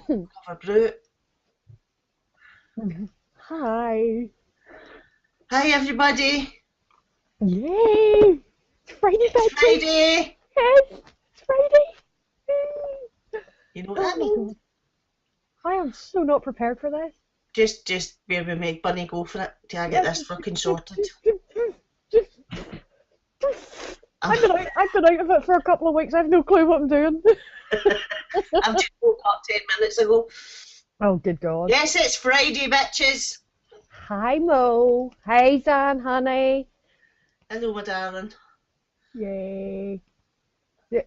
Cover brute. Hi. Hi everybody. Yay! It's Friday, It's bitches! Friday. Yes! It's Friday! You know what Oh that my means? god. I am so not prepared for this. Just bear with me, Bunny, go for it till I get this fucking sorted. I'm, I've been out of it for a couple of weeks. I have no clue what I'm doing. I've just woke up 10 minutes ago. Oh, good God. Yes, it's Friday, bitches. Hi, Mo. Hey, Zan, honey. Hello, my darling. Yay. Yeah.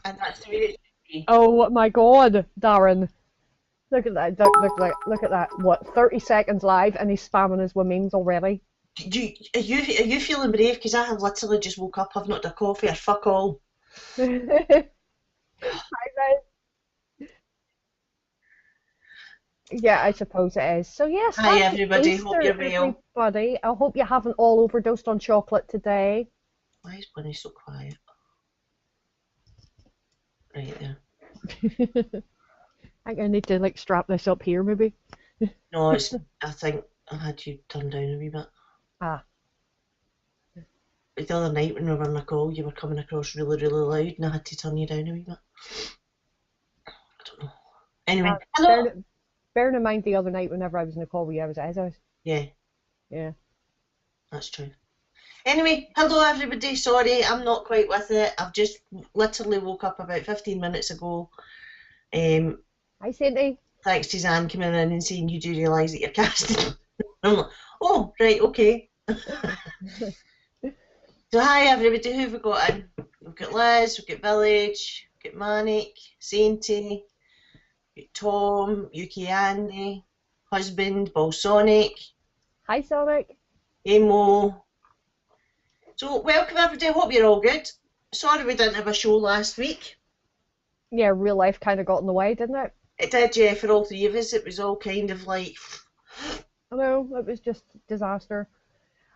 And that's the way it should be. Oh my God, Darren. Look at that. Look at that. What, 30 seconds live and he's spamming us with memes already. Are you feeling brave? Because I have literally just woke up, I've not had a coffee or fuck all. Hi, guys. Yeah, I suppose it is. So yes, Hi happy everybody, hope Easter, you're well. everybody. I hope you haven't all overdosed on chocolate today. Why is Bunny so quiet? Right there. I think I need to like strap this up here, maybe. No, I think I had you turned down a wee bit. Ah, The other night when we were on a call, you were coming across really, really loud, and I had to turn you down a wee bit. I don't know. Anyway, hello. bearing in mind the other night whenever I was in the call with you, I was at his house. Yeah, Yeah. that's true. Anyway, hello everybody. Sorry, I'm not quite with it. I've just literally woke up about 15 minutes ago. Hi, Cindy. Thanks to Zan coming in and saying you do realise that you're casting. I'm like, oh, right, okay. So hi everybody, who have we got in? We've got Liz, we've got Village, we've got Manic, Sainty, we've got Tom, Yuki Andy, Husband, Balsonic, Hi, Sonic. Emo. So welcome everybody, hope you're all good. Sorry we didn't have a show last week. Yeah, real life kind of got in the way, didn't it? It did, yeah, for all three of us. It was all kind of like, I know, it was just disaster.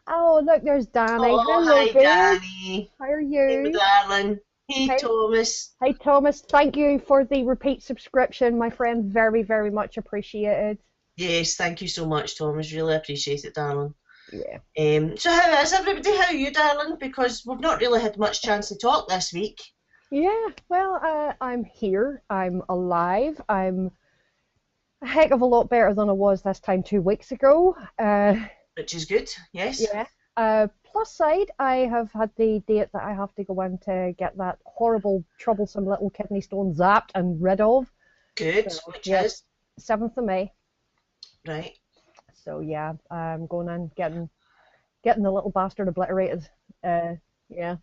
Oh, look, there's Danny. oh, Hello, hi babe. Danny. How are Hey, my you? darling. Hey, Hey, Thomas. hey, Thomas. Thank you for the repeat subscription, my friend. Very, very much appreciated. Yes, thank you so much, Thomas. Really appreciate it, darling. Yeah. So how is everybody? How are you, darling? Because we've not really had much chance to talk this week, Yeah, well, I'm here. I'm alive. I'm a heck of a lot better than I was this time 2 weeks ago. which is good. Yes. Yeah. Plus side, I have had the date that I have to go in to get that horrible, troublesome little kidney stone zapped and rid of. Good. So, Which yeah, is 7th of May. right. So yeah, I'm going in, getting the little bastard obliterated. Uh, yeah,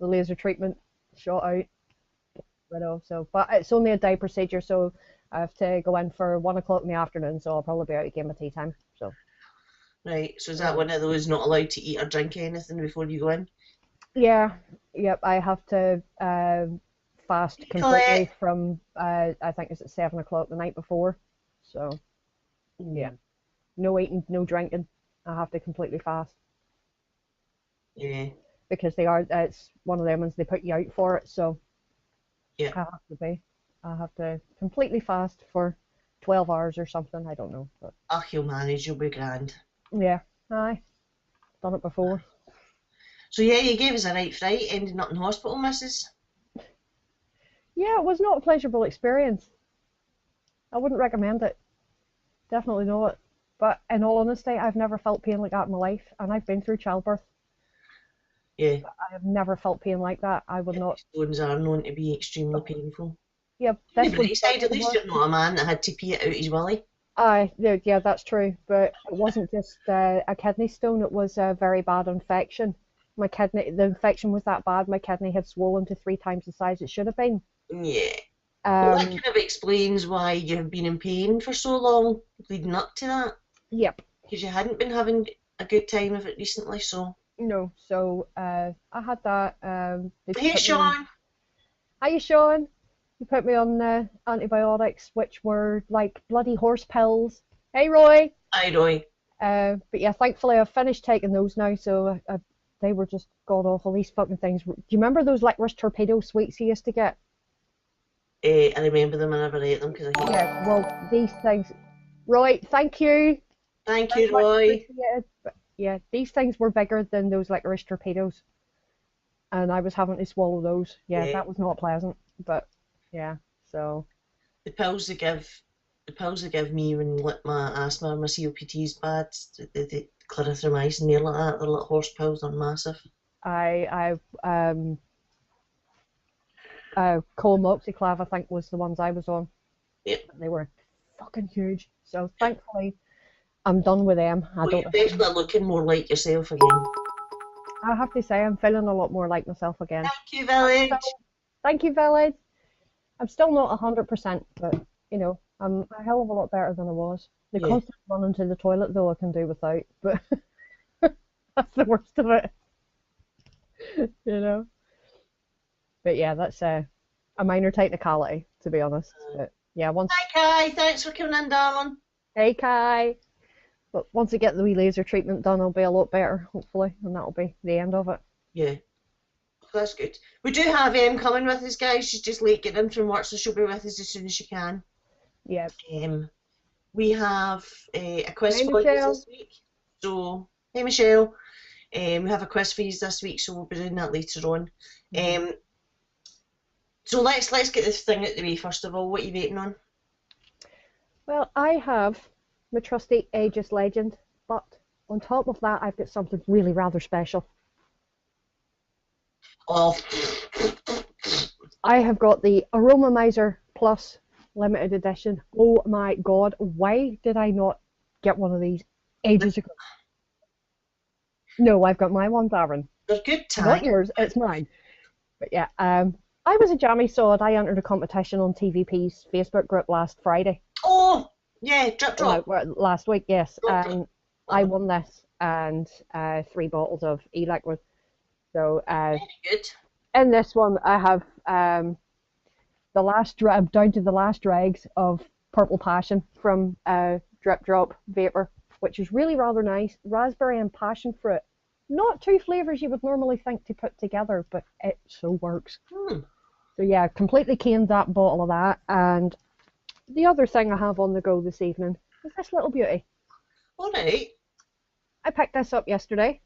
the laser treatment shot out, rid of. So, but it's only a day procedure, so I have to go in for 1 o'clock in the afternoon. So I'll probably be out again by tea time. So Right. So is that yeah, one of those not allowed to eat or drink anything before you go in? yeah, yep. I have to fast completely Nicolette. from I think it's at 7 o'clock the night before. So yeah, Mm, no eating, no drinking. I have to completely fast yeah. because it's one of them ones they put you out for it. So Yeah. I have to be. I have to completely fast for 12 hours or something. I don't know. But Ah, he'll manage. You'll be grand. yeah, aye, done it before. So yeah, you gave us a right fright. Ended up in hospital, missus. Yeah, it was not a pleasurable experience. I wouldn't recommend it. Definitely not. But in all honesty, I've never felt pain like that in my life. And I've been through childbirth. Yeah. I have never felt pain like that. I would Kidney not. stones are known to be extremely painful. Yeah, On the this one bright side, at certainly least was. you're not a man that had to pee it out his willy. Yeah, yeah, that's true. But it wasn't just a kidney stone, it was a very bad infection. The infection was that bad, my kidney had swollen to 3 times the size it should have been. Yeah. Well, that Um, kind of explains why you've been in pain for so long leading up to that, yep, because you hadn't been having a good time of it recently. So, no. So I had that. They hey, put me on. Sean. Hiya, Sean. They put me on antibiotics, which were like bloody horse pills. Hey, Roy. Hi, Roy. But yeah, thankfully I've finished taking those now, so they were just god awful. These fucking things. Do you remember those licorice torpedo sweets you used to get? I remember them. I never ate them because I hate Yeah, them. well, these things. Right, thank you. Thank Very you, much Roy. appreciated. But yeah, these things were bigger than those licorice torpedoes, and I was having to swallow those. Yeah, Yeah, that was not pleasant. But yeah, so the pills they give, the pills they give me when like my asthma or my COPD is bad, the clarithromycin, they're like that. They're like horse pills. They're massive. I Colomoxiclav, I think, was the ones I was on. Yep. They were fucking huge. So thankfully, I'm done with them. I Well, don't you're have. definitely looking more like yourself again. I have to say, I'm feeling a lot more like myself again. Thank you, I'm Village. still, thank you, Village. I'm still not 100%, but you know, I'm a hell of a lot better than I was. The Yeah. constant running to the toilet, though, I can do without, but that's the worst of it, you know. But yeah, that's a minor technicality, to be honest. But yeah, once, Hi, Kai. Thanks for coming in, darling. hey Kai, but once I get the wee laser treatment done, I'll be a lot better, hopefully, and that'll be the end of it. Yeah. That's good. We do have coming with us, guys. She's just late getting in from work, so she'll be with us as soon as she can. Yeah. We have a quiz Hey for you Michelle. this week. So, hey Michelle, we have a quiz for you this week, so we'll be doing that later on. So let's get this thing out the way first of all. What are you waiting on? Well, I have my trusty Aegis Legend, but on top of that, I've got something really rather special. Oh, I have got the Aroma Miser Plus limited edition. Oh my god, why did I not get one of these ages ago? No, I've got my one, Darren. they're good Not time. yours, it's mine. But yeah, I was a jammy sod. I entered a competition on TVP's Facebook group last Friday. Oh, yeah, drip drop. Last week, yes. Drop, And drop. I won this and 3 bottles of e-liquid. So Very good. in this one, I have the last down to the last dregs of Purple Passion from Drip Drop Vapor, which is really rather nice. Raspberry and passion fruit. Not two flavours you would normally think to put together, but it so works. So yeah, completely caned that bottle of that. And the other thing I have on the go this evening is this little beauty. All right. I picked this up yesterday.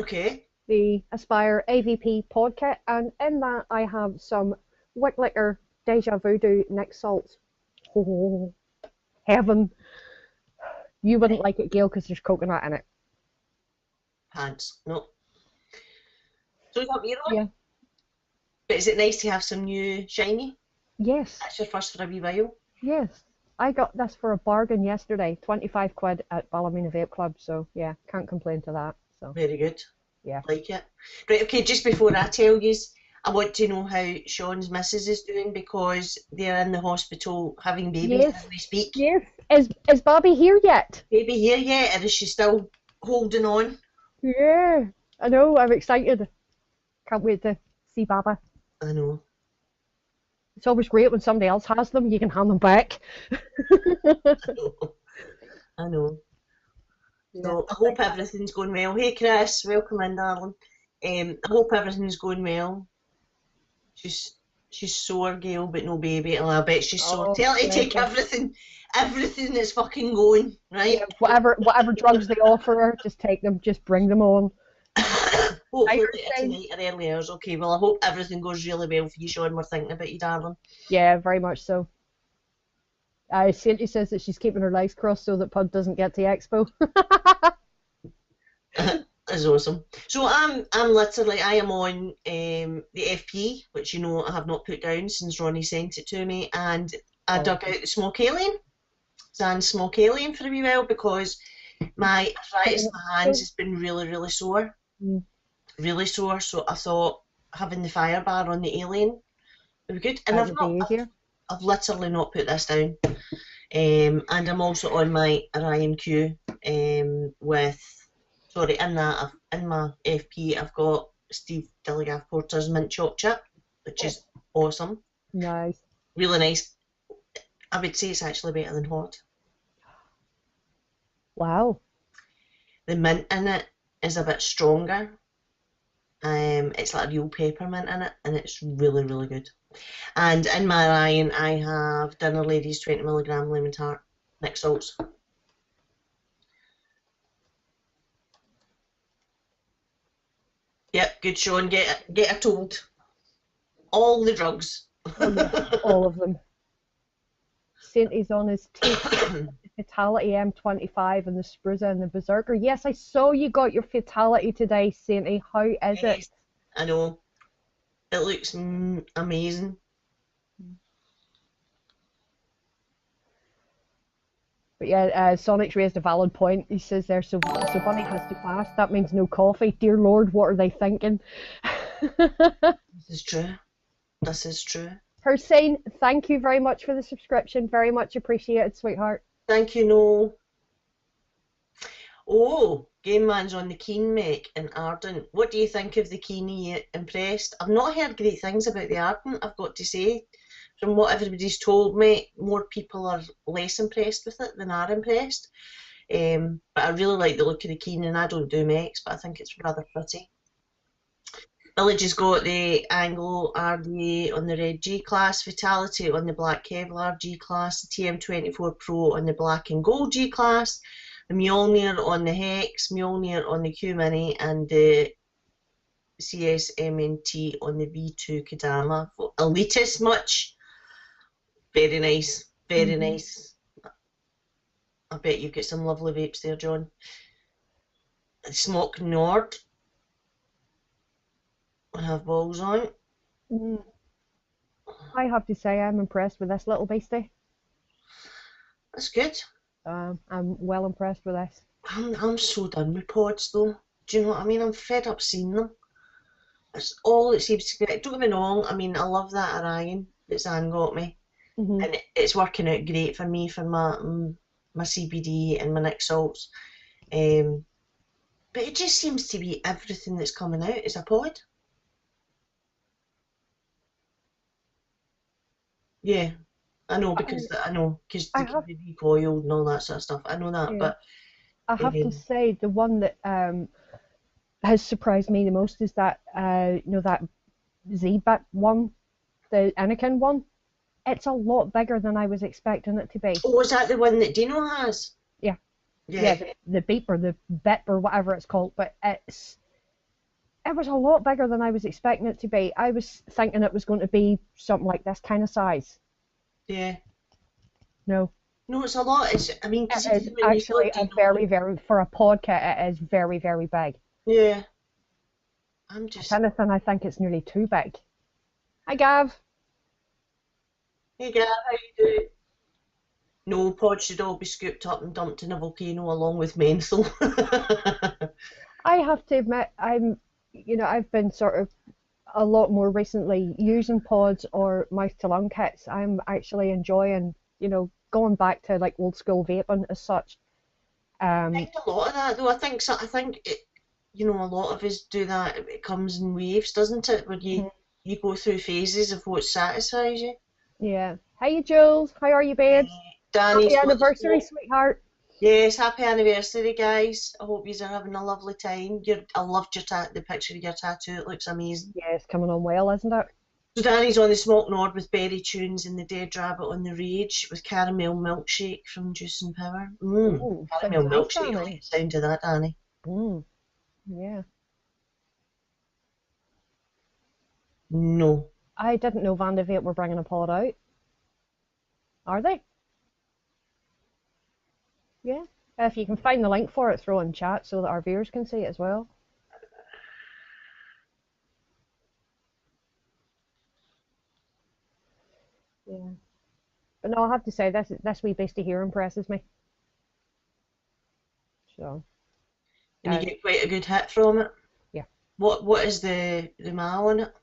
Okay. The Aspire AVP pod kit, and in that I have some Wick Liquor Deja Voodoo Nick Salts. Oh, heaven. You wouldn't like it, Gail, because there's coconut in it. Pants. No. So is that your one? Yeah. But is it nice to have some new shiny? Yes. That's your first for a wee while. Yes. I got this for a bargain yesterday, 25 quid at Ballymena Vape Club, so yeah, can't complain to that. So Very good. yeah. Like it. Right, okay, just before I tell you, I want to know how Sean's missus is doing because they're in the hospital having babies Yes. as we speak. Yes. Is Bobby here yet? Baby here yet, or is she still holding on? Yeah. I know, I'm excited. Can't wait to see Baba. I know. It's always great when somebody else has them, you can hand them back. I know. Yeah, So I hope everything's going well. Hey Chris, welcome in, darling. I hope everything's going well. She's sore, Gail, but no baby. Oh, I bet she's sore. Oh, Tell her to take everything that's fucking going, right? yeah, whatever drugs they offer her, just take them, just bring them on. Hopefully later tonight or early hours. Okay, well I hope everything goes really well for you, Sean. We're thinking about you, darling. Yeah, very much so. Sandy says that she's keeping her legs crossed so that Pud doesn't get to Expo. That's awesome. So I am on the FP, which you know I have not put down since Ronnie sent it to me, and I dug out the smoke alien, Zan's smoke alien for a wee while because my arthritis in my hands has been really, really sore. Really sore, so I thought having the fire bar on the alien would be good. And I've literally not put this down. And I'm also on my Orion Q in my FP I've got Steve Dilligaff Porter's mint choc chip, which is awesome. Nice. Really nice. I would say it's actually better than hot. Wow. The mint in it is a bit stronger. It's like a real peppermint in it, and it's really, really good. And in my iron, I have Dinner Ladies 20 mg lemon tart, mixed salts. Yep, good Sean. Get her told. All the drugs. Oh yes, all of them. Saintie's on his take. Fatality M25 and the Spruza and the Berserker. Yes, I saw you got your fatality today, Saintie. How is it? Yes, I know. It looks amazing. But yeah, Sonic's raised a valid point. He says there, so Bunny has to fast. That means no coffee. Dear Lord, what are they thinking? This is true. This is true. Hussein, thank you very much for the subscription. Very much appreciated, sweetheart. Thank you, Noel. Oh, Game Man's on the Keen mech in Arden. What do you think of the Keen? Are you impressed? I've not heard great things about the Arden, I've got to say. From what everybody's told me, more people are less impressed with it than are impressed. But I really like the look of the Keen, and I don't do mechs, but I think it's rather pretty. Village has got the Anglo RDA on the red G-Class, Fatality on the black Kevlar G-Class, the TM24 Pro on the black and gold G-Class, the Mjolnir on the Hex, Mjolnir on the Q-Mini, and the CSMNT on the V2 Kadama. Elitist much? Very nice, very nice. I bet you've got some lovely vapes there, John. Smock Nord. I have balls on. I have to say I'm impressed with this little beastie. That's good. I'm well impressed with this. I'm so done with pods though. Do you know what I mean? I'm fed up seeing them. It's all it seems to be. Don't get me wrong, I mean I love that Orion that Zan got me. And it's working out great for me for my CBD and my Nick salts. But it just seems to be everything that's coming out is a pod. Yeah, I know because they can be recoiled and all that sort of stuff. I know that, but I have to say the one that has surprised me the most is that that Z-Bit one, the Anakin one. It's a lot bigger than I was expecting it to be. Oh, is that the one that Dino has? Yeah. Yeah, the beep or the bit or whatever it's called, but it was a lot bigger than I was expecting it to be. I was thinking it was going to be something like this kind of size. Yeah. No. No, it's a lot. I mean, it is actually a very, very, for a pod kit, it is very, very big. Yeah. If anything, I think it's nearly too big. Hi, Gav. Hey, Gav, how you doing? No, pods should all be scooped up and dumped in a volcano along with menthol. I have to admit, I've been sort of a lot more recently using pods or mouth to lung kits. I'm actually enjoying, going back to like old school vaping as such. I think a lot of that though. I think a lot of us do that. It comes in waves, doesn't it? When you go through phases of what satisfies you. Yeah. Hey, Jules. How are you, babes? Danny's happy anniversary, sweetheart. Yes, happy anniversary, guys. I hope you're having a lovely time. I loved the picture of your tattoo. It looks amazing. Yeah, it's coming on well, isn't it? So Danny's on the Smoke Nord with Berry Tunes and the Dead Rabbit on the Rage with Caramel Milkshake from Juice and Power. Caramel Milkshake. I like the sound of that, Danny. Yeah. No. I didn't know Van de Vape were bringing a pod out. Are they? Yeah. If you can find the link for it, throw in chat so that our viewers can see it as well. Yeah. But no, I have to say this wee beastie here impresses me. So. And you get quite a good hit from it. Yeah. What is the mile on it?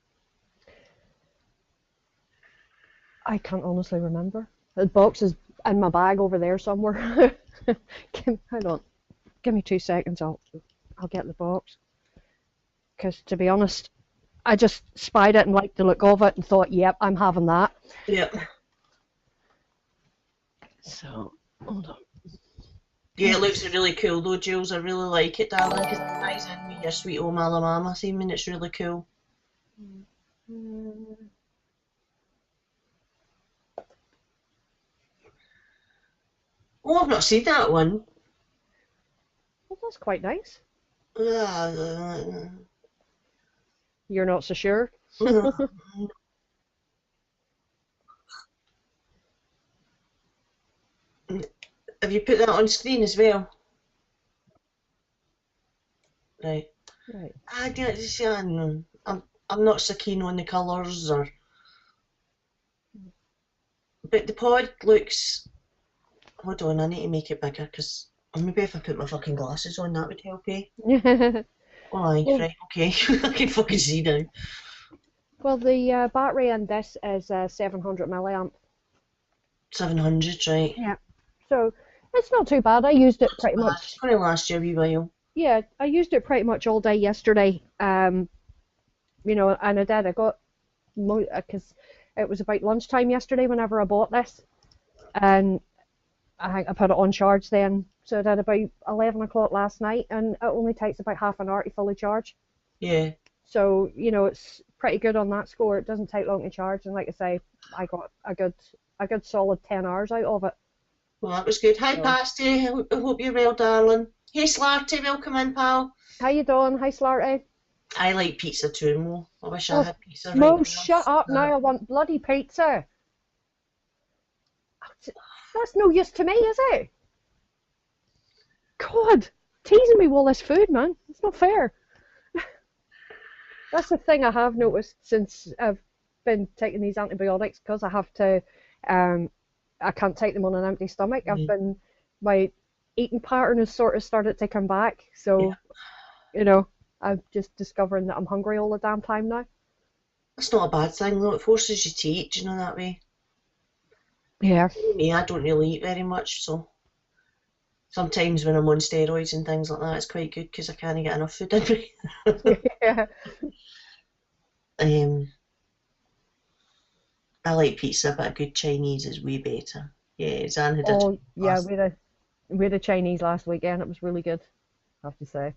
I can't honestly remember. The box is in my bag over there somewhere. Hold on. Give me 2 seconds. I'll get the box. Because to be honest, I just spied it and liked the look of it and thought, yep, I'm having that. Yep. So, hold on. Yeah, it looks really cool though, Jules. I really like it, darling, because it ties in with your sweet old Malamama theme, and it's really cool. Mm, Oh, I've not seen that one. well, that's quite nice. Uh, You're not so sure? Have you put that on screen as well? Right. Right. I don't see. I'm not so keen on the colours but the pod looks. Hold on, I need to make it bigger because maybe if I put my fucking glasses on, that would help. Eh? Oh, aye, Well, right, okay. I can fucking see now. well, the battery in this is 700 milliamp. 700, right? Yeah. So it's not too bad. I used it Not too pretty bad. It's much. going to last you a wee while. Yeah, I used it pretty much all day yesterday. And I did. I got because it was about lunchtime yesterday whenever I bought this, and I think I put it on charge then. So I did about 11 o'clock last night, and it only takes about half an hour to fully charge. Yeah. So, it's pretty good on that score. It doesn't take long to charge, and like I say, I got a good solid 10 hours out of it. Well, that was good. Hi, So, Pasty. I hope you're well, darling. Hey, Slarty, welcome in, pal. how you doing? Hi, Slarty. I like pizza too, Mo. I wish I Oh, had pizza right Mo, shut up now. now. I want bloody pizza. That's no use to me, is it? God, teasing me with all this food, man. It's not fair. That's the thing I have noticed since I've been taking these antibiotics because I can't take them on an empty stomach. My eating pattern has sort of started to come back. Yeah, So, I'm just discovering that I'm hungry all the damn time now. that's not a bad thing, though. It forces you to eat, you know, that way. Yeah. Me, I don't really eat very much, so sometimes when I'm on steroids and things like that, it's quite good because I can't get enough food in me. Yeah. um, I like pizza, but a good Chinese is way better. Yeah, Zan had a Oh, yeah, last. we had a Chinese last weekend. It was really good, I have to say.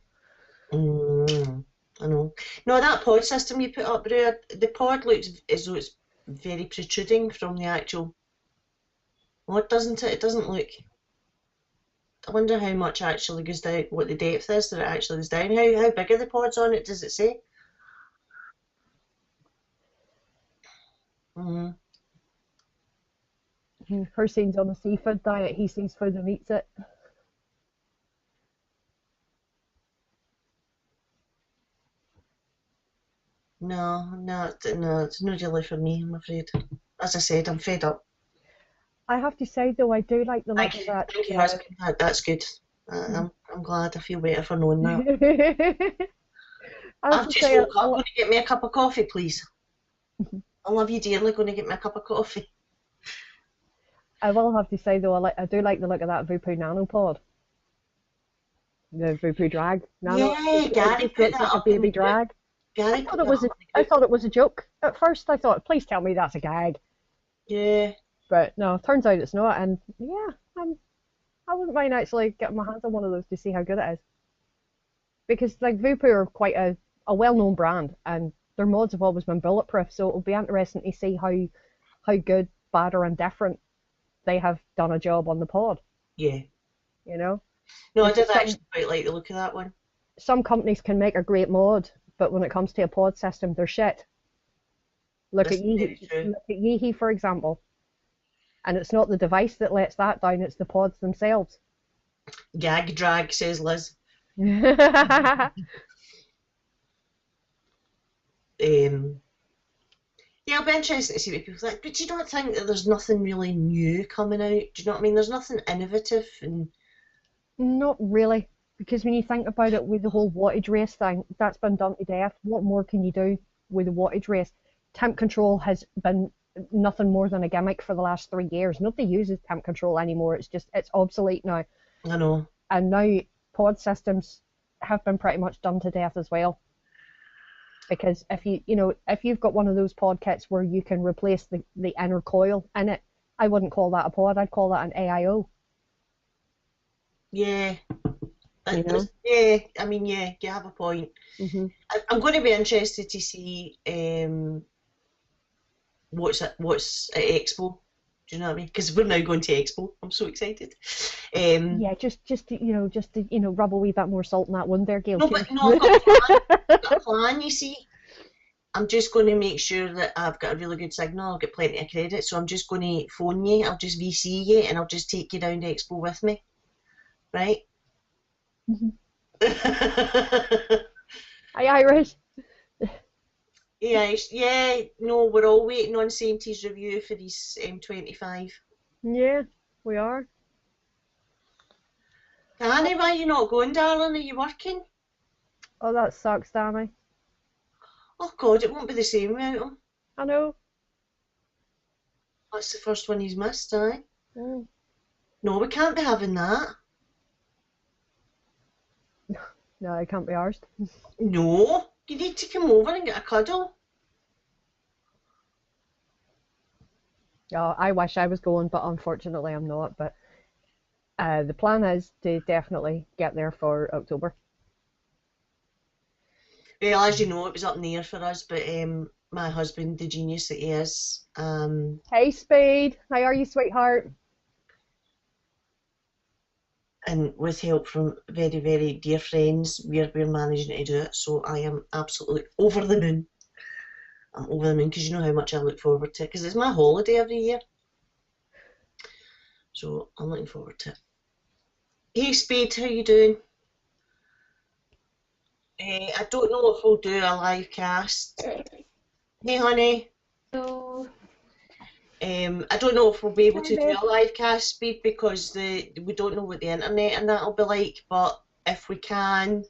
I know. No, that pod system you put up there, the pod looks as though it's very protruding from the actual. Well, it doesn't it? It doesn't look. I wonder how much actually goes down, what the depth is that it actually goes down. How big are the pods on it? Does it say? Mm-hmm. Hursein's on a seafood diet. He sees food and eats it. No, it's not really for me, I'm afraid. As I said, I'm fed up. I have to say though, I do like the look of that. Thank you, husband. That's good. I'm glad. I feel better for knowing that. I have I've to just say, woke up. Going to get me a cup of coffee, please. I love you dearly. Going to get me a cup of coffee. I will have to say though, I do like the look of that Voopoo nanopod, the Voopoo drag nano. Yeah, It Gary just put looks that like a up in the baby group. drag. I Gary thought put it that was up a, in the I group. thought it was a joke at first. I thought, please tell me that's a gag. Yeah. But no, turns out it's not. And yeah, I wouldn't mind actually getting my hands on one of those to see how good it is. Because like Voopoo are quite a well-known brand, and their mods have always been bulletproof. So it'll be interesting to see how good, bad, or indifferent they have done a job on the pod. Yeah. You know, No, I because did some actually quite like the look of that one. some companies can make a great mod, but when it comes to a pod system, they're shit. Look This at is very true. Yeehee, for example. And it's not the device that lets that down, it's the pods themselves. Gag drag, says Liz. Um, yeah, it'll be interesting to see what people think. But do you not think that there's nothing really new coming out? Do you know what I mean? There's nothing innovative and Not really, because when you think about it with the whole wattage race thing, that's been done to death. What more can you do with the wattage race? Temp control has been nothing more than a gimmick for the last 3 years. Nobody uses temp control anymore. It's obsolete now. I know. And now pod systems have been pretty much done to death as well. Because if you've got one of those pod kits where you can replace the inner coil in it, I wouldn't call that a pod. I'd call that an AIO. Yeah. you know. Yeah, I mean, yeah, you have a point. Hmm. I'm going to be interested to see what's at Expo. Do you know what I mean? Because we're now going to Expo. I'm so excited. Um, Yeah, just to, rub a wee bit more salt in that wound there, Gail. no, but Cheers. no, I've got a plan. I've got a plan. You see, I'm just going to make sure that I've got a really good signal. I've got plenty of credit, so I'm just going to phone you. I'll just VC you, and I'll just take you down to Expo with me, right? Mhm. Hi, Irish. Yeah, yeah. No, we're all waiting on Saintie's review for his M25. Yeah, we are. Danny, why are you not going, darling? Are you working? Oh, that sucks, Danny. Oh God, it won't be the same without him. I know. That's the first one he's missed, aye? Mm. No, we can't be having that. No, it can't be ours. No, you need to come over and get a cuddle. Oh, I wish I was going, but unfortunately I'm not. But the plan is to definitely get there for October. Well, as you know, it was up in the air for us, but my husband, the genius that he is, Hey, Spade. How are you, sweetheart? and with help from very, very dear friends, we're managing to do it. So I am absolutely over the moon. I'm over the moon because you know how much I look forward to it. Because it's my holiday every year, so I'm looking forward to it. Hey, Spade, how you doing? I don't know if we'll do a live cast. Hey, honey. So, I don't know if we'll be able Hi, to do babe. a live cast, Speed, because we don't know what the internet and that'll be like. But if we can,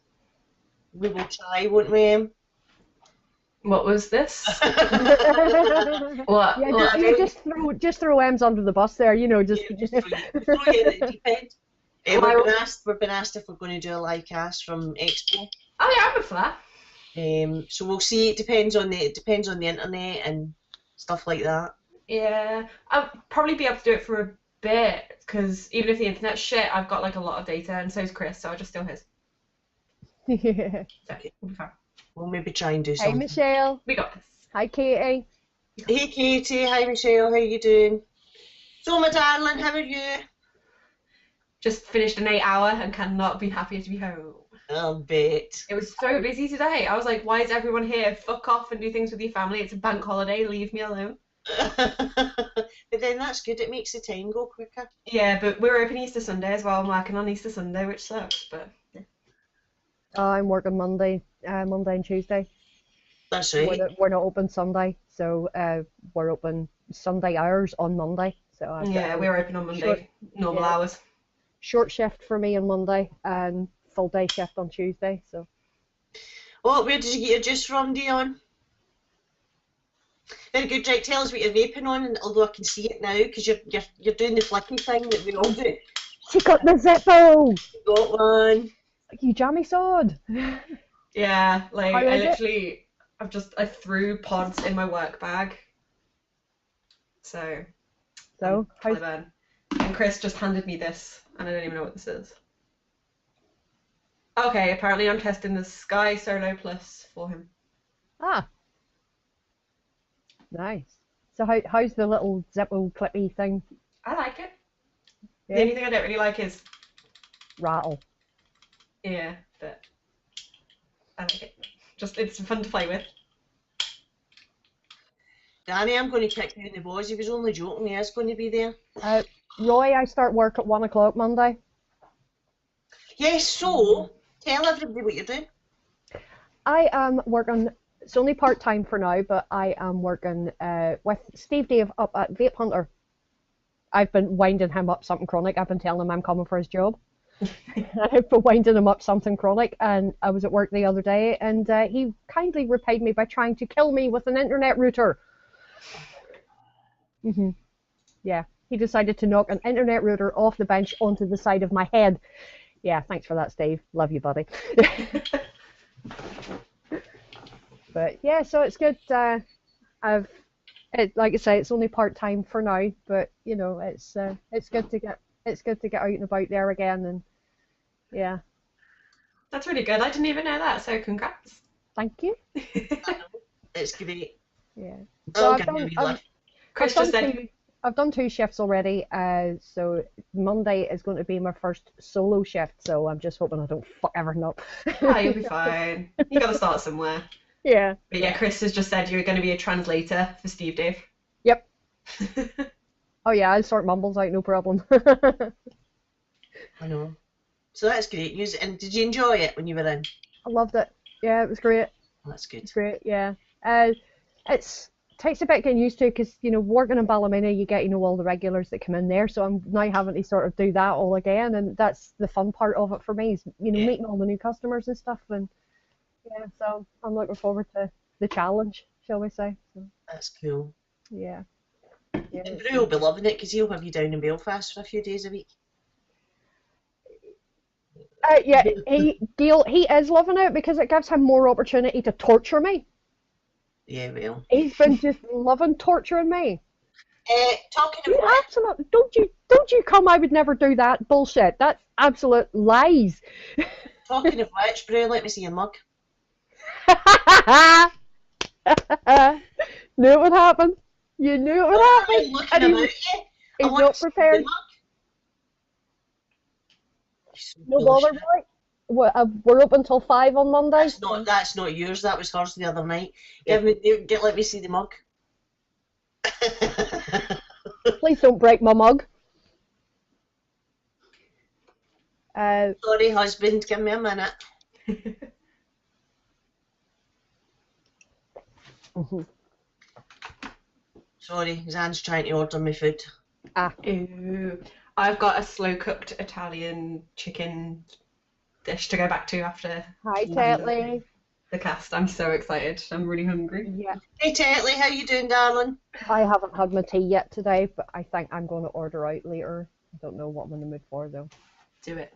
we will try, won't we? what was this? Yeah, What? yeah, just throw Ems under the bus there, just Yeah, just throw you in at the deep end. My, We've been asked if we're going to do a live cast from Expo. oh yeah, I'm up for that. So we'll see. It depends on the internet and stuff like that. Yeah, I'll probably be able to do it for a bit because even if the internet's shit, I've got like a lot of data, and so's Chris, so I'll just steal his. Yeah. So Okay. we'll be fine. We'll maybe try and do Hey, something. Michelle. We got this. Hi, Katie. Hey Katie, hi Michelle, how you doing? So my darling, how are you? Just finished an 8 hour and cannot be happier to be home. I'll bet. It was so busy today. I was like, why is everyone here? Fuck off and do things with your family. It's a bank holiday. Leave me alone. But then that's good, it makes the time go quicker. Yeah, but we're open Easter Sunday as well. I'm working on Easter Sunday, which sucks, but yeah. I'm working Monday and Tuesday. That's We're right. not, we're not open Sunday, so we're open Sunday hours on Monday. So I've got Yeah, a we're open on short, Monday, normal yeah, hours. short shift for me on Monday and full day shift on Tuesday. So Oh, where did you get your juice from, Dion? Very good, right, tell us what you're vaping on, and although I can see it now, because you're doing the flicky thing that we all do. she got the Zippo. Got one. You jammy sword. Yeah, like How is it? I threw pods in my work bag. So I'm So how's clever. And Chris just handed me this, and I don't even know what this is. Okay, apparently I'm testing the Sky Solo Plus for him. ah nice. So how's the little Zippo clippy thing? I like it. The Yeah, only thing I don't really like is, rattle. yeah, but I like it. Just, it's fun to play with. Danny, I'm going to kick you in the balls. He was only joking, he is going to be there. Roy, I start work at 1 o'clock Monday. Yes, so, tell everybody what you're doing. I am working. It's only part time for now, but I am working with Steve Dave up at Vape Hunter. I've been winding him up something chronic. I've been telling him I'm coming for his job. I've been winding him up something chronic, and I was at work the other day, and he kindly repaid me by trying to kill me with an internet router. Yeah, he decided to knock an internet router off the bench onto the side of my head. Yeah, thanks for that, Steve. Love you, buddy. But yeah, so it's good. Like I say, it's only part time for now, but it's good to get out and about there again, and Yeah. That's really good. I didn't even know that, so congrats. Thank you. It's great. Yeah. So I'll I've give you a done wee I've, lift. Chris I've just done said, two I've done two shifts already. So Monday is going to be my first solo shift. So I'm just hoping I don't fuck everything up. ah, you'll be fine. You got to start somewhere. Yeah. But yeah, Chris has just said you're going to be a translator for Steve Dave. Yep. Oh yeah, I'll sort mumbles out, no problem. I know. So that's great news. And did you enjoy it when you were in? I loved it. Yeah, it was great. That's good. It's great. Yeah. It's takes a bit getting used to because working in Ballymena, you get all the regulars that come in there. So I'm now having to sort of do that all again, and that's the fun part of it for me is Yeah. meeting all the new customers and stuff. And yeah, so I'm looking forward to the challenge, shall we say? So That's cool. yeah. Yeah. And Brew will be loving it because he'll have you down in Belfast for a few days a week. Yeah, Gail, he is loving it because it gives him more opportunity to torture me. Yeah, well. He's been just loving torturing me. Talking of You which, absolute, don't you come, I would never do that bullshit. That's absolute lies. Brew, let me see your mug. Knew it would happen. You knew it would happen. I'm looking And about you. I he's want not to see the prepared. mug. You're so No full of bother, shit. right? We're open till 5 on Monday. That's not yours. That was hers the other night. Yeah. Let me see the mug. Please don't break my mug. Sorry, husband. Give me a minute. Sorry, Zan's trying to order me food. Ooh. I've got a slow cooked Italian chicken dish to go back to after Hi, Tetley. the cast. I'm so excited. I'm really hungry. Yeah. Hey, Tetley, how you doing, darling? I haven't had my tea yet today, but I think I'm going to order out later. I don't know what I'm in the mood for though. Do it.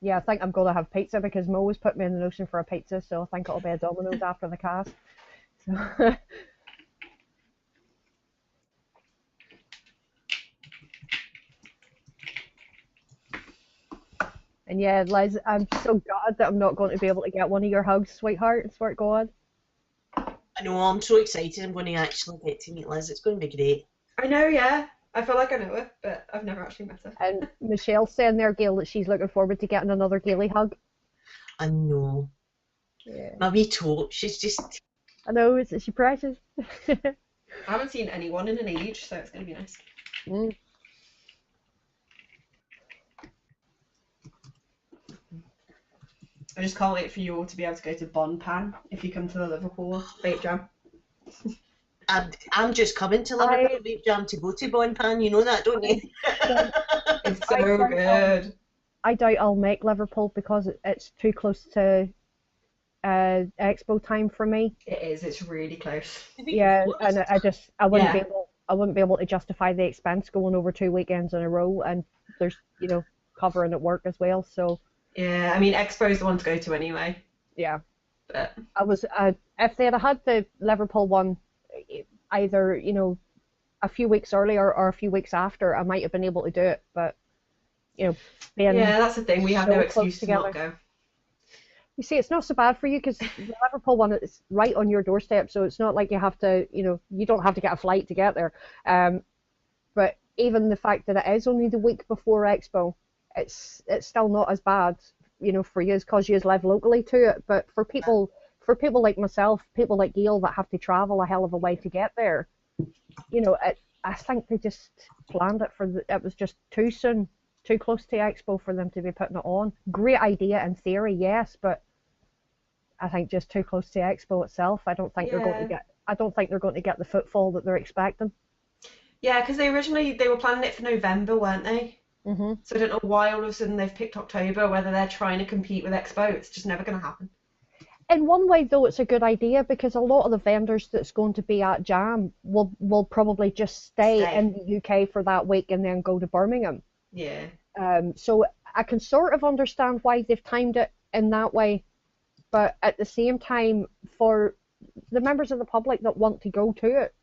Yeah, I think I'm going to have pizza because Mo has put me in the notion for a pizza, so I think it'll be a Domino's after the cast. So and yeah, Liz, I'm so gutted that I'm not going to be able to get one of your hugs, sweetheart. I swear to God. I know, I'm so excited. I'm going to actually get to meet Liz. It's going to be great. I know, yeah. I feel like I know her, but I've never actually met her. And Michelle's saying there, Gail, that she's looking forward to getting another Gailey hug. I know. Yeah. My wee toe, she's just... I know, it's she precious. I haven't seen anyone in an age, so it's going to be nice. Mm. I just can't wait for you all to be able to go to Bon Pan if you come to the Liverpool Vape Jam. I'm just coming to Liverpool Vape Jam to go to Bon Pan. You know that, don't you? It's so good. I doubt I'll make Liverpool because it's too close to expo time for me. It is. It's really close. Yeah, and I wouldn't be Yeah. able to justify the expense going over 2 weekends in a row, and there's covering at work as well. So Yeah, I mean, Expo's the one to go to anyway. yeah, But I was if they had the Liverpool one either a few weeks earlier or a few weeks after, I might have been able to do it, but being yeah, that's the thing. We have so no close excuse to not together. go. You see, it's not so bad for you because the Liverpool one is right on your doorstep, so it's not like you have to, you don't have to get a flight to get there. But even the fact that it is only the week before Expo, it's still not as bad, for you because you live locally to it. But for people like myself, people like Gail that have to travel a hell of a way to get there, I think they just planned it it was just too soon, too close to Expo for them to be putting it on. Great idea in theory, yes, but I think just too close to Expo itself. I don't think they're going to get the footfall that they're expecting. Yeah, because they were planning it for November, weren't they? Hmm. So I don't know why all of a sudden they've picked October, whether they're trying to compete with Expo. It's just never going to happen. In one way, though, it's a good idea because a lot of the vendors that's going to be at Jam will probably just stay in the UK for that week and then go to Birmingham. Yeah. So I can sort of understand why they've timed it in that way, but at the same time, for the members of the public that want to go to it,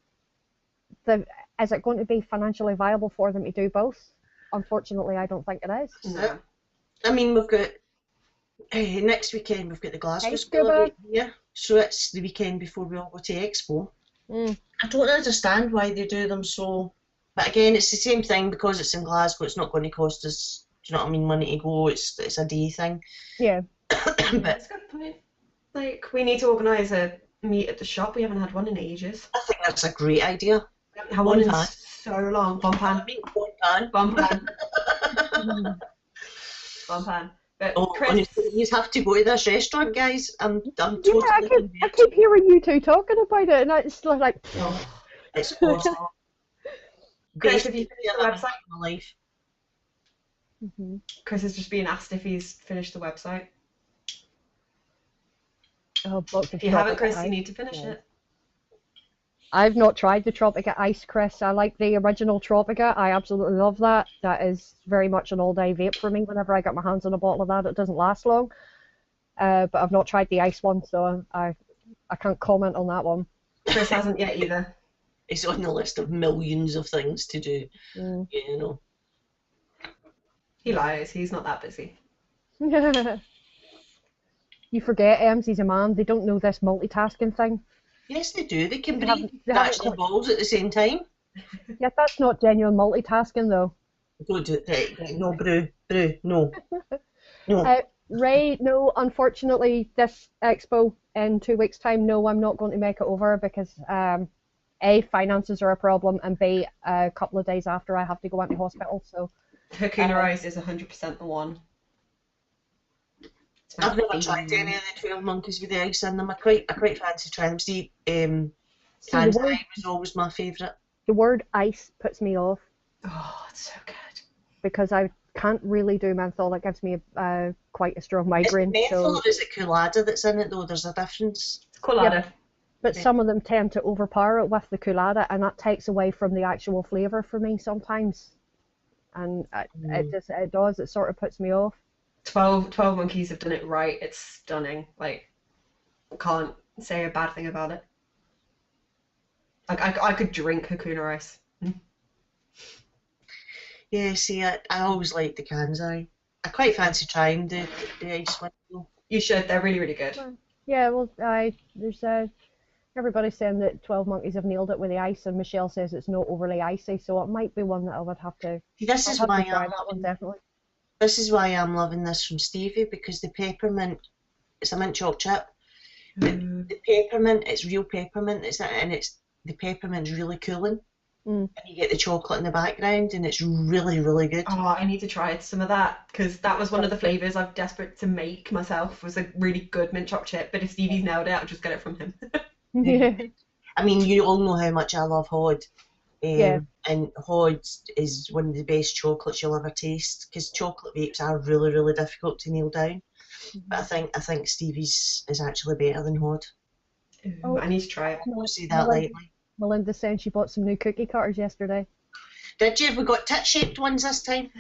is it going to be financially viable for them to do both? Unfortunately, I don't think it is. No. I mean, we've got Next weekend we've got the Glasgow Hey, School Scuba. event here, so it's the weekend before we all go to Expo. Mm. I don't understand why they do them so, but again, it's the same thing because it's in Glasgow. It's not going to cost us, do you know what I mean, money to go. It's a day thing. Yeah. Yeah, But that's a good point. Like, we need to organise a meet at the shop. We haven't had one in ages. I think that's a great idea. We haven't had one One in pan. so long. Bonpan. One pan. Bonpan. Bonpan. But Oh, Chris, honestly, you have to go to this restaurant, guys. I'm Yeah, totally I convinced. keep hearing you two talking about it, and it's like, oh, It's awesome. Chris, Best have you idea finished the I've had website? in my life. Mhm. Chris is just being asked if he's finished the website. Oh, blocks of If you haven't, Tropic Chris, you Ice. need to finish Yeah. it. I've not tried the Tropica Ice, Chris. I like the original Tropica. I absolutely love that. That is very much an all-day vape for me. Whenever I get my hands on a bottle of that, it doesn't last long. But I've not tried the ice one, so I can't comment on that one. Chris hasn't yet either. It's on the list of millions of things to do, Mm. you know. He lies. He's not that busy. You forget, Ems, he's a man. They don't know this multitasking thing. Yes, they do. They can They breathe haven't- they haven't actually got- balls at the same time. Yeah, that's not genuine multitasking, though. Don't do it. Right, no, Brew, no. No. Ray, no, unfortunately, this expo in 2 weeks' time, no, I'm not going to make it over because A, finances are a problem, and B, a couple of days after I have to go into hospital. So Hakuna Rice is 100% the one. It's my I've never favourite. tried any of the 12 monkeys with the eggs in them. I quite fancy trying them. See, See, Kansai was always my favourite. the word ice puts me off Oh, it's so good. because I can't really do menthol. It gives me quite a strong Is it migraine. menthol So, or is it Coolada that's in it though? There's a difference. It's colada. but some of them tend to overpower it with the Coolada, and that takes away from the actual flavour for me sometimes. And it sort of puts me off. 12 monkeys have done it right. It's stunning. Like, can't say a bad thing about it. Like, I could drink Hakuna Rice. Yeah, see, I always liked the Kansai. I quite fancy trying the ice one though. You should. They're really, really good. Yeah, well, there's everybody's saying that 12 Monkeys have nailed it with the ice, and Michelle says it's not overly icy, so it might be one that I would have to. See, this I'll is have why to try I'm that one loving, definitely. this is why I'm loving this from Stevie, because the peppermint, it's a mint choc chip. The peppermint, it's real peppermint, the peppermint's really cooling. Mm. And you get the chocolate in the background, and it's really, really good. Oh, I need to try some of that because that was one of the flavours I'm desperate to make myself. Was a really good mint choc chip, but if Stevie's nailed it, I'll just get it from him. Yeah. I mean, you all know how much I love Hod. Yeah. And Hod is one of the best chocolates you'll ever taste, because chocolate vapes are really, really difficult to nail down. But I think Stevie's is actually better than Hod. Ooh, I need to try it. I don't say that lightly. Melinda's saying she bought some new cookie cutters yesterday. Did you? We got tit-shaped ones this time.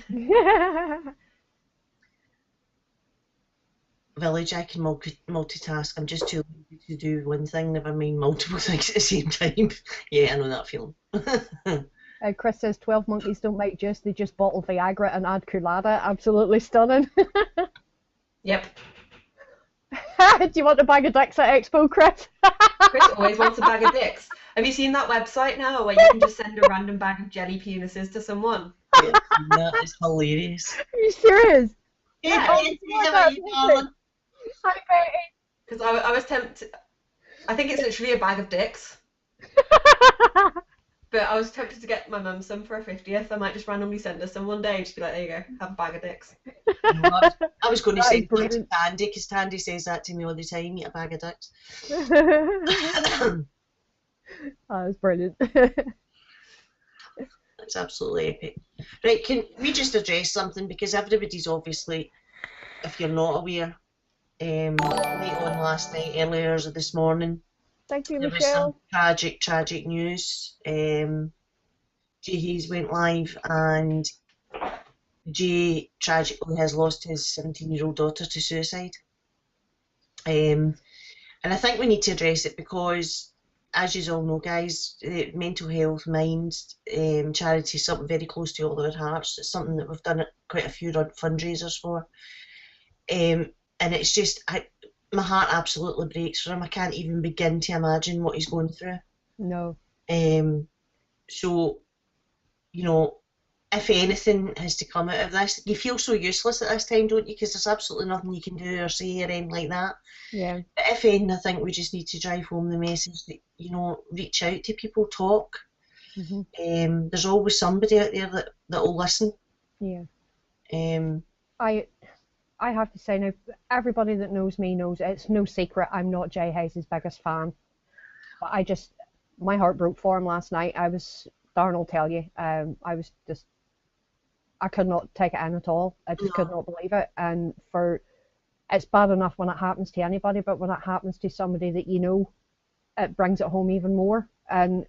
Village, I can multitask. I'm just too lazy to do one thing, never mind multiple things at the same time. Yeah, I know that feeling. Chris says 12 Monkeys don't make juice, they just bottle Viagra and add Coolada. Absolutely stunning. Yep. Do you want a bag of dicks at Expo, Chris? Chris always wants a bag of dicks. Have you seen that website now where you can just send a random bag of jelly penises to someone? Yeah, that is hilarious. Are you serious? Yeah. Hey, how are you, darling? Hi, Betty. Because I was tempted. I think it's literally a bag of dicks. But I was tempted to get my mum some for her 50th. I might just randomly send her some one day and just be like, there you go, have a bag of dicks. I was going to That say is brilliant. Tandy, because Tandy says that to me all the time, eat a bag of dicks. That was brilliant. That's absolutely epic. Right, can we just address something, because everybody's obviously, if you're not aware, late on last night, earlier this morning, Thank you, there was some Michelle. tragic news. Jay Hayes went live, and Jay tragically has lost his 17-year-old daughter to suicide. And I think we need to address it because, as you all know, guys, mental health, mind, charity is something very close to all our hearts. It's something that we've done quite a few fundraisers for. And and it's just, my heart absolutely breaks for him. I can't even begin to imagine what he's going through. No. So, you know, if anything has to come out of this, you feel so useless at this time, don't you? Because there's absolutely nothing you can do or say or anything like that. Yeah. But if anything, I think we just need to drive home the message that, you know, reach out to people, talk. There's always somebody out there that will listen. Yeah. I have to say now, everybody that knows me knows it's no secret I'm not Jay Hayes' biggest fan. But my heart broke for him last night. Darren will tell you, I could not take it in at all. I just could not believe it. And it's bad enough when it happens to anybody, but when it happens to somebody that you know, it brings it home even more. And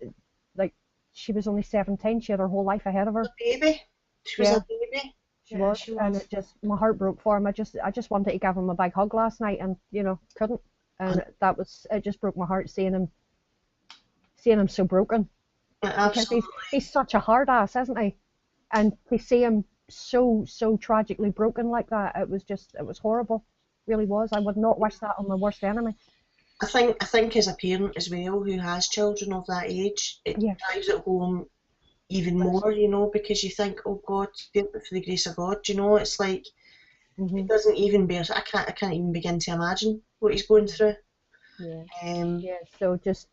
like, she was only 17. She had her whole life ahead of her. A baby. She was a baby. She was. And my heart broke for him. I just wanted to give him a big hug last night, and you know, couldn't. And it just broke my heart seeing him so broken. Absolutely. Because he's such a hard ass, isn't he? And to see him so tragically broken like that, it was horrible. It really was. I would not wish that on my worst enemy. I think as a parent as well who has children of that age, it drives it home even more, you know, because you think, oh God, for the grace of God, you know, it's like it doesn't even bear. I can't even begin to imagine what he's going through. Yeah. So just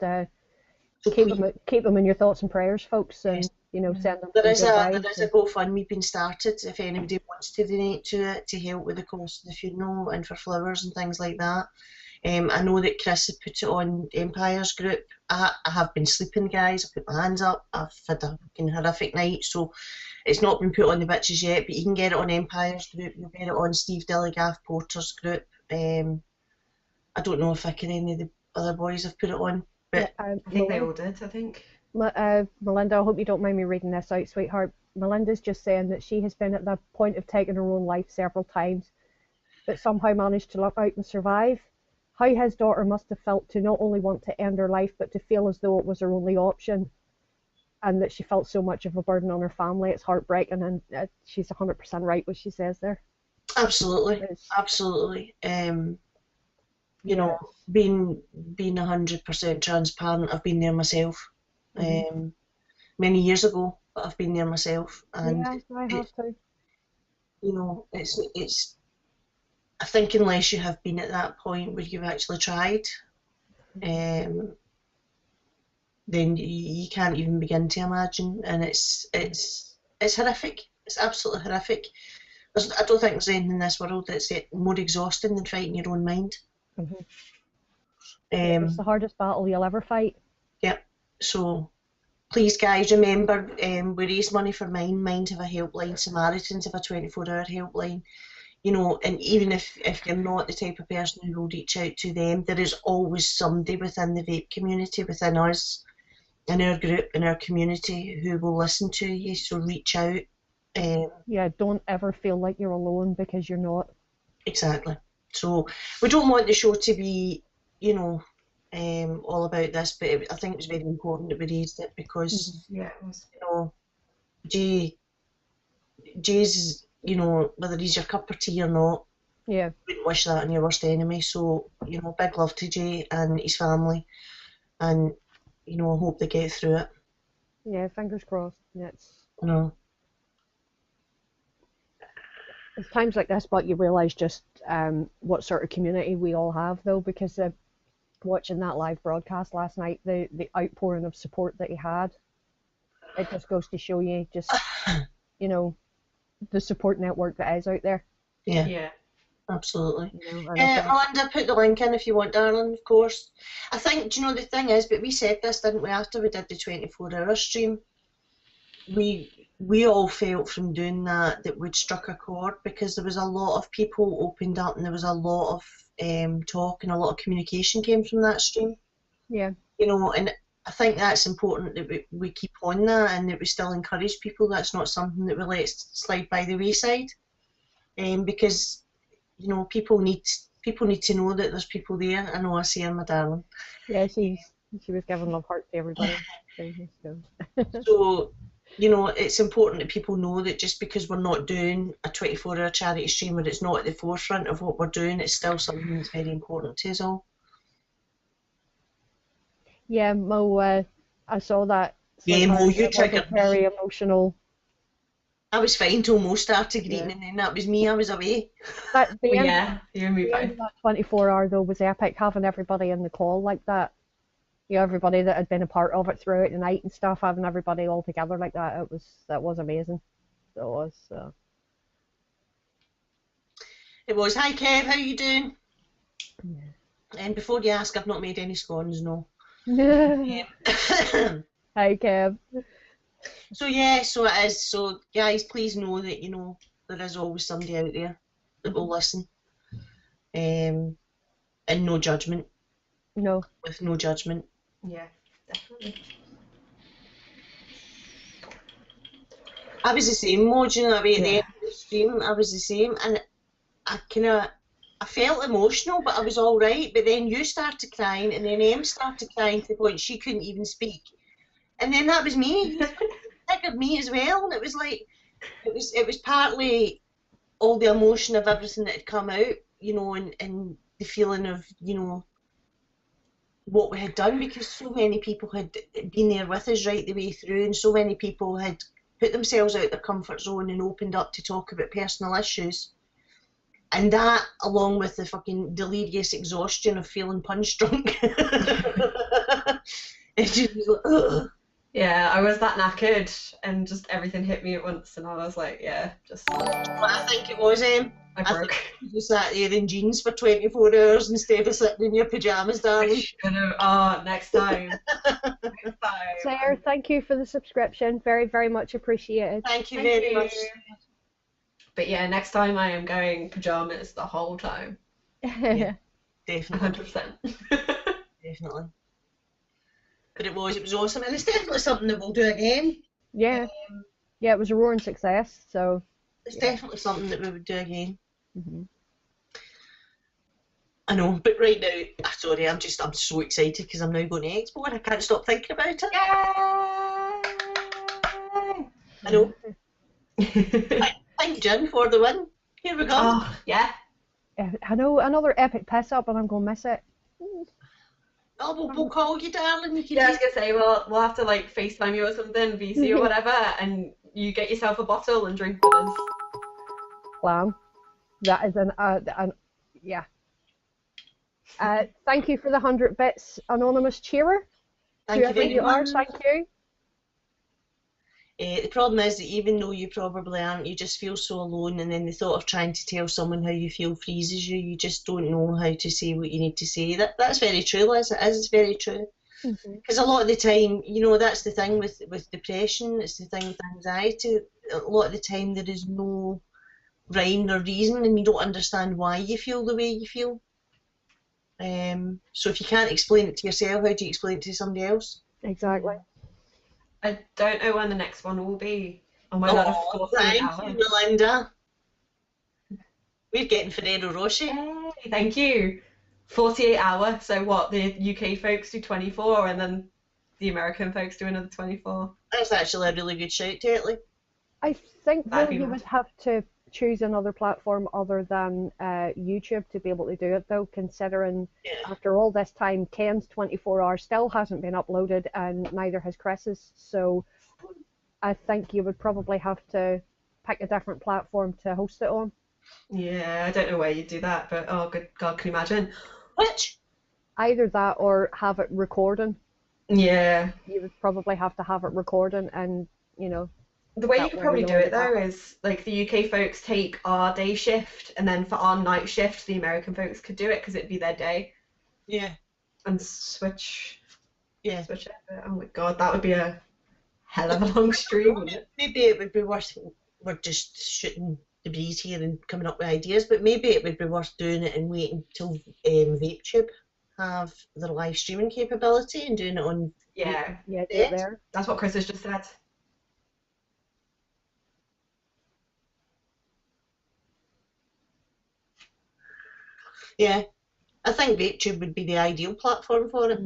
keep them in your thoughts and prayers, folks, and you know, send them. There is a GoFundMe being started if anybody wants to donate to it to help with the cost of the funeral and for flowers and things like that. I know that Chris had put it on Empire's group. I have been sleeping, guys. I put my hands up. I've had a fucking horrific night, so it's not been put on the bitches yet, but you can get it on Empire's group. You'll get it on Steve Dilligaff Porter's group. I don't know if any of the other boys have put it on, but I think they all did, I think. Melinda, I hope you don't mind me reading this out, sweetheart. Melinda's just saying that she has been at the point of taking her own life several times, but somehow managed to luck out and survive. How his daughter must have felt to not only want to end her life, but to feel as though it was her only option, and that she felt so much of a burden on her family. It's heartbreaking, and she's 100% right what she says there. Absolutely. You know, being 100% transparent, I've been there myself. Many years ago, but I've been there myself, and yeah, I have too. You know, it's. I think unless you have been at that point where you've actually tried, then you can't even begin to imagine, and it's horrific. It's absolutely horrific. I don't think there's anything in this world that's more exhausting than fighting your own mind. It's the hardest battle you'll ever fight. Yep. So please, guys, remember, we raise money for Mind have a helpline, Samaritans have a 24-hour helpline. You know, and even if you're not the type of person who will reach out to them, there is always somebody within the vape community, within us, in our group, in our community, who will listen to you. So reach out. Don't ever feel like you're alone, because you're not. Exactly. So we don't want the show to be, you know, all about this, but I think it was very important that we raised it because, it was. You know, Jay's, you know, whether he's your cup of tea or not, wouldn't wish that on your worst enemy. So, you know, big love to Jay and his family, and you know, I hope they get through it. Yeah, fingers crossed. It's times like this, but you realise just what sort of community we all have, though, because watching that live broadcast last night, the outpouring of support that he had, it just goes to show you just, you know, the support network that is out there. Yeah. Absolutely. You know, Melinda, put the link in if you want, darling, of course. I think, do you know, the thing is, but we said this, didn't we, after we did the 24-hour stream, we all felt from doing that we'd struck a chord, because there was a lot of people opened up, and there was a lot of talk and a lot of communication came from that stream. Yeah. You know, and I think that's important that we keep on that, and that we still encourage people. That's not something that we let slide by the wayside, because, you know, people need to know that there's people there. I know I see her, my darling. Yeah, she was giving love heart to everybody. So it's important that people know that just because we're not doing a 24-hour charity stream or it's not at the forefront of what we're doing, it's still something that's very important to us all. Yeah, Mo, I saw that. Yeah, Mo, you It was a triggered very me. emotional. I was fine till Mo started greeting, Yeah. and then that was me. I was away. But Well, yeah, you and me the end both. of that 24-hour though was epic, having everybody in the call like that. Everybody that had been a part of it throughout the night and stuff, having everybody all together like that. That was amazing. It was. It was, hi Kev, how you doing? Yeah. And before you ask, I've not made any scones, no. Hi, Kev. So yeah, so it is. So guys, please know that there is always somebody out there that will listen, and no judgment. No. With no judgment. Yeah, definitely. I was the same, Mo, at the end Yeah. of the stream, I was the same, and I felt emotional, but I was all right. But then you started crying, and then Em started crying to the point she couldn't even speak, and then that was me. You triggered me as well, and it was like it was partly all the emotion of everything that had come out, and the feeling of what we had done, because so many people had been there with us right the way through, and so many people had put themselves out their comfort zone and opened up to talk about personal issues. And that, along with the fucking delirious exhaustion of feeling punch drunk, it just was like, ugh. Yeah, I was that knackered and just everything hit me at once and I was like, yeah, just But I think it was, I I broke. think you sat there in jeans for 24 hours instead of sitting in your pyjamas, darling. Next time. Next time. Sarah, thank you for the subscription. Very, very much appreciated. Thank you Thank very you. much. But yeah, next time I am going pajamas the whole time. Definitely, 100%. definitely. But it was awesome, and it's definitely something that we'll do again. Yeah. Yeah, it was a roaring success, so. It's definitely something that we would do again. Mm-hmm. I know, but right now, sorry, I'm so excited because I'm now going to Expo and I can't stop thinking about it. I know. Thank Jen for the win. Here we go. Oh, yeah. I know, another epic piss up, and I'm going to miss it. Oh, we'll call you, darling. You can Yeah, I was gonna say, we'll have to like FaceTime you or something, VC or whatever, and you get yourself a bottle and drink with us. Plan. That is yeah. Thank you for the 100 bits, anonymous cheerer. Thank you Whoever very you are, much. thank you. The problem is that even though you probably aren't, you just feel so alone, and then the thought of trying to tell someone how you feel freezes you. You just don't know how to say what you need to say. That's very true, Liz. It is. It's very true. Because a lot of the time, that's the thing with depression. It's the thing with anxiety. A lot of the time, there is no rhyme or reason, and you don't understand why you feel the way you feel. So if you can't explain it to yourself, how do you explain it to somebody else? Exactly. I don't know when the next one will be. Oh my god, a 48 hour. Thank you, Melinda. We're getting Ferrero Rocher. Hey, thank you. 48 hour. So what? The UK folks do 24, and then the American folks do another 24. That's actually a really good shout, Tetley. I think That'd though be you nice. would have to choose another platform other than YouTube to be able to do it though, considering after all this time Ken's 24 hours still hasn't been uploaded and neither has Chris's, so I think you would probably have to pick a different platform to host it on. Yeah, I don't know where you do that, but oh good god, can you imagine? Which? Either that or have it recording. Yeah. You would probably have to have it recording, and The way you that could way probably you'll do only it though have it. is like the UK folks take our day shift, and then for our night shift, the American folks could do it because it'd be their day. Yeah. And switch. Yeah. Switch it. Oh my god, that would be a hell of a long stream, wouldn't it? Maybe it would be worth, we're just shooting the breeze here and coming up with ideas, but maybe it would be worth doing it and waiting till VapeTube have their live streaming capability and doing it on. Yeah, Yeah, do it there. that's what Chris has just said. Yeah, I think VapeTube would be the ideal platform for it.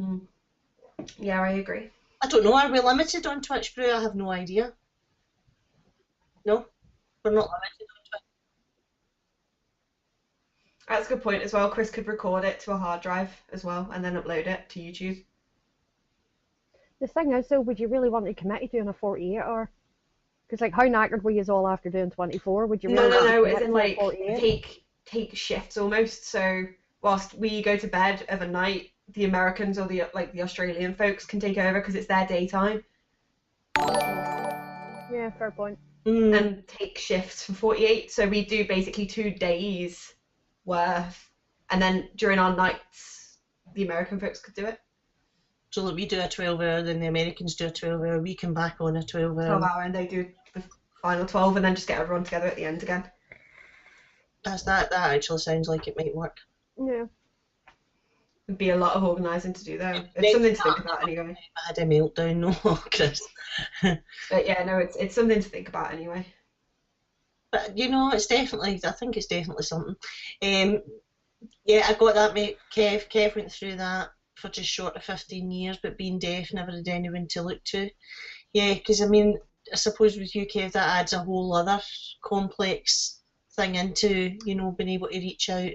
Yeah, I agree. I don't know, are we limited on Twitch Brew? I have no idea. No, we're not limited. That's a good point as well. Chris could record it to a hard drive as well and then upload it to YouTube. The thing is, though, would you really want to commit to doing a 48-hour? Because, like, how knackered were you all after doing 24? Would you really want to No, commit as in to a like 48? take shifts almost. So whilst we go to bed of a night, the Americans or the Australian folks can take over because it's their daytime Yeah, fair point. and take shifts for 48. So we do basically 2 days worth, and then during our nights, the American folks could do it. So that we do a 12-hour, then the Americans do a 12-hour, we come back on a 12-hour. 12-hour, and they do the final 12, and then just get everyone together at the end again. That actually sounds like it might work. Yeah. It'd be a lot of organising to do though. It's something to think about anyway. I had a meltdown, no, Chris. But yeah, no, it's something to think about anyway. But you know, I think it's definitely something. Yeah, I got that, mate. Kev went through that for just short of 15 years, but being deaf, never had anyone to look to. Yeah, because I mean, I suppose with you, Kev, that adds a whole other complex thing into, you know, being able to reach out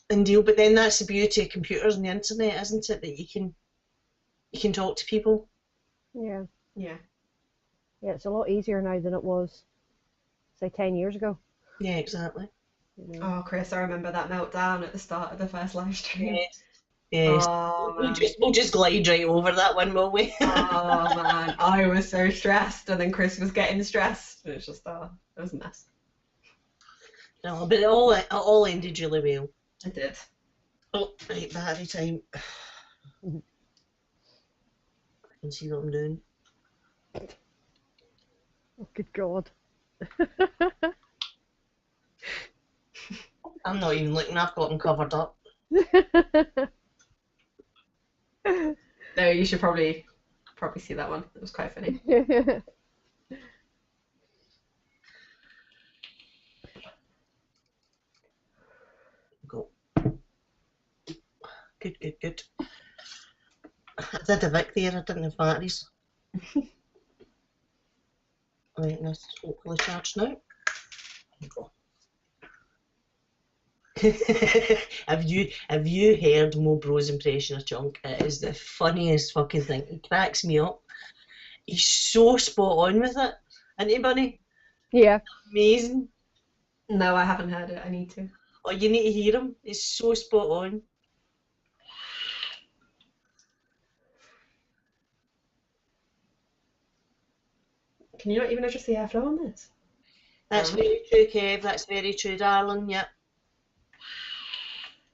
and deal. But then that's the beauty of computers and the internet, isn't it? That you can talk to people. Yeah. Yeah. Yeah, it's a lot easier now than it was, say, 10 years ago. Yeah, exactly. You know? Oh, Chris, I remember that meltdown at the start of the first live stream. Yes. Oh, man. We'll just glide right over that one, will we? Oh, man. I was so stressed, and then Chris was getting stressed. It was just, it was a mess. No, but it all ended really well. It did. Oh, right, battery time. I can see what I'm doing. Oh, good God. I'm not even looking, I've got them covered up. No, you should probably see that one. It was quite funny. Go. Good. I did a Vic there, I didn't have batteries. Right, and this is hopefully charged now. There you go. have you heard Mo Bro's impression of Chunk? It is the funniest fucking thing. It cracks me up. He's so spot on with it. Anybody? Yeah. Amazing. No, I haven't heard it. I need to. Oh, you need to hear him. He's so spot on. Can you not even adjust the airflow on this? That's very true, Kev. That's very true, darling. Yep.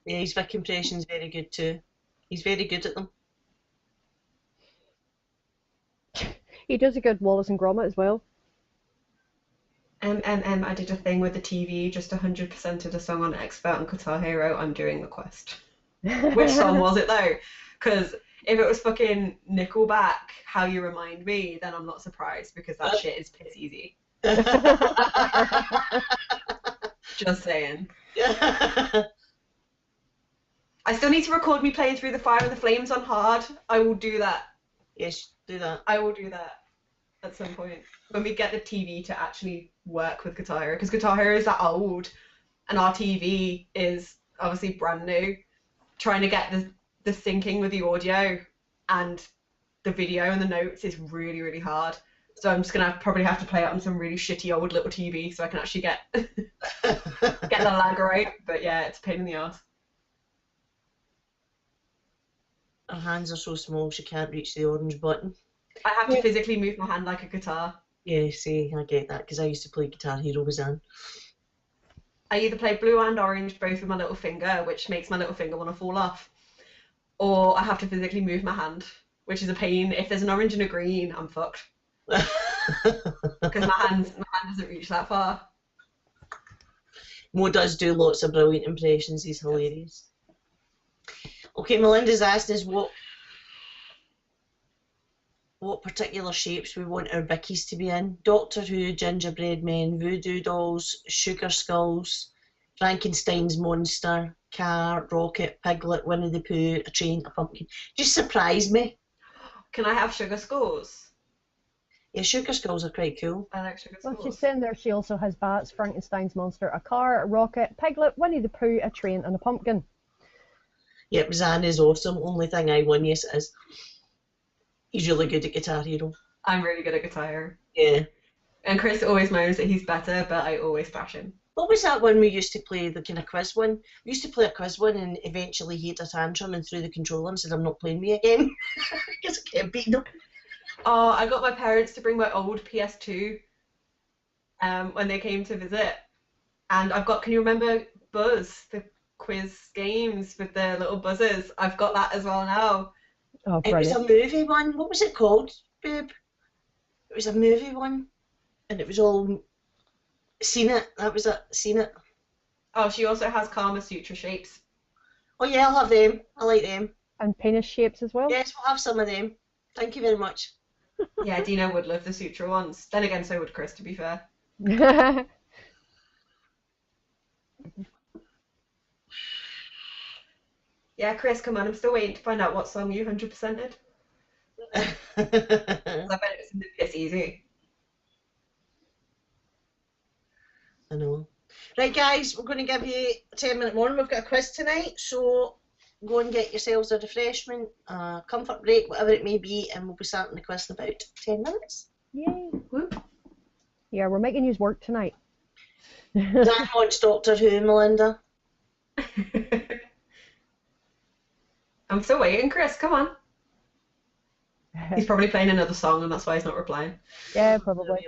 Yeah, his Vic impression's very good too. He's very good at them. He does a good Wallace and Gromit as well. I did a thing with the TV, just 100% of the song on Expert on Guitar Hero. I'm doing the quest. Which song was it though? Because if it was fucking Nickelback, How You Remind Me, then I'm not surprised because that shit is piss easy. Just saying. I still need to record me playing Through the Fire and the Flames on hard. I will do that. Yes, do that. I will do that at some point when we get the TV to actually work with Guitar Hero, because Guitar Hero is that old and our TV is obviously brand new. Trying to get the syncing with the audio and the video and the notes is really, really hard. So I'm just gonna probably have to play it on some really shitty old little TV so I can actually get the lag right. But yeah, it's a pain in the ass. Her hands are so small she can't reach the orange button. I have to physically move my hand like a guitar. Yeah, see, I get that because I used to play Guitar Hero with Anne. I either play blue and orange both with my little finger, which makes my little finger want to fall off, or I have to physically move my hand, which is a pain. If there's an orange and a green, I'm fucked. Because my hand doesn't reach that far. Mo does do lots of brilliant impressions, he's hilarious. Okay, Melinda's asked us what particular shapes we want our bickies to be in. Doctor Who, gingerbread men, voodoo dolls, sugar skulls, Frankenstein's monster, car, rocket, piglet, Winnie the Pooh, a train, a pumpkin. Just surprise me. Can I have sugar skulls? Yeah, sugar skulls are quite cool. I like sugar Well, she's skulls. saying there she also has bats, Frankenstein's monster, a car, a rocket, Piglet, Winnie the Pooh, a train, and a pumpkin. Yep, Zan is awesome. Only thing I won, yes, is he's really good at Guitar Hero. I'm really good at Guitar Hero. Yeah. And Chris always moans that he's better, but I always bash him. What was that one we used to play, the kind of quiz one? We used to play a quiz one and eventually he had a tantrum and threw the controller and said, I'm not playing me again. Because I kept beating him. Oh, I got my parents to bring my old PS2 when they came to visit. And I've got, can you remember Buzz, the quiz games with the little buzzers? I've got that as well now. Oh, It was a brilliant. movie one. What was it called, babe? It was a movie one. And it was all... Seen it. That was it. Seen it. Oh, she also has Kama Sutra shapes. Oh yeah, I'll have them. I like them. And penis shapes as well. Yes, we'll have some of them. Thank you very much. Yeah, Dina would love the Sutra ones. Then again, so would Chris, to be fair. Yeah, Chris, come on, I'm still waiting to find out what song you 100%ed. I bet it's in the Piss Easy. I know. Right, guys, we're going to give you a 10-minute warning. We've got a quiz tonight, so go and get yourselves a refreshment, a comfort break, whatever it may be, and we'll be starting the quiz in about 10 minutes. Yay. Whoop. Yeah, we're making you work tonight. Dan wants Doctor Who, Melinda. I'm still waiting, Chris, come on. He's probably playing another song and that's why he's not replying. Yeah, probably.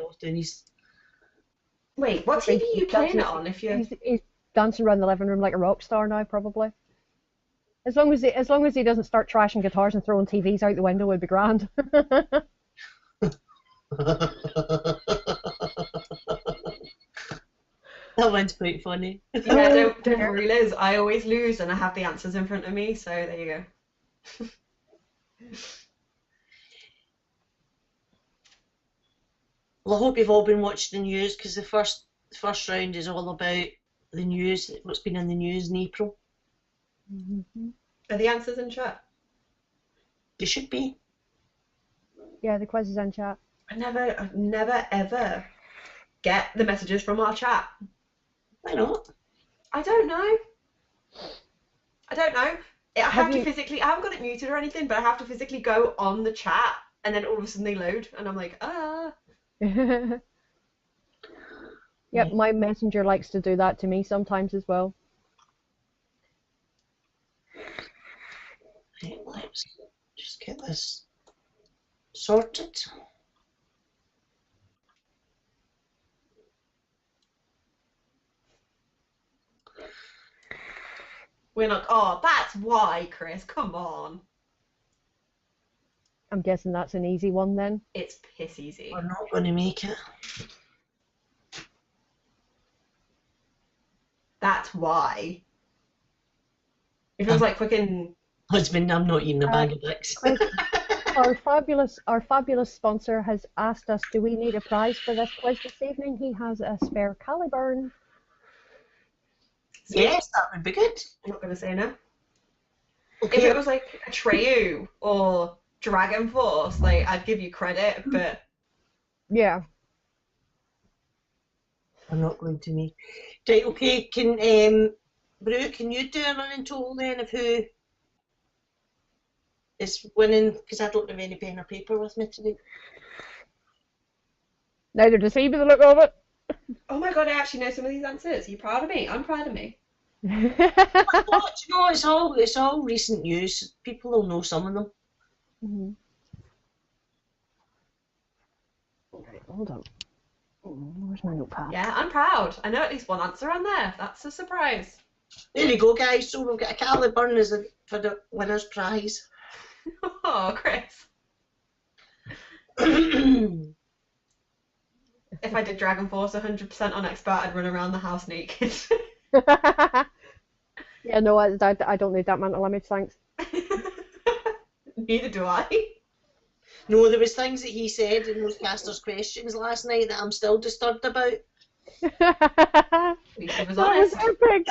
Wait, what TV are you playing it on if you're... He's dancing around the living room like a rock star now, probably. As long as he doesn't start trashing guitars and throwing TVs out the window, would be grand. That one's quite funny. Yeah, don't worry, Liz. I always lose and I have the answers in front of me, so there you go. Well, I hope you've all been watching the news, because the first round is all about the news, what's been in the news in April. Are the answers in chat? They should be. Yeah, the quiz is in chat. I never ever get the messages from our chat. Why not? I don't know. I have to you- physically, I haven't got it muted or anything, but I have to physically go on the chat and then all of a sudden they load and I'm like, ah. Yep, my messenger likes to do that to me sometimes as well. Right, let's just get this sorted. We're not, oh, that's why, Chris, come on. I'm guessing that's an easy one then. It's piss easy. We're not going to make it. That's why. If it was like fucking... Husband, I'm not eating a bag of dicks. Our fabulous sponsor has asked us, do we need a prize for this quiz this evening? He has a spare Caliburn. Yes, that would be good. I'm not going to say no. Okay. If it was like Atreyu or Dragon Force, like I'd give you credit, but Yeah. I'm not going to make. Right, okay, can Brew, can you do a running total then of who is winning? Because I don't have any pen or paper with me today. Neither does he by the look of it. oh my god, I actually know some of these answers. Are you proud of me? I'm proud of me. Oh, no, it's all recent news. People will know some of them. Mhm. Okay, hold on. Where's my notepad? Yeah, I'm proud. I know at least one answer on there. That's a surprise. There you go, guys. So we've got a Caliburn for the winner's prize. Oh, Chris. If I did Dragon Force 100% on expert, I'd run around the house naked. Yeah, no, I don't need that mental image, thanks. Neither do I. No, there was things that he said in those casters' questions last night that I'm still disturbed about. At least he was That was honest. epic.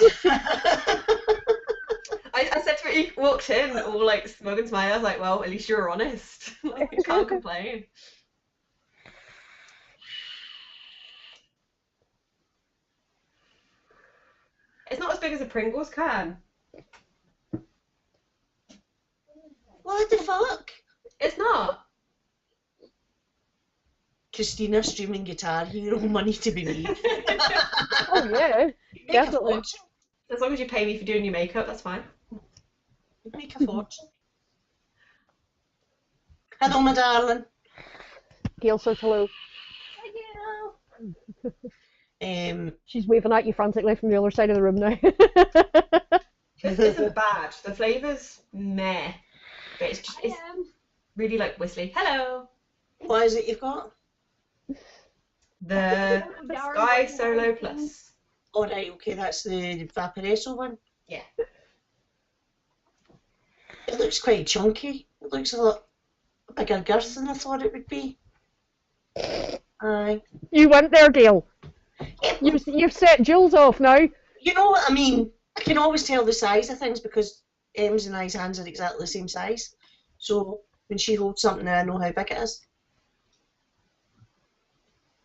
I said to him, he walked in all like smug and smiley. I was like, well, at least you're honest. Like, you can't complain. It's not as big as a Pringles can. What the fuck? It's not. Christina streaming Guitar Hero, money to be made. Oh yeah, Make a definitely. fortune. As long as you pay me for doing your makeup, that's fine. Make a fortune. Hello, my darling. Gail says hello. She's waving at you frantically from the other side of the room now. This isn't bad. The flavour's meh. But it's really like whistly. Hello! What is it you've got? The Sky Solo Plus. Oh, right, okay, that's the Vaporesso one. Yeah. It looks quite chunky. It looks a lot bigger girth than I thought it would be. Aye. You went there, Gail. You've set Jules off now. You know what I mean? I can always tell the size of things because Em's and I's hands are exactly the same size. So when she holds something, I know how big it is.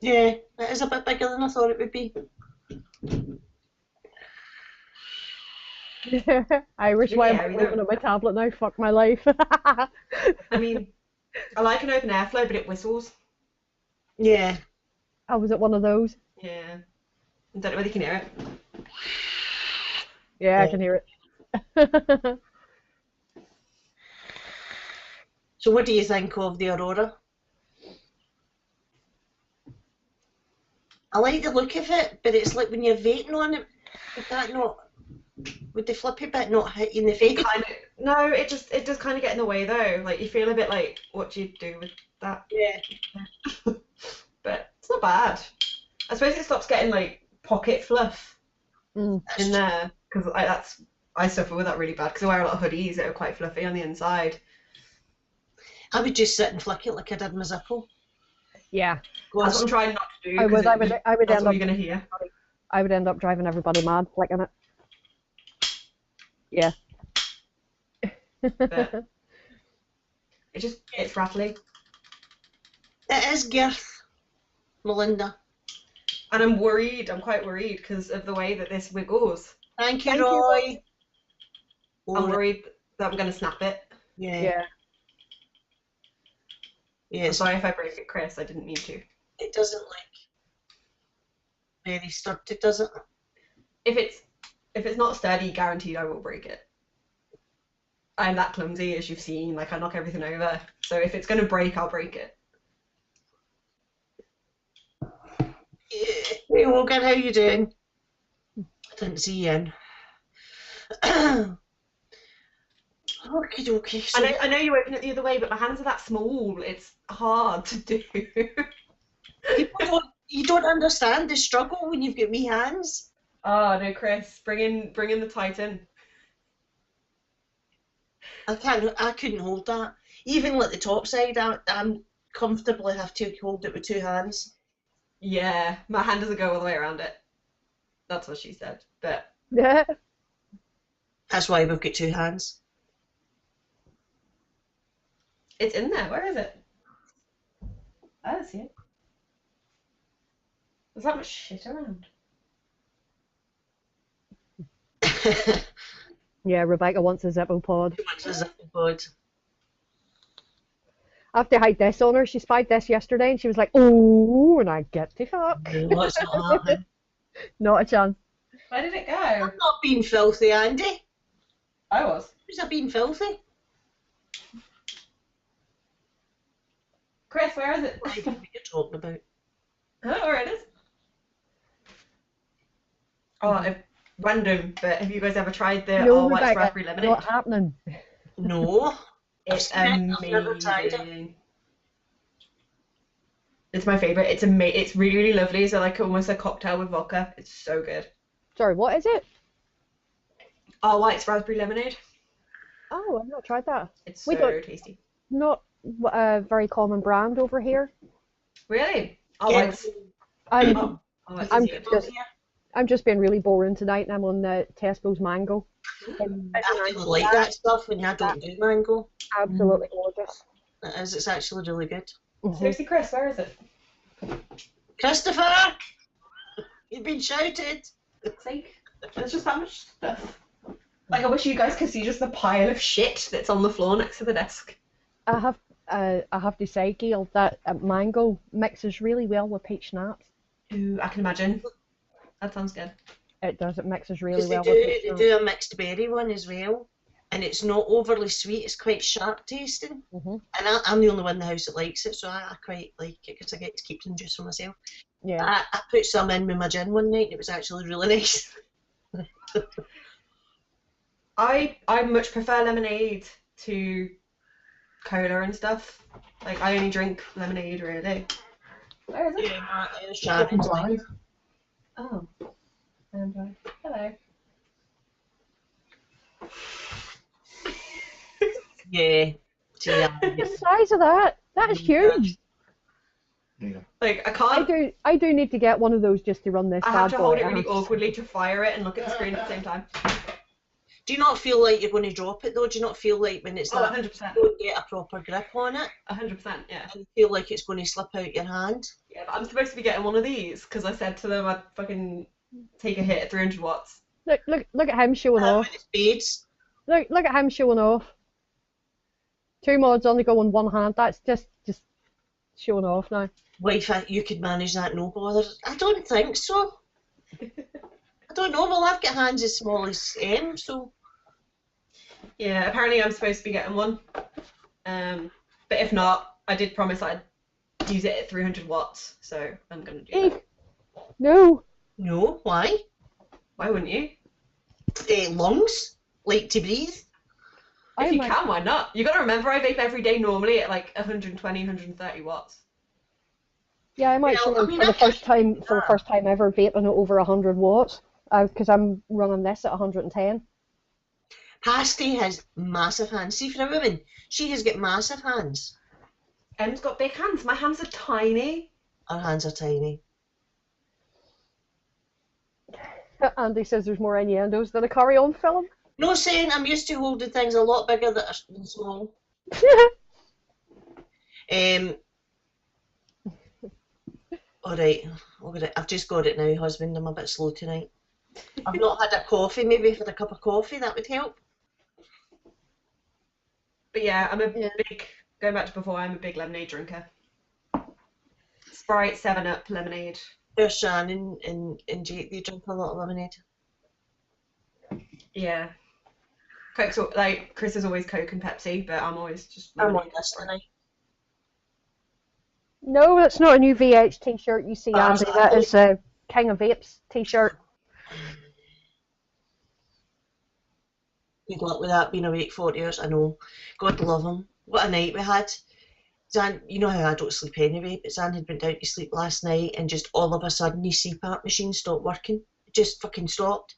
Yeah, it is a bit bigger than I thought it would be. Irish Really why I'm hairy, looking though. at my tablet now. Fuck my life. I mean, I like an open airflow, but it whistles. Yeah. I was at one of those. Yeah. I don't know whether you can hear it. Yeah, I Yeah. can hear it. So what do you think of the Aurora? I like the look of it, but it's like when you're vaping on it, would the flippy bit not hit you in the face? No, it does kind of get in the way though. Like you feel a bit like, what do you do with that? Yeah. But it's not bad. I suppose it stops getting like pocket fluff Mm. in there because I suffer with that really bad because I wear a lot of hoodies that are quite fluffy on the inside. I would just sit and flick it like I did my Zippo. Yeah, Go That's what I'm on. trying not to do. I 'Cause would. I would that's end what up. you're gonna hear. I would end up driving everybody mad, flicking it. Yeah. But it's rattly, It is girth, Melinda. and I'm worried. I'm quite worried because of the way that this wiggles. Thank you, Thank you, Roy. I'm worried that I'm gonna snap it. Yeah. Yeah. Yeah, I'm sorry if I break it, Chris. I didn't mean to. it doesn't like very sturdy, does it? If it's not steady, guaranteed I will break it. I'm that clumsy, as you've seen. Like I knock everything over. So if it's gonna break, I'll break it. Yeah. Hey, Logan, how you doing? I didn't see you in. Okie dokie. So I know you open it the other way, but my hands are that small. It's hard to do. you don't understand the struggle when you've got wee hands. Oh no, Chris, bring in the Titan. I couldn't hold that. Even like the top side, I'm comfortably have to hold it with two hands. Yeah, my hand doesn't go all the way around it. That's what she said. But Yeah. That's why we've got two hands. it's in there. Where is it? I don't see it. There's that much shit around. Yeah, Rebecca wants a Zippo pod. What's a Zippo pod? I have to hide this on her. She spied this yesterday and she was like, oh, and I get to fuck. No, it's not happening. Not a chance. Where did it go? I'm not being filthy, Andy. I was. Was I being filthy? Chris, where is it? I don't know what you're talking about. Oh, where it is. Oh, random, but have you guys ever tried the No, all white Rebecca, raspberry lemonade? not happening. No. It's I've never tried it. amazing. It's my favorite. It's really, really lovely. So like almost a cocktail with vodka. It's so good. Sorry, what is it? All white raspberry lemonade. Oh, I've not tried that. It's We so don't- tasty. Not a very common brand over here. Really? All Yeah. whites. I'm, Oh, all whites I'm is good. just- I'm just being really boring tonight and I'm on the Tesco's mango. I really like that stuff when I don't do mango. Absolutely gorgeous. It is, it's actually really good. Mhm. Seriously, Chris, where is it? Christopher! You've been shouted! See? There's just that much stuff. Like, I wish you guys could see just the pile of shit that's on the floor next to the desk. I have to say, Gail, that mango mixes really well with peach schnapps. Ooh, I can imagine. That sounds good. It does. It mixes really Because well with peach they schnapps. do a mixed berry one as well, and it's not overly sweet. It's quite sharp tasting, Mhm. and I'm the only one in the house that likes it, so I quite like it because I get to keep some juice for myself. Yeah. I put some in with my gin one night, and it was actually really nice. I much prefer lemonade to cola and stuff. Like, I only drink lemonade, really. Where is it? Yeah, Shannon's like, Oh. Hello. yeah. The size of that is huge. Like, I can't. I do need to get one of those just to run this I have bad to hold boy. it really awkwardly to fire it and look at the screen at the same time. Do you not feel like you're going to drop it though? Do you not feel like when it's Oh, that 100%. you don't get a proper grip on it 100%, yeah. and you feel like it's going to slip out your hand? Yeah, but I'm supposed to be getting one of these because I said to them I'd fucking take a hit at 300 watts. Look at him showing off. When it fades. Look at him showing off. 2 mods only go in one hand. That's just showing off now. Wife, you could manage that, no bother. I don't think so. I don't know. Well, I've got hands as small as M, so. Yeah, apparently I'm supposed to be getting one. But if not, I did promise I'd use it at 300 watts, so I'm going to do that. No. No, why? Why wouldn't you? Lungs, like to breathe. If you can, why not? You got to remember I vape every day normally at like 120, 130 watts. Yeah, I'm actually for the first time ever vaping at over 100 watts because I'm running this at 110. Pasty has massive hands. See, for a woman, she has got massive hands. Em's got big hands. My hands are tiny. Her hands are tiny. Andy says there's more innuendos than a Carry On film. No saying, I'm used to holding things a lot bigger than small. Alright, I've just got it now, husband. I'm a bit slow tonight. I've not had a coffee. Maybe if I had a cup of coffee, that would help. But yeah, I'm a big, going back to before, I'm a big lemonade drinker. Sprite, 7-Up, lemonade. There's Shannon and Jake, they drink a lot of lemonade. Yeah. Coke's like, Chris is always Coke and Pepsi, but I'm always just I'm lemonade. on this tonight. No, that's not a new VH t-shirt you see, Oh, Andy. That is a King of Vapes t-shirt. Good luck with that, being awake 40 years, I know. God love him. What a night we had. Zan, you know how I don't sleep anyway, but Zan had went down to sleep last night and just all of a sudden his CPAP machine stopped working. It just fucking stopped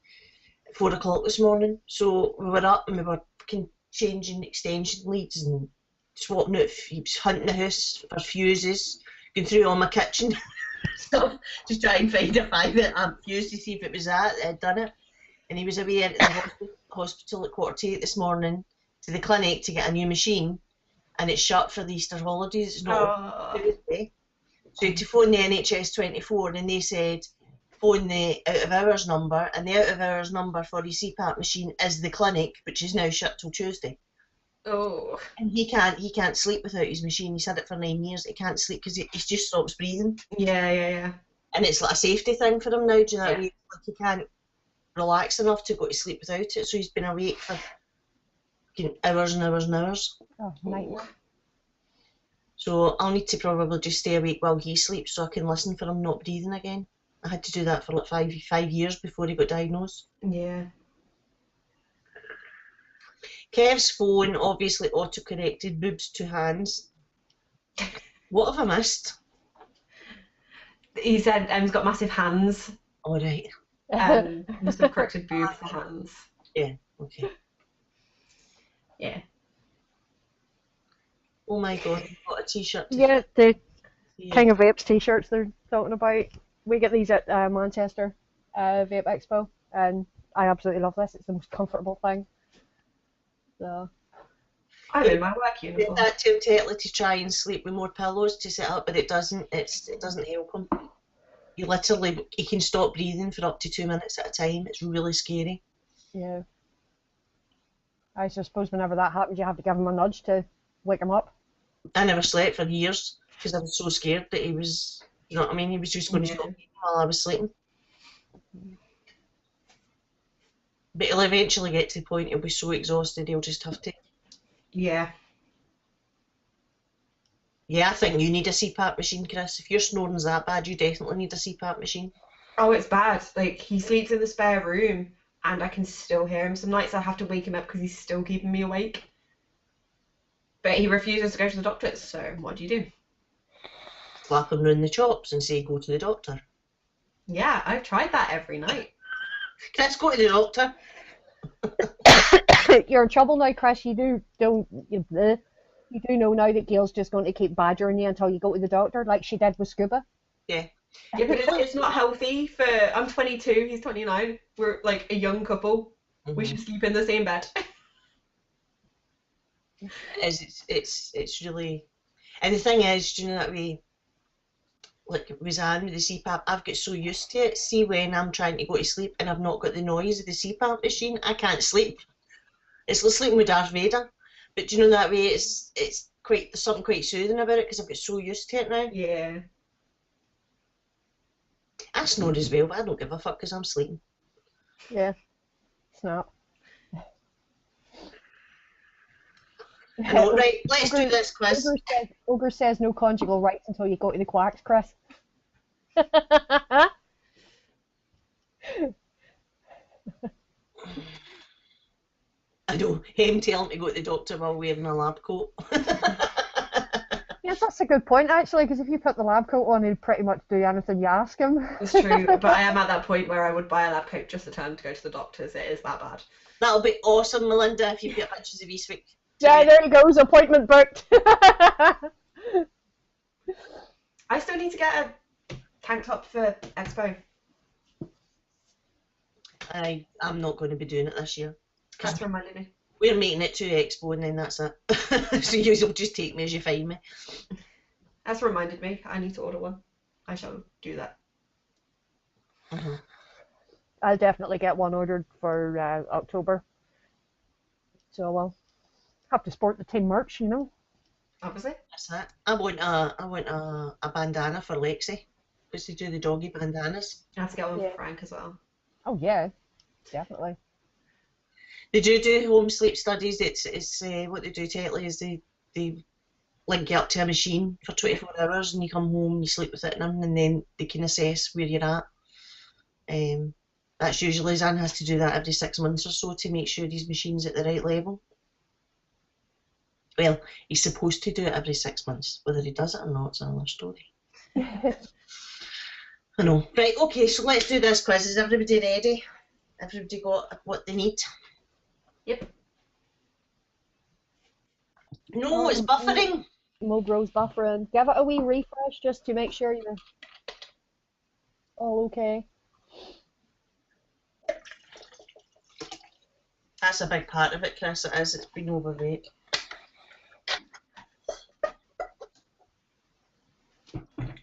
at 4 o'clock this morning. So we were up and we were fucking changing extension leads and swapping out. He was hunting the house for fuses, going through all my kitchen stuff, just try and find a 5-amp fuse to see if it was that. I'd done it. And he was away at the hospital at 7:45 this morning to the clinic to get a new machine, and it's shut for the Easter holidays. It's not open Tuesday. So he had to phone the NHS 24 and they said phone the out of hours number, and the out of hours number for his CPAP machine is the clinic, which is now shut till Tuesday. Oh. And he can't sleep without his machine. He's had it for 9 years. He can't sleep because he just stops breathing. Yeah. And it's like a safety thing for him now. Do you know what I Yeah. mean? Like he can't relax enough to go to sleep without it. So he's been awake for hours and hours and hours. Oh, nightmare. So I'll need to probably just stay awake while he sleeps so I can listen for him not breathing again. I had to do that for like five years before he got diagnosed. Yeah. Kev's phone obviously auto-corrected boobs to hands. What have I missed? He said Em's got massive hands. All right. Must have corrected boob for hands. Yeah, okay. Yeah. Oh my god, I've got a t-shirt. Yeah, the See. King of Vapes t-shirts they're talking about. We get these at Manchester Vape Expo, and I absolutely love this. It's the most comfortable thing. So. I'm in my work uniform. That to try and sleep with more pillows to sit up, but it doesn't. It doesn't help him. He can stop breathing for up to 2 minutes at a time. It's really scary. Yeah. I suppose whenever that happens, you have to give him a nudge to wake him up. I never slept for years because I was so scared that he was, you know what I mean? He was just going to stop breathing while I was sleeping. But he'll eventually get to the point he'll be so exhausted he'll just have to. Yeah. Yeah, I think you need a CPAP machine, Chris. If your snoring's that bad, you definitely need a CPAP machine. Oh, it's bad. Like, he sleeps in the spare room and I can still hear him. Some nights I have to wake him up because he's still keeping me awake. But he refuses to go to the doctors, so what do you do? Slap him round the chops and say, go to the doctor. Yeah, I've tried that every night. Chris, go to the doctor. You're in trouble now, Chris. You do know now that Gail's just going to keep badgering you until you go to the doctor, like she did with Scuba. Yeah. Yeah, but it's not healthy for... I'm 22, he's 29. We're like a young couple. We should sleep in the same bed. It's really... And the thing is, do you know that way, like Roseanne with the CPAP, I've got so used to it. See, when I'm trying to go to sleep and I've not got the noise of the CPAP machine, I can't sleep. It's like sleeping with Darth Vader. But do you know that way, it's quite, there's something quite soothing about it because I've got so used to it now. Yeah. I snore as well, but I don't give a fuck because I'm sleeping. Yeah. Snap. I know, right, let's do this quiz. Ogre says no conjugal rights until you go to the quacks, Chris. I know, him telling me to go to the doctor while wearing a lab coat. Yes, that's a good point, actually, because if you put the lab coat on, he'd pretty much do anything you ask him. It's true, but I am at that point where I would buy a lab coat just to tell him to go to the doctors. It is that bad. That'll be awesome, Melinda, if you get pictures of Eastwick. Yeah, there he goes, appointment booked. I still need to get a tank top for Expo. I'm not going to be doing it this year. That's reminded me. We're making it to Expo and then that's it. So you'll just take me as you find me. That's reminded me. I need to order one. I shall do that. I'll definitely get one ordered for October. So I'll have to sport the team merch, you know. Obviously. That's it. I want a bandana for Lexi because they do the doggy bandanas. I have to get one for Frank as well. Oh yeah, definitely. They do home sleep studies. It's what they do technically is they link you up to a machine for 24 hours and you come home, you sleep with it in, and then they can assess where you're at. That's usually, Zan has to do that every 6 months or so to make sure his machine's at the right level. Well, he's supposed to do it every 6 months. Whether he does it or not is another story. I know. Right, okay, so let's do this quiz. Is everybody ready? Everybody got what they need? Yep. No, it's buffering. Mogro's buffering. Give it a wee refresh just to make sure you're all okay. That's a big part of it, Chris. It is. It's been overweight.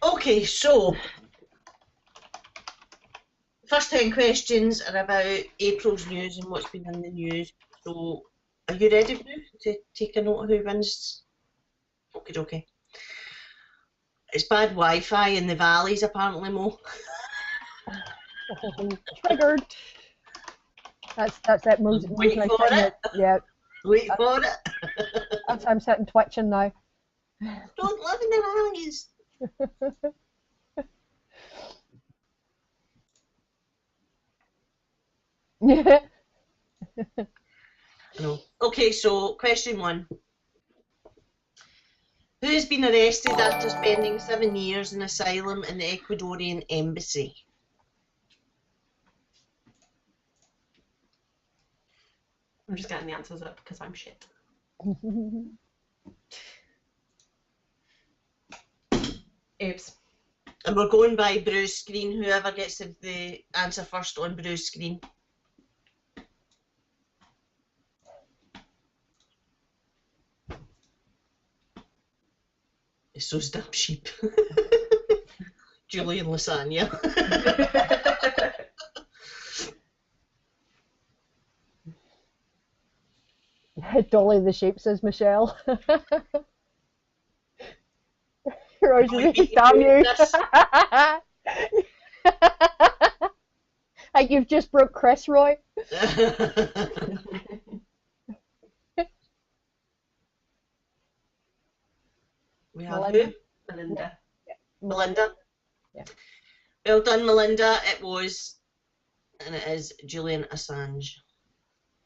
Okay, so first 10 questions are about April's news and what's been in the news. So, are you ready now to take a note of who wins? Okay. It's bad Wi-Fi in the valleys, apparently, Mo. Triggered. That's that music. Wait for it. Yeah. Wait for it. I'm sitting twitching now. Don't live in the valleys. Yeah. No. Okay, so question 1. Who has been arrested after spending 7 years in asylum in the Ecuadorian embassy? I'm just getting the answers up because I'm shit. Oops. And we're going by Bruce screen. Whoever gets the answer first on Bruce screen. It's so damn sheep. Do Julian Lasagna. Dolly the sheep, says Michelle. Roy's Roy, really damn you. this. Like you've just broke Chris, Roy. We have Melinda. who? Melinda. Melinda. Yeah. Well done, Melinda. It was, and it is Julian Assange.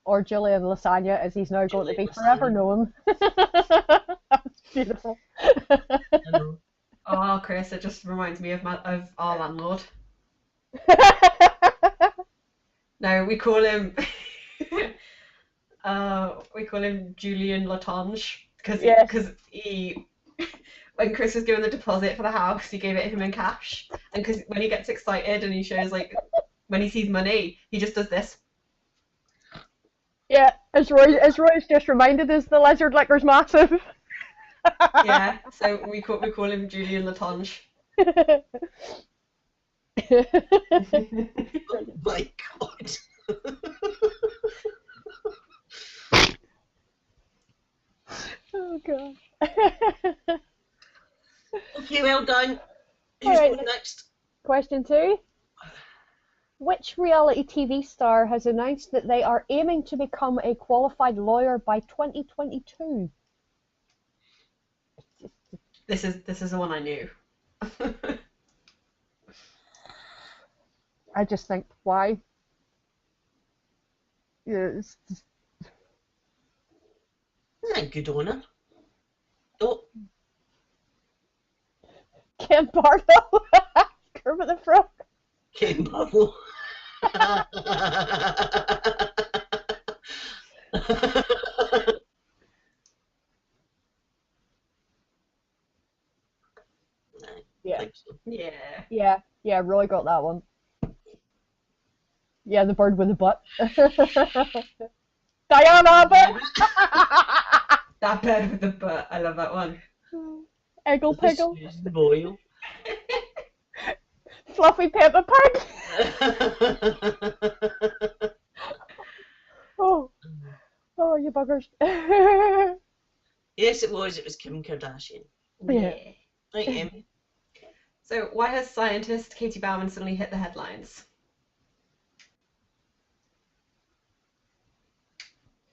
Or Julian Lasagna, as he's now going to be Julian forever Lasagna. known. That's beautiful. I know. Oh, Chris, it just reminds me of our landlord. No, we call him Julian Latange because Yes. he when Chris was giving the deposit for the house, he gave it to him in cash, and because when he gets excited and he shows like when he sees money, he just does this. Yeah, as Roy's just reminded us, the lizard licker's massive. Yeah, so we call him Julian Latange. Oh my God. Oh god. Okay, well done. Who's Alright. going next? Question 2. Which reality TV star has announced that they are aiming to become a qualified lawyer by 2022? This is the one I knew. I just think, why? Yeah, it's just... Isn't that good on her? Oh, Ken Barlow. Kermit the Frog. Ken Barlow. Yeah. Yeah. Yeah, Roy got that one. Yeah, the bird with the butt. Diana, but That bird with the butt. I love that one. Eggle Piggle. The boil. Fluffy Peppa Pig. Oh, you buggers. Yes, it was. It was Kim Kardashian. Yeah. Right, Emmy. So why has scientist Katie Bowman suddenly hit the headlines?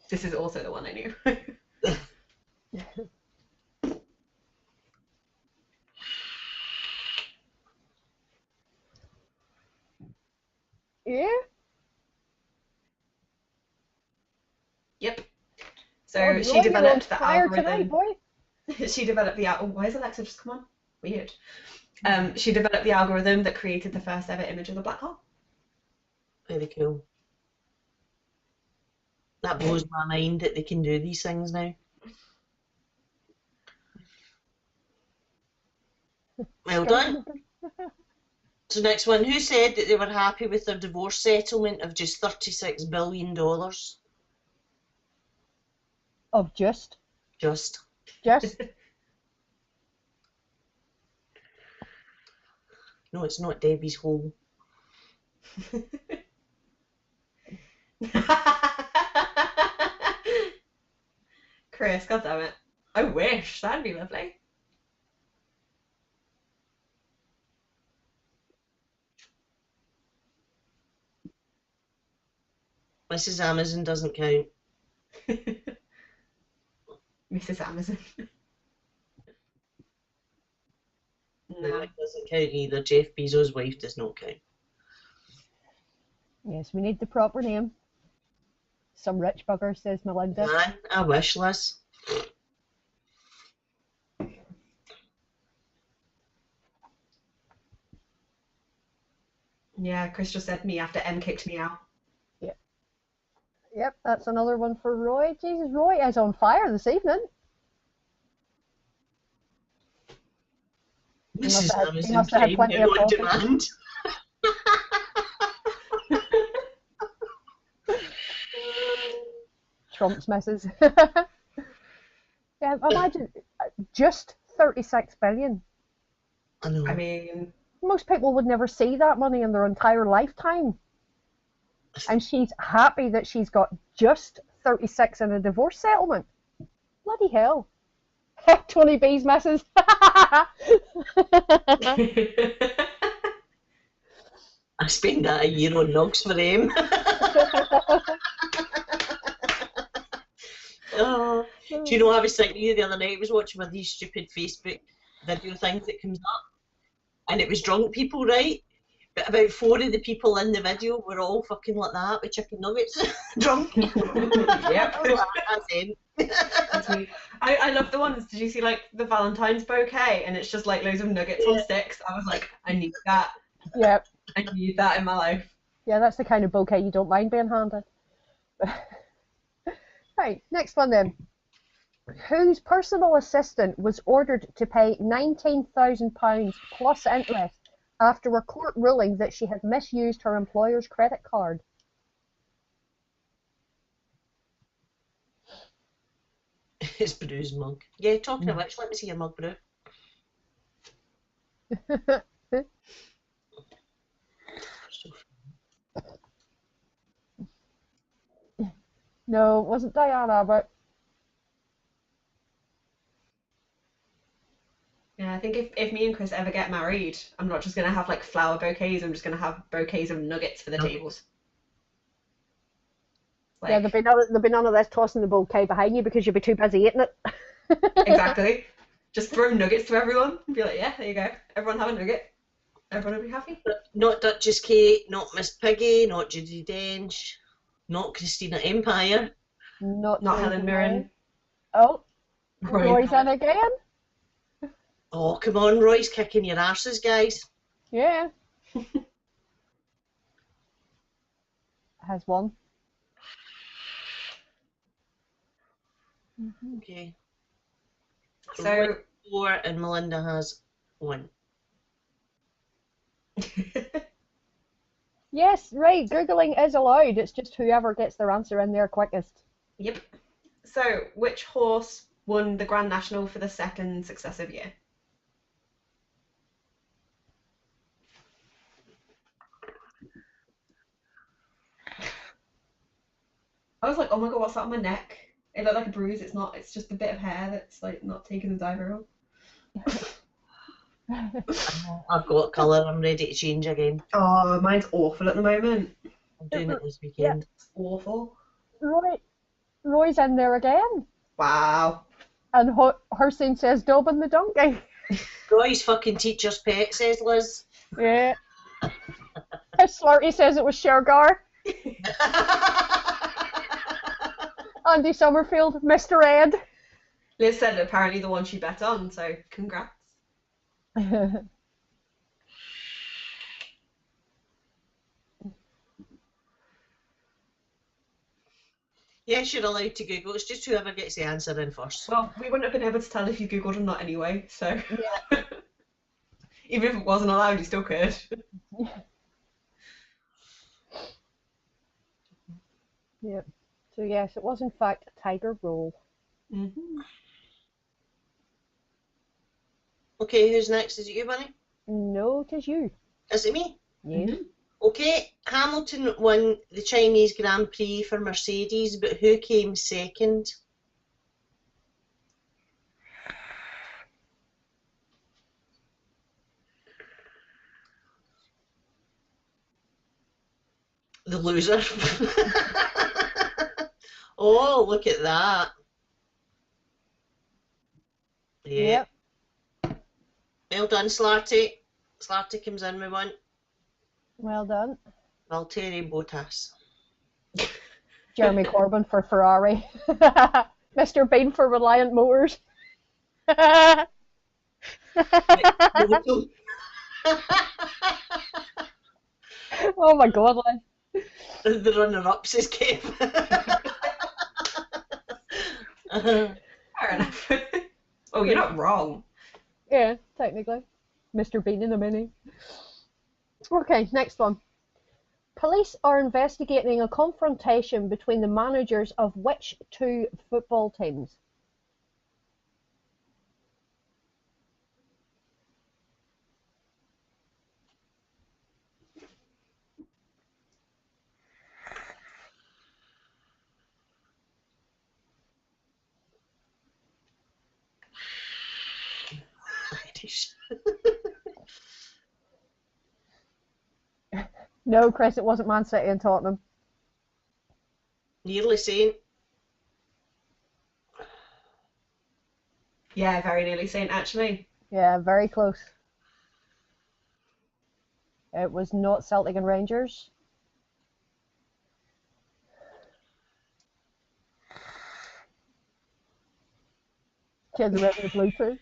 This is also the one I knew. Yeah. Yep. So God, she Roy, you're on developed the fire tonight, algorithm. boy. She developed the oh, why is Alexa just come on? Weird. She developed the algorithm that created the first ever image of a black hole. Very cool. That blows my mind that they can do these things now. Well done. So next one, who said that they were happy with their divorce settlement of just $36 billion? Of just. Just. No, it's not Debbie's hole. Chris, God damn it. I wish. That'd be lovely. Mrs. Amazon doesn't count. Mrs. Amazon. No, No. it doesn't count either. Jeff Bezos' wife does not count. Yes, we need the proper name. Some rich bugger, says Melinda. Man, I wish, Liz. Yeah, Chris just said me after M kicked me out. Yep, that's another one for Roy. Jesus, Roy is on fire this evening. Mrs. he Amazon must have had Prime plenty now of on coffee. demand. Trump's misses. Yeah, imagine just 36 billion. I know. I mean, Most people would never see that money in their entire lifetime. And she's happy that she's got just 36 in a divorce settlement. Bloody hell. 20 B's misses. I spent that a year on nugs for them. Oh, do you know, I was thinking you the other night, I was watching one of these stupid Facebook video things that comes up, and it was drunk people, right? But about 4 of the people in the video were all fucking like that with chicken nuggets. Drunk people. Yep. That's it. That's me. I love the ones. Did you see like the Valentine's bouquet and it's just like loads of nuggets on sticks? I was like, I need that. Yep. I need that in my life. Yeah, that's the kind of bouquet you don't mind being handed. Right, next one then. Whose personal assistant was ordered to pay £19,000 plus interest after a court ruling that she had misused her employer's credit card? It's Bru's mug. Yeah, talking of which, let me see your mug, Bru. No, it wasn't Diana, but Yeah, I think if me and Chris ever get married, I'm not just gonna have like flower bouquets, I'm just gonna have bouquets of nuggets for the tables. Like, yeah, there'll be none of this tossing the bouquet behind you because you'll be too busy eating it. exactly. Just throw nuggets to everyone and be like, yeah, there you go. Everyone have a nugget. Everyone will be happy. Not Duchess Kate, not Miss Piggy, not Judy Dench, not Christina Empire. Not Helen Mirren. Oh, Roy Roy's in again? Oh, come on, Roy's kicking your arses, guys. Yeah. Has one. Okay. So Roy 4 and Melinda has 1. Yes, right. Googling is allowed. It's just whoever gets their answer in there quickest. Yep. So which horse won the Grand National for the second successive year? I was like, oh my god, what's that on my neck? It looked like a bruise. It's not. It's just a bit of hair that's like not taking the diver off. I've got colour, I'm ready to change again. Oh, mine's awful at the moment. I'm doing it this weekend. It's awful. Roy's in there again. Wow. And Hursine says Dobin the donkey. Roy's fucking teacher's pet, says Liz. Yeah. His Slurty says it was Shergar. Andy Summerfield, Mr. Ed. Liz said apparently the one she bet on, so congrats. Yes, you're allowed to Google. It's just whoever gets the answer in first. Well, we wouldn't have been able to tell if you Googled or not anyway, so. Yeah. Even if it wasn't allowed, you still could. Yeah. So yes, it was in fact a tiger roll. Mm-hmm. Okay, who's next? Is it you, Bunny? No, it is you. Is it me? Yes. Mm-hmm. Okay, Hamilton won the Chinese Grand Prix for Mercedes, but who came second? The loser. Oh, look at that. Yeah. Yep. Well done, Slarty. Slarty comes in with one. Well done. Valtteri Bottas. Jeremy Corbyn for Ferrari. Mr. Bean for Reliant Motors. Oh my god, Liz. The runner-up, says Kev. Fair enough. Oh, you're not wrong. Yeah, technically. Mr. Bean in a mini. Okay, next one. Police are investigating a confrontation between the managers of which 2 football teams? Scottish. No, Chris, it wasn't Man City and Tottenham. Nearly Saint. Yeah, very nearly Saint actually. Yeah, very close. It was not Celtic and Rangers. Kids are the blue too.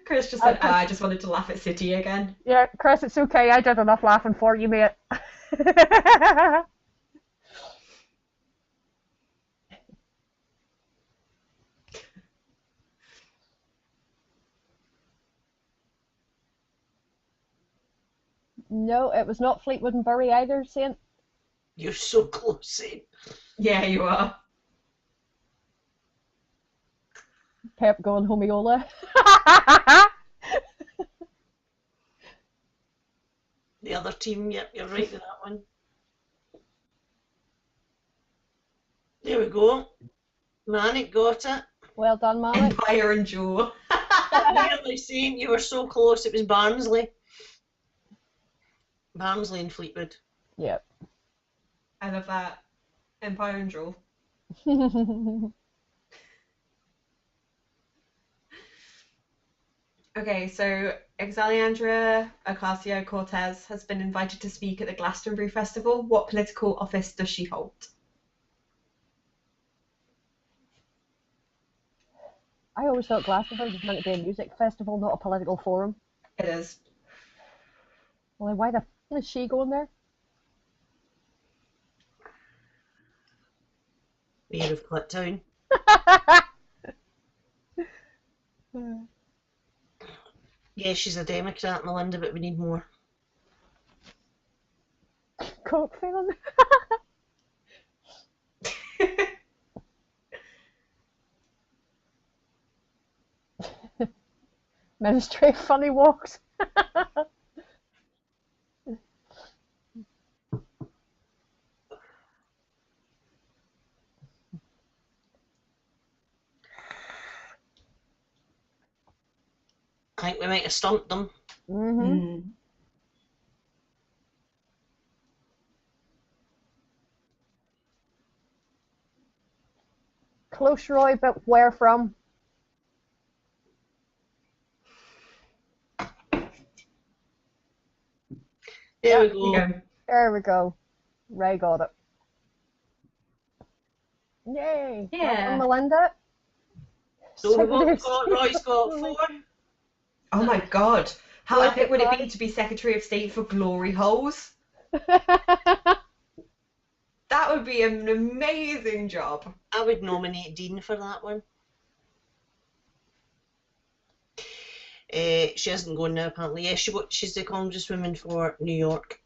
Chris just I went, I just wanted to laugh at City again. Yeah, Chris, it's okay. I did enough laughing for you, mate. No, it was not Fleetwood and Bury either, Saint. You're so close, Saint. Yeah, you are. Pep going Homiola. The other team, yep, you're right with that one. There we go. Manic got it. Well done, Malik. Empire and Joe. Nearly Saint, you were so close. It was Barnsley. Barnsley and Fleetwood. Yep. I love that. Empire and Joe. Okay, so Alexandria Ocasio-Cortez has been invited to speak at the Glastonbury Festival. What political office does she hold? I always thought Glastonbury was meant to be a music festival, not a political forum. It is. Well, then why the f is she going there? Mayor of Cliptown. Yeah, she's a Democrat, Melinda, but we need more. Coke feeling? Ministry of Funny Walks. I think we might have stumped them. Mm-hmm. Close, Roy, but where from? There we There go. you go. There we go. Ray got it. Yay! Well Yeah. done, Melinda. So we've Secretary got of Roy's got State. 4. Oh my God. How Like epic would it be five. to be Secretary of State for glory holes? That would be an amazing job. I would nominate Dean for that one. She isn't going now, apparently. Yeah, she's the Congresswoman for New York.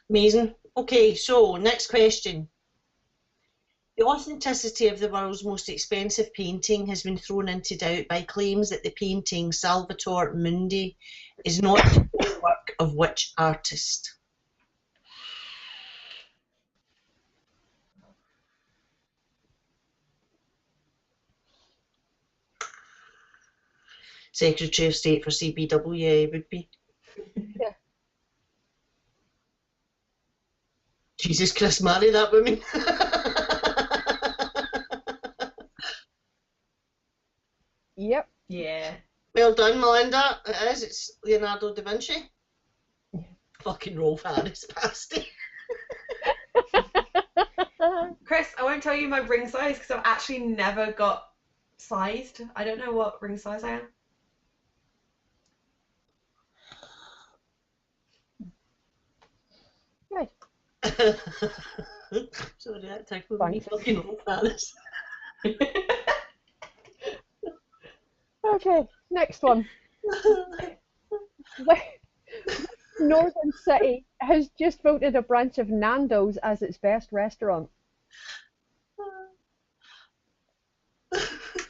Amazing. Okay, so next question. The authenticity of the world's most expensive painting has been thrown into doubt by claims that the painting Salvator Mundi is not the work of which artist? Secretary of State for CBW, would be. Yeah. Jesus Christ, marry that woman. Yep. Yeah. Well done, Melinda. It is. It's Leonardo da Vinci. Fucking Rolf Harris passed it. Chris, I won't tell you my ring size because I've actually never got sized. I don't know what ring size I am. Right. Sorry, that tickled me. Thanks. Fucking Rolf Harris. Okay, next one. Northern City has just voted a branch of Nando's as its best restaurant.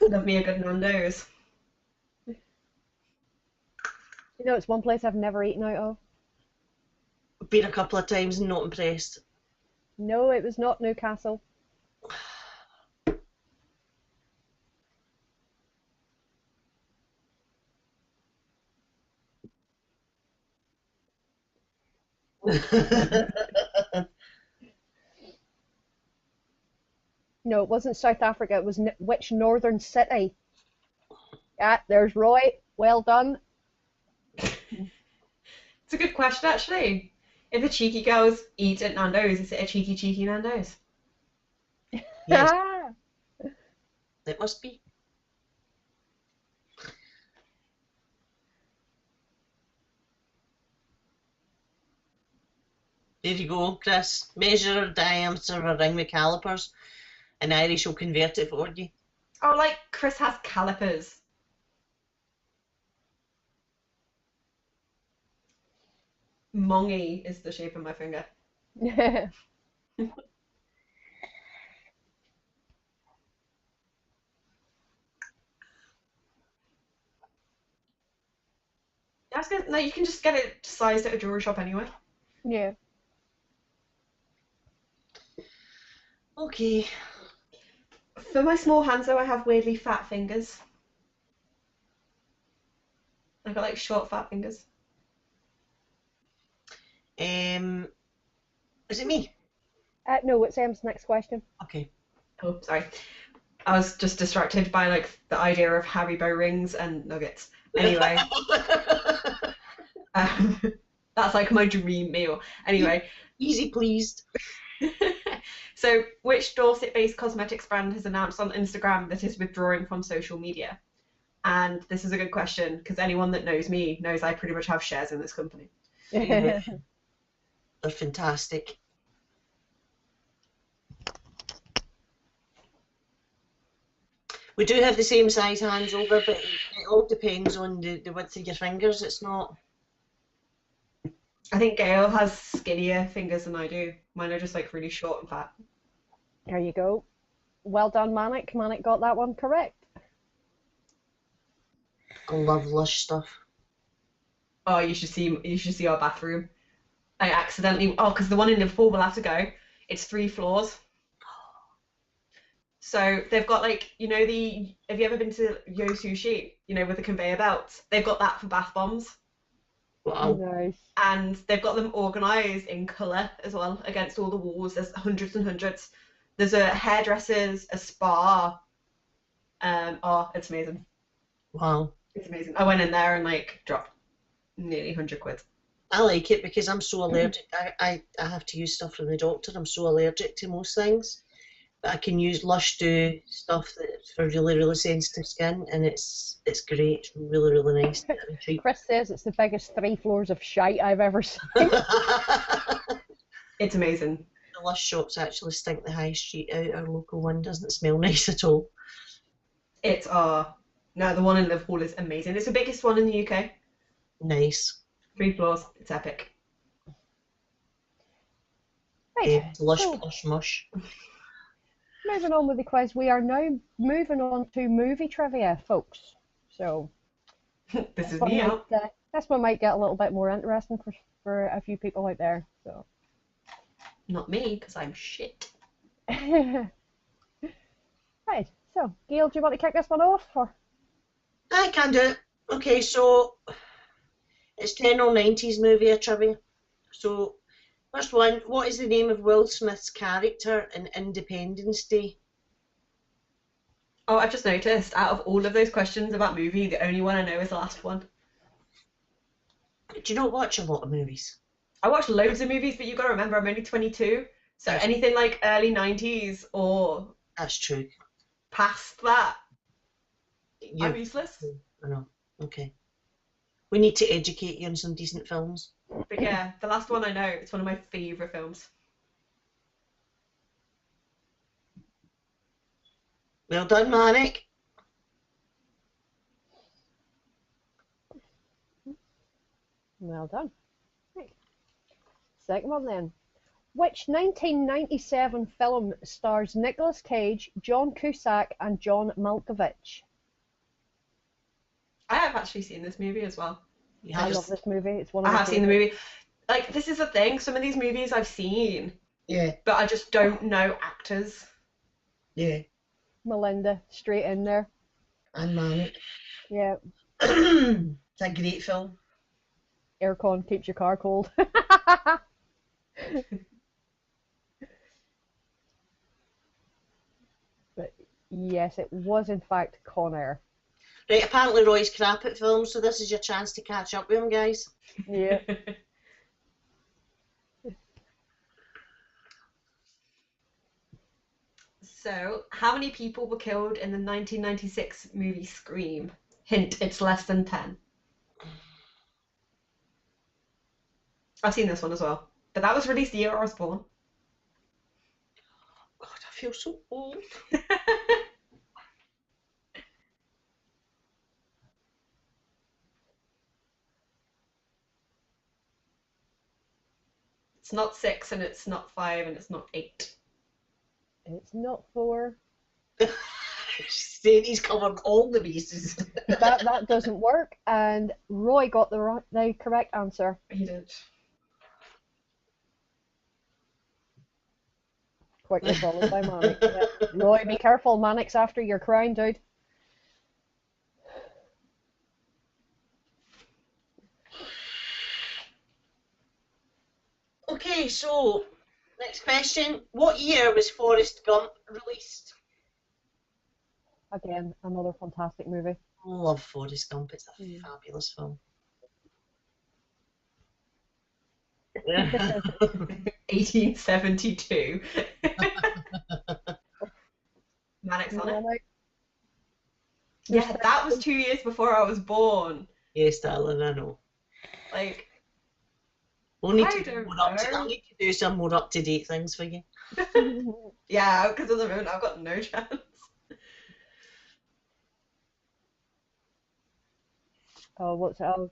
Love me a good Nando's. You know, it's one place I've never eaten out of. Been a couple of times and not impressed. No, it was not Newcastle. No, it wasn't South Africa. It was which northern city? Yeah, there's Roy. Well done. It's a good question, actually. If the cheeky girls eat at Nando's, is it a cheeky Nando's? Yes, it must be. There you go, Chris. Measure a diameter of a ring with calipers, and Irish will convert it for you. Oh, like Chris has calipers. Mongy is the shape of my finger. That's good. No, you can just get it sized at a jewelry shop anyway. Yeah. Okay. For my small hands, though, I have weirdly fat fingers. I've got like short, fat fingers. Is it me? No, it's Em's next question. Okay. Oh, sorry. I was just distracted by like the idea of Haribo rings and nuggets. Anyway, that's like my dream meal. Anyway, Easy pleased. so which Dorset-based cosmetics brand has announced on Instagram that is withdrawing from social media? And this is a good question because anyone that knows me knows I pretty much have shares in this company. Yeah. They're fantastic. We do have the same size hands over, but it all depends on the width of your fingers. It's not. I think Gail has skinnier fingers than I do. Mine are just like really short and fat. There you go. Well done, Manic. Manic got that one correct. I love Lush stuff. Oh, you should see our bathroom. I accidentally because the one in Liverpool will have to go. It's 3 floors. So they've got like have you ever been to Yo Sushi? With the conveyor belts. They've got that for bath bombs. Wow. Nice. And they've got them organised in colour as well against all the walls. There's hundreds and hundreds. There's a hairdressers, a spa. It's amazing. Wow. It's amazing. I went in there and like dropped nearly 100 quid. I like it because I'm so allergic. I have to use stuff from the doctor. I'm so allergic to most things. But I can use Lush do stuff that's for really, really sensitive skin, and it's great. It's really, really nice and cheap. Chris says it's the biggest 3 floors of shite I've ever seen. It's amazing. The Lush shops actually stink the high street out. Our local one doesn't smell nice at all. It's no, the one in Liverpool is amazing. It's the biggest one in the UK. Nice. 3 floors. It's epic. Right. Lush So, plush mush. moving on with the quiz, we are now moving on to movie trivia, folks. So This is me out. this one might get a little bit more interesting for a few people out there. So. Not me, because I'm shit. Right. So, Gail, do you want to kick this one off? Or? I can do it. Okay, so it's 10 or 90s movie trivia. So, first one, what is the name of Will Smith's character in Independence Day? Oh, I've just noticed, out of all of those questions about movie, the only one I know is the last one. Do you not watch a lot of movies? I watch loads of movies, but you've got to remember I'm only 22, so anything like early 90s or That's true. past that, You, I'm useless. I know. Okay. We need to educate you on some decent films. But yeah, the last one I know, it's one of my favourite films. Well done, Manic. Well done. Right. Second one then. Which 1997 film stars Nicolas Cage, John Cusack, and John Malkovich? I have actually seen this movie as well. I love this movie. It's one of I my have seen the favourites. movie. Like, this is the thing, some of these movies I've seen, Yeah. but I just don't know actors. Yeah. Melinda, straight in there. And Manic. Yeah. It's a great film. Aircon keeps your car cold. But yes, it was in fact Con Air. Right, apparently Roy's crap at films, so this is your chance to catch up with him, guys. Yeah. So, how many people were killed in the 1996 movie Scream? Hint, it's less than 10. I've seen this one as well. But that was released the year I was born. God, I feel so old. It's not 6 and it's not 5 and it's not 8. It's not 4. She's saying he's covered all the bases. That doesn't work, and Roy got the correct answer. He did. Quickly followed by Mannix. Yeah. Roy, be careful, Mannix after your crown, dude. Okay, so next question. What year was Forrest Gump released? Again, another fantastic movie. Love Forrest Gump. It's a fabulous film. 1872. Mannix on it. Mannix. Yeah, that was 2 years before I was born. Yes, darling, I know. Like, We'll need I to don't I'll know. need to do some more up-to-date things for you. Yeah, because at the moment I've got no chance. Oh, what's it? Oh.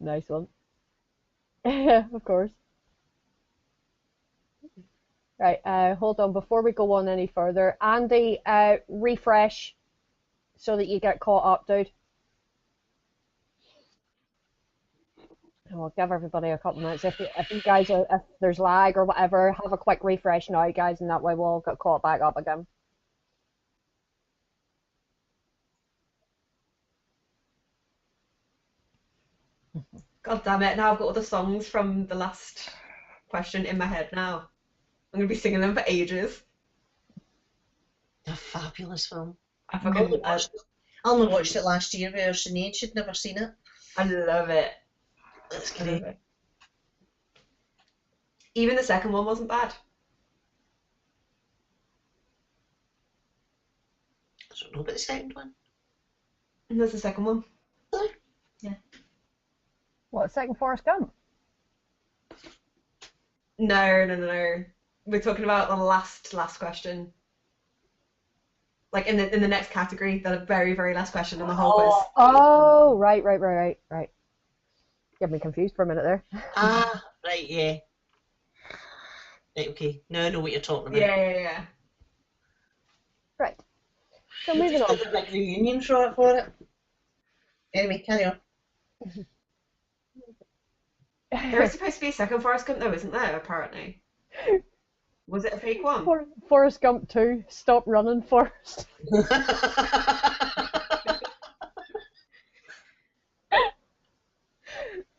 Nice one. Of course. Right, hold on. Before we go on any further, Andy, refresh so that you get caught up, dude. I'll give everybody a couple minutes. If you guys are, if there's lag or whatever, have a quick refresh now, guys, and that way we'll get caught back up again. God damn it, now I've got all the songs from the last question in my head now. I'm going to be singing them for ages. A fabulous film. I I only fucking, only watched it last year with our Sinead. She'd never seen it. I love it. That's I love great. it. Even the second one wasn't bad. I don't know about the second one. And there's the second one. What, second Forrest Gump? No. We're talking about the last question. Like in the next category, the very, very last question in the whole quiz. Oh, right. Get me confused for a minute there. Ah, right, yeah. Right, okay. Now I know what you're talking about. Yeah. Right. So We moving just on. did a big reunion for it. Anyway, carry on. There is supposed to be a second Forrest Gump though, isn't there, apparently? Was it a fake one? Forrest Gump 2, Stop Running, Forrest.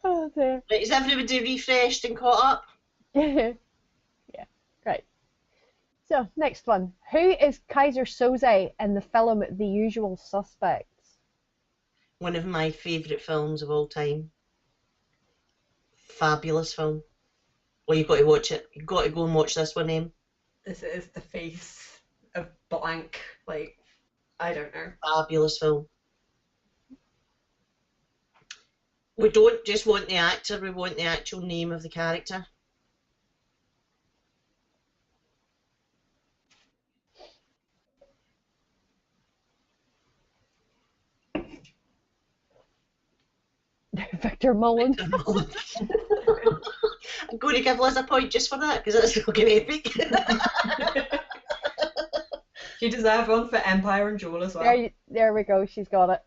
Oh dear. Right, is everybody refreshed and caught up? Yeah, right. So, next one. Who is Kaiser Soze in the film The Usual Suspects? One of my favourite films of all time. Fabulous film. Well, you've got to watch it. You've got to go and watch this one, Em. This is the face of blank. Like, I don't know. Fabulous film. We don't just want the actor, we want the actual name of the character. Victor Mullen. I'm going to give Liz a point just for that, because it's fucking epic. She deserved one for Empire and Jewel as well. There we go, she's got it.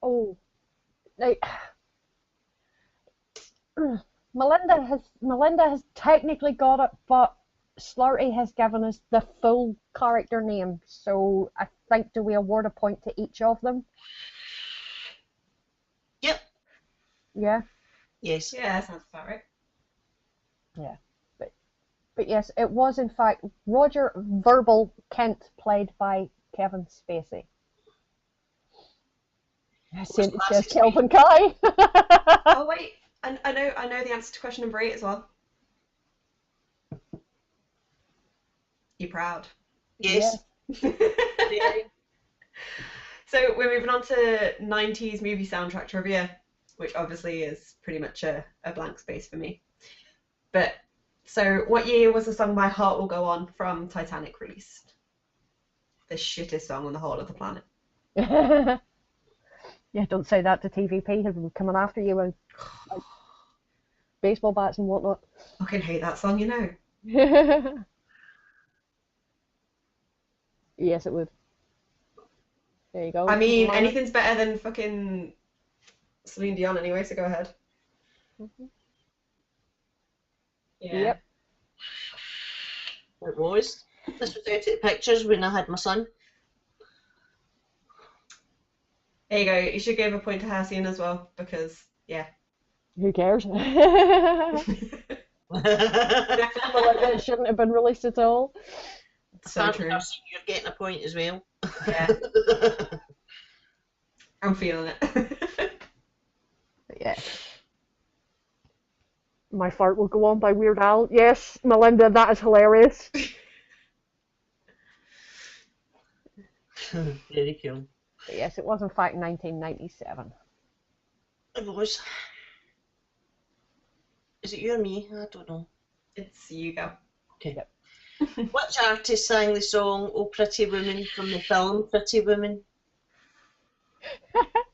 Oh. Like, Melinda has technically got it, but Slurty has given us the full character name, so I think do we award a point to each of them? Yep. Yeah, Yes. Yeah, that sounds about right. yeah. But yes, it was in fact Roger Verbal Kent, played by Kevin Spacey. Same as classic Kelvin Kai. Oh wait, I know the answer to question number 8 as well. You proud? Yes. Very. So we're moving on to 90s movie soundtrack trivia, which obviously is pretty much a blank space for me. But so what year was the song My Heart Will Go On from Titanic released? The shittest song on the whole of the planet. Yeah, don't say that to TVP. He'll be coming after you with like, baseball bats and whatnot. I fucking hate that song, you know. Yes, it would. There you go. I mean, Mine. anything's better than fucking Celine Dion anyway, so go ahead. Yeah. Yep. It was. This was out of the pictures when I had my son. There you go. You should give a point to Hassian as well, because, yeah. Who cares? It shouldn't have been released at all. So true. You're getting a point as well. Yeah. I'm feeling it. But yeah. My Fart Will Go On by Weird Al. Yes, Melinda, that is hilarious. Very cool. But yes, it was in fact 1997. It was. Is it you or me? I don't know. It's you go. Okay. Yep. Which artist sang the song "Oh Pretty Woman" from the film Pretty Woman?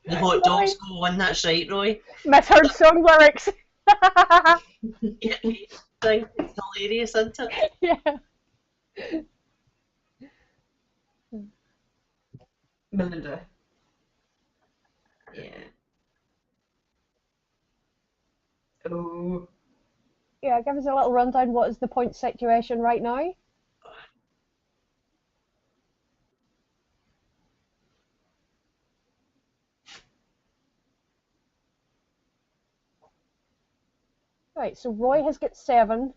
The hot dogs go on, that's right, Roy. Misheard song lyrics. Yeah, it's hilarious, isn't it? Yeah. Melinda. Yeah. Oh. Yeah, give us a little rundown. What is the point situation right now? Right, so Roy has got 7,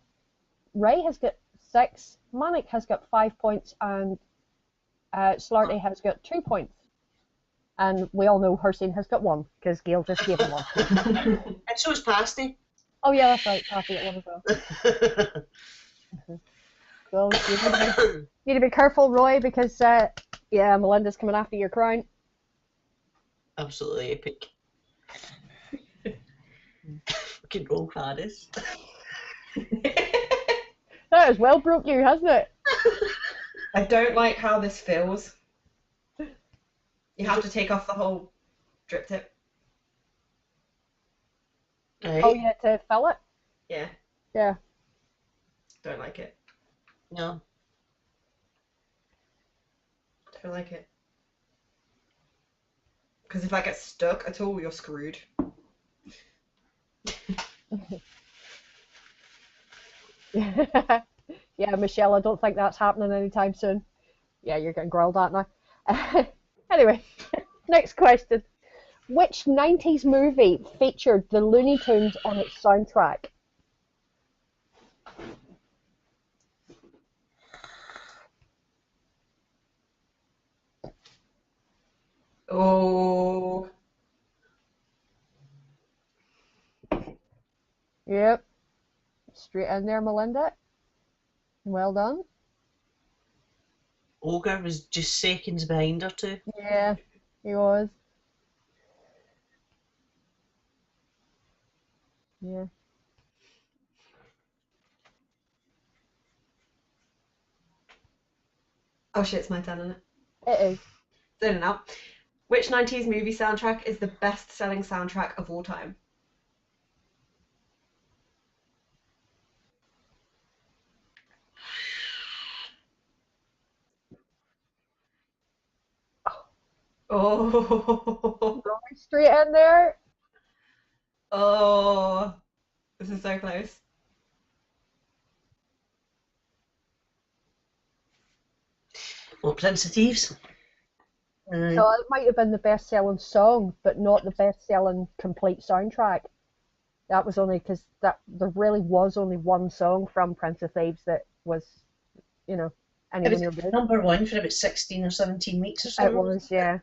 Ray has got 6, Manic has got 5 points, and Slarty has got 2 points. And we all know Hursine has got 1, because Gail just gave him 1. And so is Pasty. Oh yeah, that's right, Kathy got 1 as well. So you need to be careful, Roy, because yeah, Melinda's coming after your crown. Absolutely epic. Fucking roll Paris. That has well broke you, hasn't it? I don't like how this feels. You have to take off the whole drip tip. Right? Oh yeah, to fill it? Yeah, Yeah. don't like it. No. Don't like it. Because if that gets stuck at all, you're screwed. Yeah, Michelle, I don't think that's happening anytime soon. Yeah, you're getting grilled at now. Anyway, next question. Which 90s movie featured the Looney Tunes on its soundtrack? Oh. Yep. Straight in there, Melinda. Well done. Ogre was just seconds behind her too. Yeah, he was. Yeah. Oh shit, it's my turn, isn't it? It is. In and out. Which 90s movie soundtrack is the best-selling soundtrack of all time? Oh. Straight in there. Oh. This is so close. Well, Prince of Thieves. So it might have been the best-selling song, but not the best-selling complete soundtrack. That was only because there really was only one song from Prince of Thieves that was, you know, It anywhere was near good. number one for about 16 or 17 weeks or something. It was, yeah.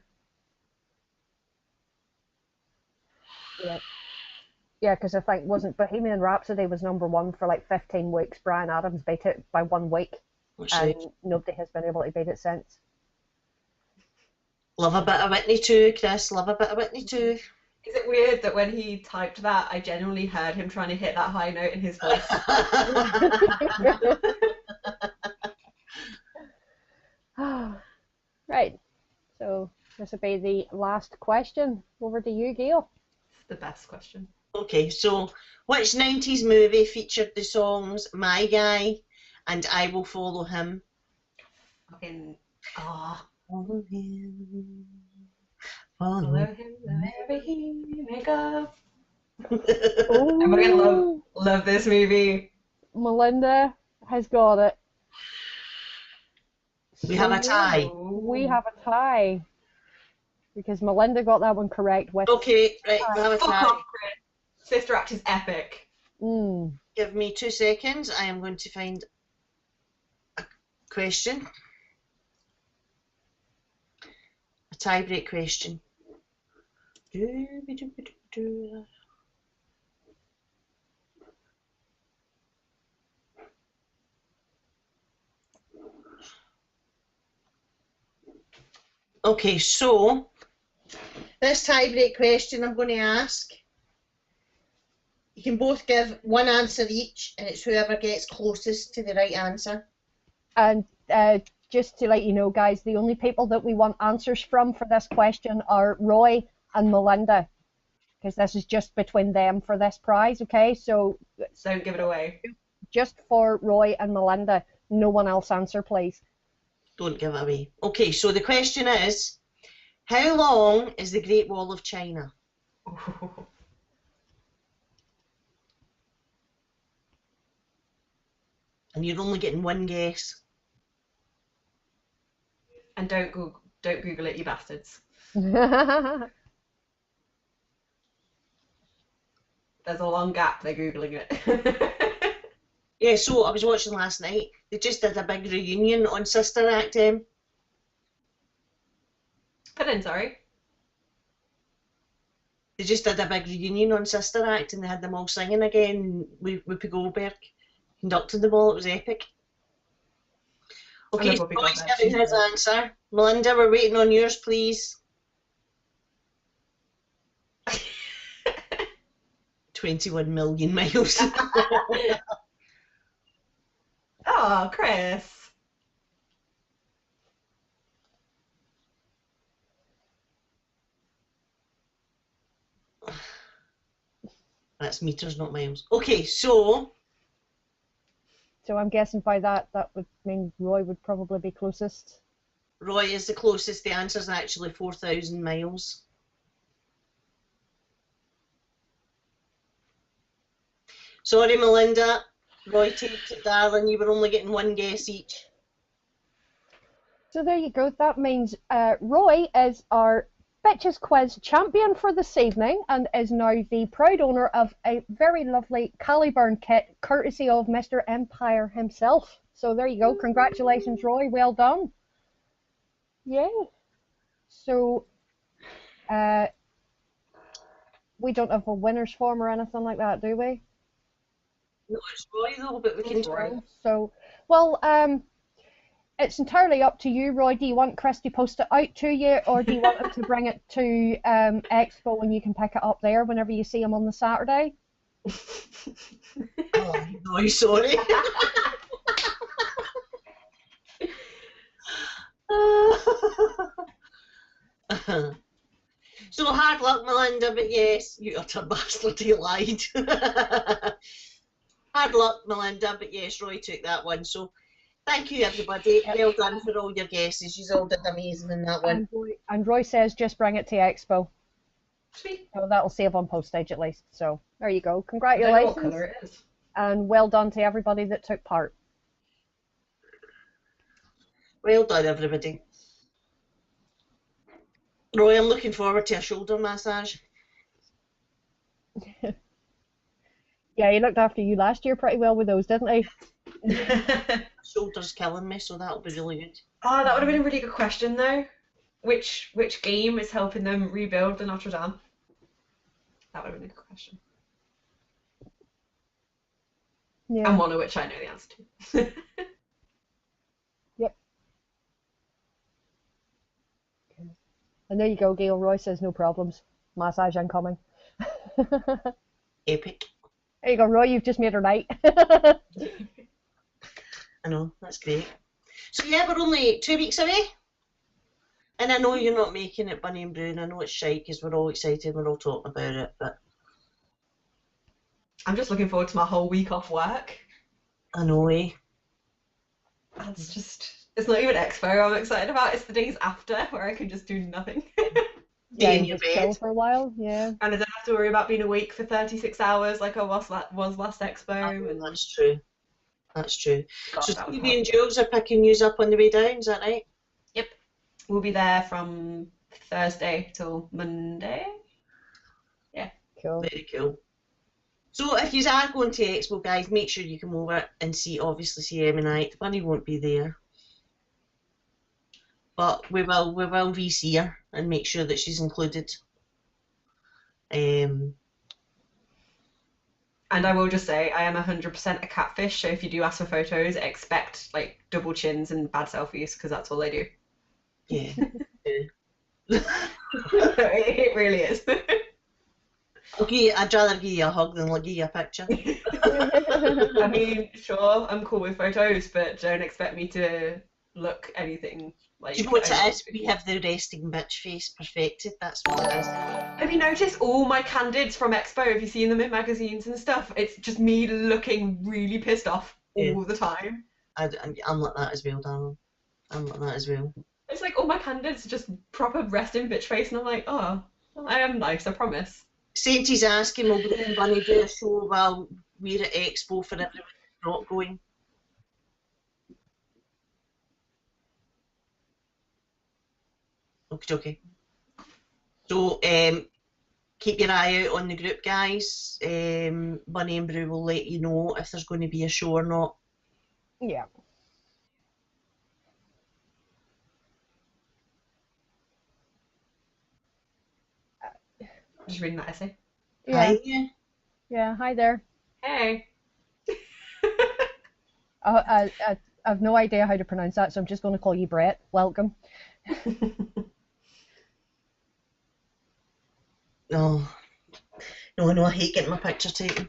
Yeah. Yeah, because I think wasn't Bohemian Rhapsody was number one for like 15 weeks. Bryan Adams beat it by 1 week, That's and right. nobody has been able to beat it since. Love a bit of Whitney too, Chris. Love a bit of Whitney too. Is it weird that when he typed that, I genuinely heard him trying to hit that high note in his voice? Right. So this will be the last question. Over to you, Gail. It's the best question. Okay, so which 90s movie featured the songs My Guy and I Will Follow Him? Fucking, ah, Follow him. follow Follow him wherever he may go. him. And we're gonna Oh, love this movie. Melinda has got it. We have a tie. We have a tie because Melinda got that one correct with. Okay, right, we have a Fuck tie. off, Chris. Sister Act is epic. Give me 2 seconds. I am going to find a question. A tie-break question. Okay, so this tie-break question I'm going to ask, you can both give one answer each, and it's whoever gets closest to the right answer. And just to let you know, guys, the only people that we want answers from for this question are Roy and Melinda, because this is just between them for this prize, okay? So Don't give it away. just for Roy and Melinda, no one else answer, please. Don't give it away. Okay, so the question is, how long is the Great Wall of China? And you're only getting one guess. And don't Google it, you bastards. Oh, There's a long gap, they're Googling it. Yeah, so I was watching last night. They just did a big reunion on Sister Act. Put in, sorry. They just did a big reunion on Sister Act, and they had them all singing again. Whoopi Goldberg conducted them all. It was epic. Okay, so Whoopi Roy's Goldberg, giving his answer. Melinda, we're waiting on yours, please. 21 million miles. Oh, Chris. That's meters, not miles. Okay, so so I'm guessing by that would mean Roy would probably be closest. Roy is the closest. The answer's actually 4,000 miles. Sorry, Melinda. Roy takes it, darling. You were only getting one guess each. So there you go. That means Roy is our Bitches Quiz champion for this evening and is now the proud owner of a very lovely Caliburn kit, courtesy of Mr. Empire himself. So there you go. Congratulations, Roy. Well done. Yay. So we don't have a winner's form or anything like that, do we? No, it's Roy though, but we can try. So, well, it's entirely up to you, Roy. Do you want Chris to post it out to you, or do you want him to bring it to Expo and you can pick it up there whenever you see him on the Saturday? Oh, no, sorry. So hard luck, Melinda, but yes, you utter bastard, he lied. Hard luck, Melinda, but yes, Roy took that one. So thank you, everybody. Well done for all your guesses. You all did amazing in that one. And Roy says just bring it to Expo. Sweet. So that'll save on postage at least. So there you go. I don't know what Congratulations. colour it is. And well done to everybody that took part. Well done, everybody. Roy, I'm looking forward to a shoulder massage. Yeah, he looked after you last year pretty well with those, didn't he? Shoulder's killing me, so that'll be really good. Oh, that would have been a really good question though. Which game is helping them rebuild the Notre Dame? That would have been a good question. Yeah. And one of which I know the answer to. Yep. Okay. And there you go, Gail. Roy says no problems. Massage incoming. Epic. There you go, Roy. You've just made her night. I know, that's great. So yeah, we're only 2 weeks away. And I know you're not making it, Bunny and Brown. I know it's shy because we're all excited, we're all talking about it, but I'm just looking forward to my whole week off work. I know, eh? That's just, it's not even Expo I'm excited about, it's the days after where I can just do nothing. Yeah, in you your just chill bed. for a while. Yeah. And I don't have to worry about being awake for 36 hours like I was last Expo. And That's true. That's true. God, So that was Stevie hard. and Jules are picking you up on the way down, is that right? Yep. We'll be there from Thursday till Monday. Cool. Very cool. So if you are going to Expo, guys, make sure you come over and see Em and I. Bunny won't be there, but we will re-see her and make sure that she's included. And I will just say, I am 100% a catfish, so if you do ask for photos, expect like double chins and bad selfies, because that's all I do. Yeah. It really is. Okay, I'd rather give you a hug than give you a picture. I mean, sure, I'm cool with photos, but don't expect me to look anything like. Do you know what I it is? We have the resting bitch face perfected. That's what it is. Have you noticed all my candids from Expo? Have you seen them in magazines and stuff? It's just me looking really pissed off all the time. I'm like that as well, darling. I'm like that as well. It's like all my candids just proper resting bitch face, and I'm like, oh, I am nice, I promise. Saintie's asking, will Bruce and Bunny do a show while we're at Expo for everyone who's not going? Okay. So keep your eye out on the group, guys. Bunny and Brew will let you know if there's going to be a show or not. Yeah. Just reading that essay. Yeah. Hi. Yeah. Hi there. Hey. I've no idea how to pronounce that, so I'm just going to call you Brett. Welcome. No, I hate getting my picture taken.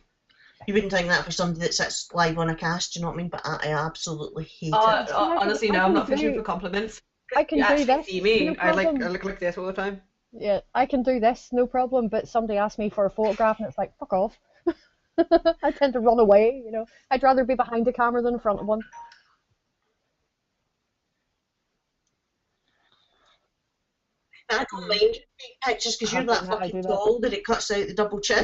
You wouldn't think that for somebody that sits live on a cast, do you know what I mean? But I absolutely hate it. Honestly, no, I'm not fishing for compliments. I can You do actually this. see me. No I problem. look like this all the time. Yeah, I can do this, no problem. But somebody asked me for a photograph, and it's like, fuck off. I tend to run away, you know. I'd rather be behind a camera than in front of one. I don't mind taking pictures because you're that I fucking do that. tall that it cuts out the double chin.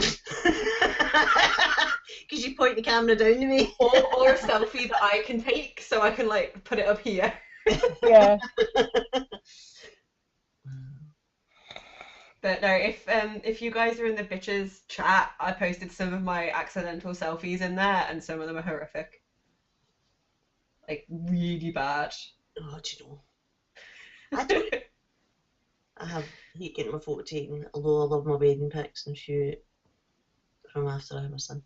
Because you point the camera down to me. Or a selfie that I can take, so I can like put it up here. Yeah. But no, if you guys are in the bitches chat, I posted some of my accidental selfies in there, and some of them are horrific. Like really bad. Oh, do you know? I hate getting my photo taken, although I love my wedding pics and shoot from after I have my son.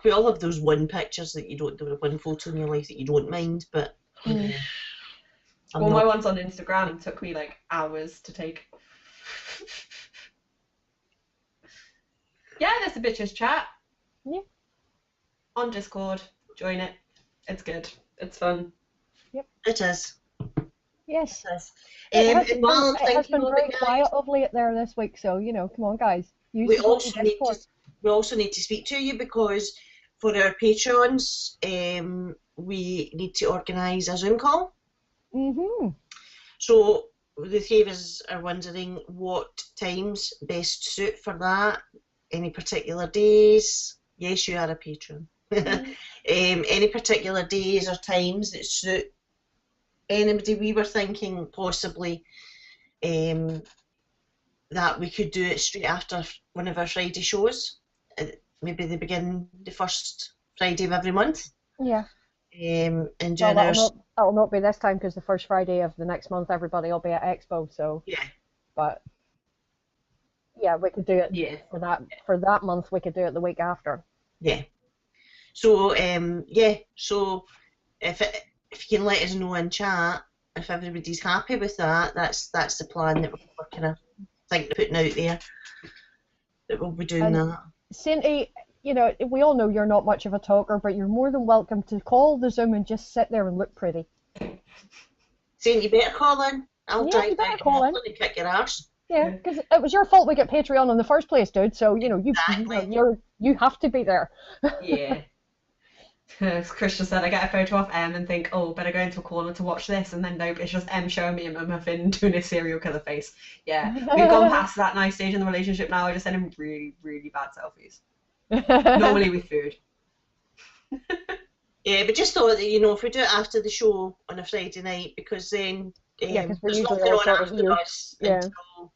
We all have those one pictures that you don't do, one photo in your life that you don't mind, but Mm. All my ones on Instagram took me like hours to take. Yeah, there's a bitches chat. Yeah. On Discord, join it. It's good. It's fun. It is. Yes. It is. It has And while I'm it has thinking been of very it, guys, quiet of late there this week, so you know, come on, guys. Use we the also need Discord. to speak to you because for our Patreons, we need to organise a Zoom call. Mhm. So the three of us are wondering what times best suit for that. Any particular days? Yes, you are a patron. Any particular days or times that suit anybody? We were thinking possibly that we could do it straight after one of our Friday shows. Maybe they begin the first Friday of every month. Yeah. And Well, doing ours. that'll not be this time because the first Friday of the next month everybody will be at Expo. So, Yeah. but yeah, we could do it Yeah. for that month. We could do it the week after. Yeah. So So if you can let us know in chat if everybody's happy with that, that's the plan that we're kind of thinking of putting out there. That we'll be doing that. Sainty, you know, we all know you're not much of a talker, but you're more than welcome to call the Zoom and just sit there and look pretty. Saying you better call in. I'll Yeah, drive you better down call in. and kick your arse. Yeah, because it was your fault we got Patreon in the first place, dude. So you know Exactly. you have to be there. Yeah. As Chris just said, I get a photo of M and think, oh, better go into a corner to watch this, and then nope, it's just M showing me a muffin doing a serial killer face. Yeah, we've gone past that nice stage in the relationship now. I just send him really, really bad selfies. Normally with food. Yeah, but just thought that, you know, if we do it after the show on a Friday night, because then Yeah, 'cause we're there's usually nothing all on sort of after here. us Yeah. until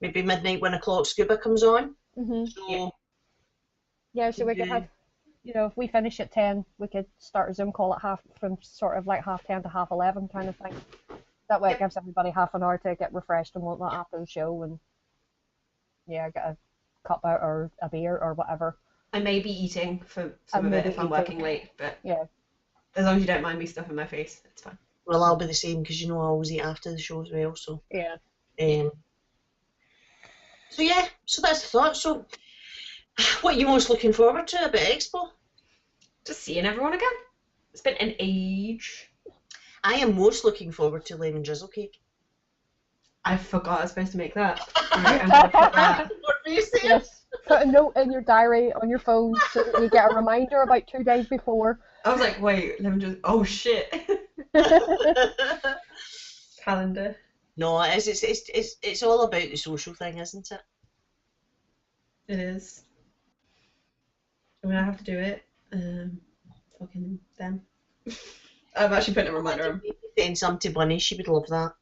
maybe midnight, 1 o'clock. Scuba comes on. So Yeah, so we could have, you know, if we finish at 10, we could start a Zoom call at from sort of like 10:30 to 11:30 kind of thing. That way it gives everybody half an hour to get refreshed and whatnot after the show, and yeah, get a cup out or a beer or whatever. I may be eating for some of it maybe if I'm eating. working late, but Yeah. as long as you don't mind me stuffing my face, it's fine. well, I'll be the same because you know I always eat after the show as well. So Yeah. So yeah, so that's the thought. So what are you most looking forward to about Expo? Just seeing everyone again. It's been an age. I am most looking forward to lemon drizzle cake. I forgot I was supposed to make that. Right, I'm gonna put that. Yes. Put a note in your diary on your phone so that you get a reminder about 2 days before. I was like, wait, let me just. Oh shit. Calendar. No, it's all about the social thing, isn't it? It is. I mean, I have to do it. Fucking them. I'm actually putting a reminder on. Send some to Bunny, she would love that.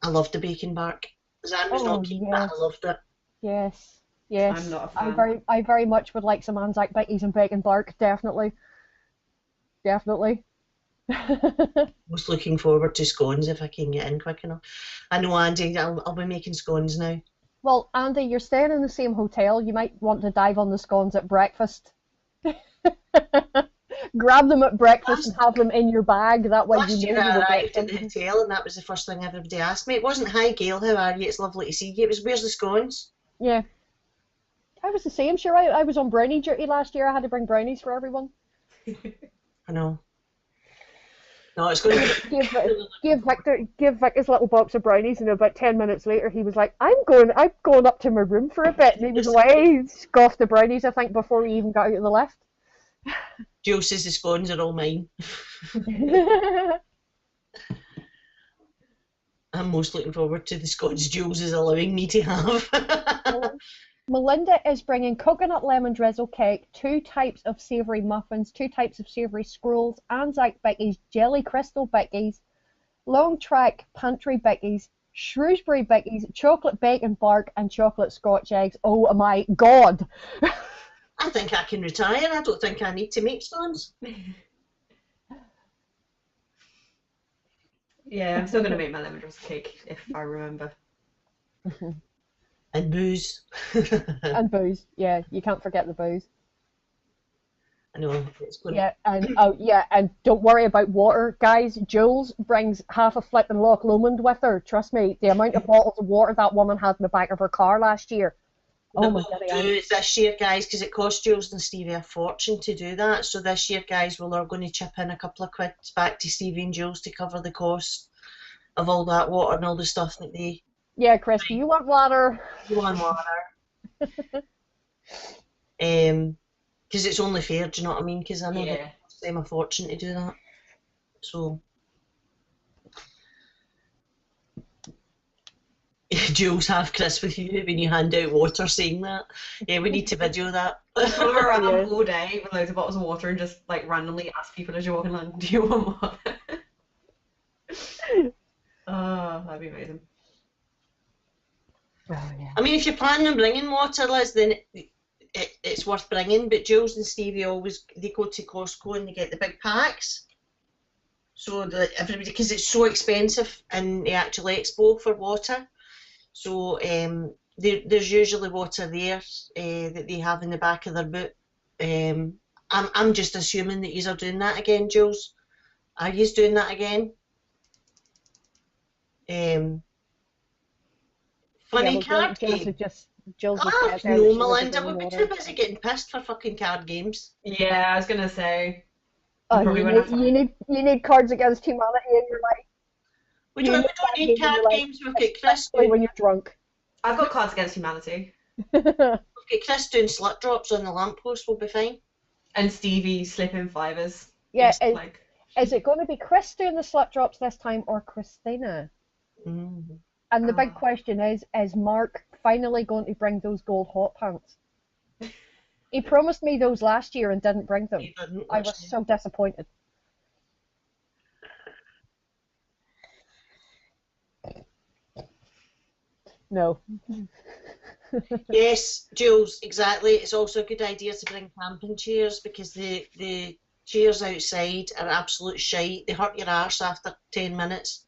I loved the bacon bark. Zan was not keen, but I loved it. Yes. Yes. I'm not a fan. I very much would like some Anzac Bickies and bacon bark, definitely. Definitely. Most looking forward to scones if I can get in quick enough. I know, Andy, I'll be making scones now. Well, Andy, you're staying in the same hotel. You might want to dive on the scones at breakfast. Grab them at breakfast and have them in your bag. That way Last you year know you I will arrived get at the them. hotel and that was the first thing everybody asked me. It wasn't, hi Gail, how are you? It's lovely to see you. It was, where's the scones? Yeah. I was the same, sure. I was on brownie duty last year. I had to bring brownies for everyone. I know. No, it's going to Give Vic his little box of brownies, and about 10 minutes later he was like, I'm going up to my room for a bit, and he was away. He scoffed the brownies, I think, before he even got out of the lift. Jill says the scones are all mine. I'm most looking forward to the scones Jules is allowing me to have. Melinda is bringing coconut lemon drizzle cake, 2 types of savoury muffins, 2 types of savoury scrolls, Anzac Bickies, jelly crystal Bickies, long track pantry Bickies, Shrewsbury Bickies, chocolate bacon bark, and chocolate Scotch eggs. Oh my god! I think I can retire. I don't think I need to make scones. Yeah, I'm still gonna make my lemon drizzle cake if I remember. And booze. And booze. Yeah, you can't forget the booze. I know. It's going Yeah, and don't worry about water, guys. Jules brings half a flipping Loch Lomond with her. Trust me, the amount of bottles of water that woman had in the back of her car last year. Oh my god! Do it this year, guys, because it cost Jules and Stevie a fortune to do that. So this year, guys, we're going to chip in a couple of quids back to Stevie and Jules to cover the cost of all that water and all the stuff that they. Yeah, Chris, do you want water? You want water? Because it's only fair. Do you know what I mean? Because I know that it costs them a fortune to do that. So. Jules, have Chris with you when you hand out water saying that. Yeah, we need to video that. Follow around Yeah. all day with loads of bottles of water and just like randomly ask people as you're walking along, do you want more? Oh, that'd be amazing. Oh, yeah. I mean, if you're planning on bringing water, Liz, then it's worth bringing. But Jules and Stevie they go to Costco and they get the big packs. So that everybody, because it's so expensive in the actual expo for water. So there's usually water there that they have in the back of their boot. I'm just assuming that you are doing that again, Jules. Are you doing that again? Funny card game. Jules has Ah, said there that she no, was Melinda, bringing we'll be water. too busy getting pissed for fucking card games. Yeah, I was gonna say. Oh, probably you wouldn't need, have you need you need Cards Against Humanity in your life. We You don't, need we don't that need game in card your life, games. We've got Chris especially doing, when you're drunk. I've got Cards Against Humanity. we've got Chris doing slut drops on the lamppost. We'll be fine. And Stevie slipping fivers. Yeah, Just, like, is it going to be Chris doing the slut drops this time or Christina? Mm. And the big question is Mark finally going to bring those gold hot pants? He promised me those last year and didn't bring them. He didn't, I was actually. so disappointed. No. Yes, Jules, exactly. It's also a good idea to bring camping chairs because the chairs outside are absolute shite. They hurt your arse after 10 minutes.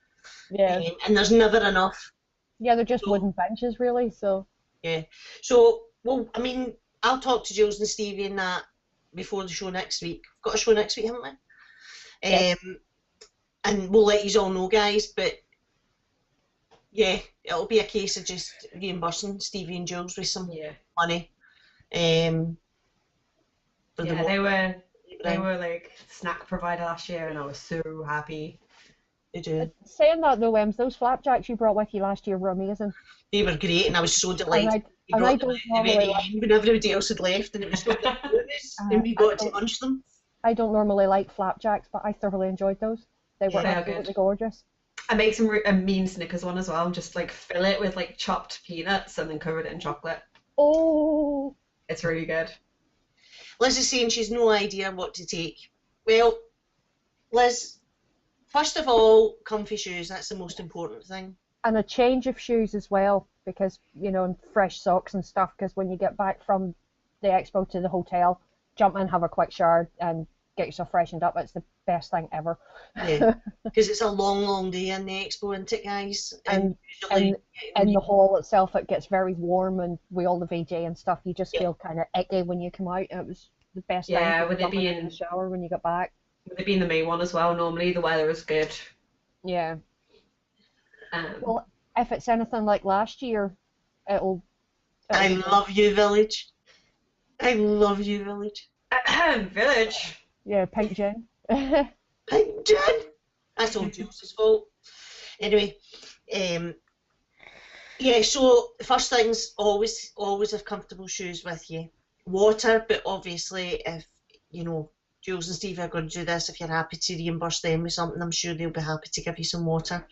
Yeah. And there's never enough. Yeah, they're just So, wooden benches, really. So. yeah. So, well, I mean, I'll talk to Jules and Stevie and that before the show next week. We've got a show next week, haven't we? Yes. And we'll let you all know, guys, but yeah, it'll be a case of just reimbursing Stevie and Jules with some yeah. money. For the Yeah, water they were like snack provider last year and I was so happy. they do. Saying that though, those flapjacks you brought with you last year were amazing. They were great, and I was so delighted. And I don't the normally very like. end when everybody else had left, and it was so delicious, and we got to munch them. I don't normally like flapjacks, but I thoroughly enjoyed those. They were Yeah, absolutely good. gorgeous. I make a mean Snickers one as well, just like fill it with like chopped peanuts and then cover it in chocolate. Oh. It's really good. Liz is saying she's no idea what to take. Well, Liz, first of all, comfy shoes, that's the most important thing. And a change of shoes as well, because, and fresh socks and stuff, because when you get back from the expo to the hotel, jump in, have a quick shower, and get yourself freshened up. It's the best thing ever. Yeah, because it's a long, long day in the expo, isn't it, guys? And usually, in the hall itself, it gets very warm, and with all the VJ and stuff, you just Yeah. feel kind of icky when you come out. It was the best Yeah, thing. with it Jumping in being- the shower when you get back. With it being the May one as well, normally the weather is good. Yeah. Well, if it's anything like last year, it'll I love you, Village. I love you, Village. Village. yeah, pink gin. Pink gin. That's all Jules' fault. Anyway, yeah. So first things, always have comfortable shoes with you. Water, but obviously, if Jules and Steve are going to do this, if you're happy to reimburse them with something, I'm sure they'll be happy to give you some water.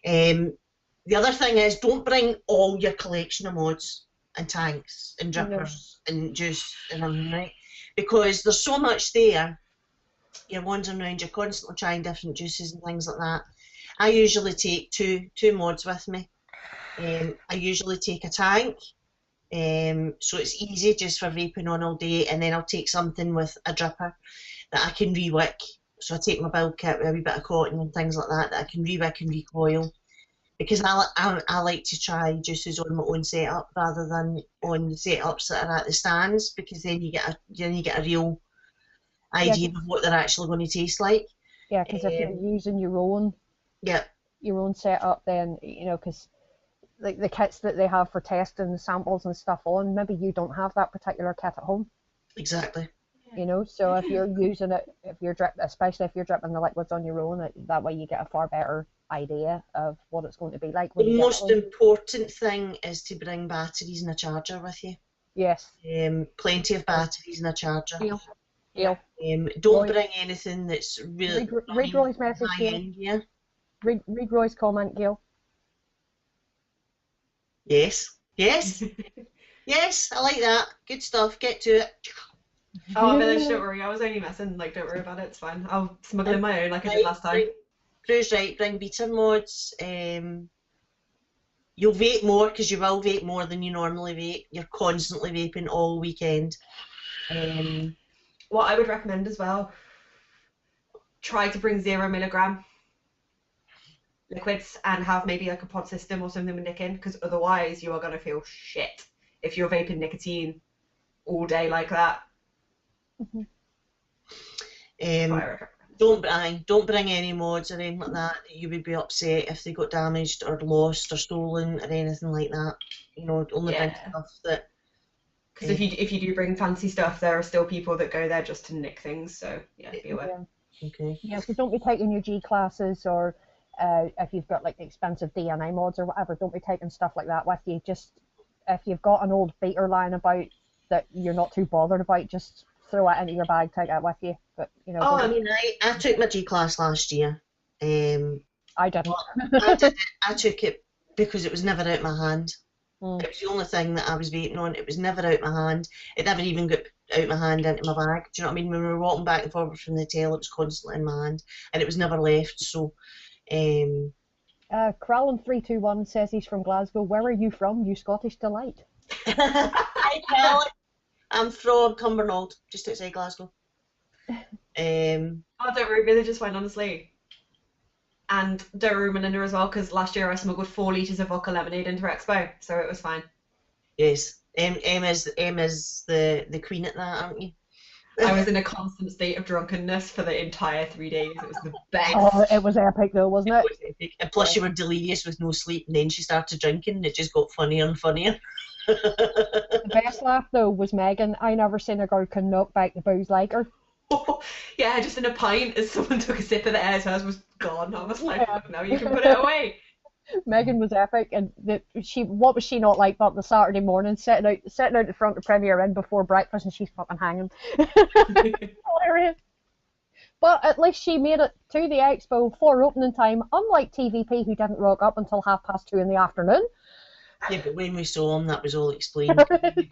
The other thing is, don't bring all your collection of mods and tanks and drippers and juice and everything, right? Because there's so much there. You're wandering around, you're constantly trying different juices and things like that. I usually take two mods with me. I usually take a tank, so it's easy just for vaping on all day, and then I'll take something with a dripper that I can re-wick. So I take my build kit with a wee bit of cotton and things like that that I can re-wick and recoil. Because I like to try juices on my own setup rather than on the setups that are at the stands, because then you get a real idea of what they're actually going to taste like. Yeah, because if you're using your own setup, then because like the kits that they have for testing the samples and stuff on, maybe you don't have that particular kit at home. Exactly. So if you're using it, especially if you're dripping the liquids on your own, that way you get a far better idea of what it's going to be like. The most important thing is to bring batteries and a charger with you. Yes. Plenty of batteries and a charger. Deal. Don't bring anything that's really read Roy's message, high Gail. end. Yeah. Read Roy's comment, Gail. Yes. Yes. Yes, I like that. Good stuff. Get to it. Oh, Village, don't worry. I was only messing. Like, don't worry about it. It's fine. I'll smuggle in my own like I did last time. Cruise, right, bring beater mods. You'll vape more because you will vape more than you normally vape. You're constantly vaping all weekend. What I would recommend as well, try to bring 0 mg liquids and have maybe like a pod system or something with nic in, because otherwise you are going to feel shit if you're vaping nicotine all day like that. Don't bring any mods or anything like that. You would be upset if they got damaged or lost or stolen or anything like that. You know, only bring stuff that. Because if you do bring fancy stuff, there are still people that go there just to nick things. So yeah, be aware. Okay. Yeah, so don't be taking your G classes, or if you've got like expensive DNA mods or whatever, don't be taking stuff like that with you. Just if you've got an old beater lying about that you're not too bothered about, just throw it into your bag, take it with you. But you know. I mean, I took my G class last year. I didn't. I took it because it was never out of my hand. It was the only thing that I was vaping on. It was never out of my hand. It never even got out of my hand into my bag. Do you know what I mean? When we were walking back and forward from the tail, it was constantly in my hand, and it was never left. So, Crowlin321 says he's from Glasgow. Where are you from, you Scottish delight? Hi, Kelly. I'm from Cumbernauld, just outside Glasgow. Oh, don't worry, really just fine, honestly. And don't worry, Melinda, as well, because last year I smuggled 4 litres of vodka lemonade into Expo, so it was fine. Yes. Emma's the queen at that, aren't you? I was in a constant state of drunkenness for the entire 3 days. It was the best. Oh, it was epic though, wasn't it? It was epic. And plus you were delirious with no sleep, and then she started drinking, and it just got funnier and funnier. The best laugh though was Megan. I never seen a girl can knock back the booze like her. Yeah, just in a pint as someone took a sip of the air, hers was gone. I was like, look, now you can put it away. Megan was epic, and what was she not like but the Saturday morning sitting out the front of Premier Inn before breakfast, and she's fucking hanging. Hilarious. But at least she made it to the expo for opening time, unlike TVP, who didn't rock up until 2:30 in the afternoon. Yeah, but when we saw him, that was all explained. He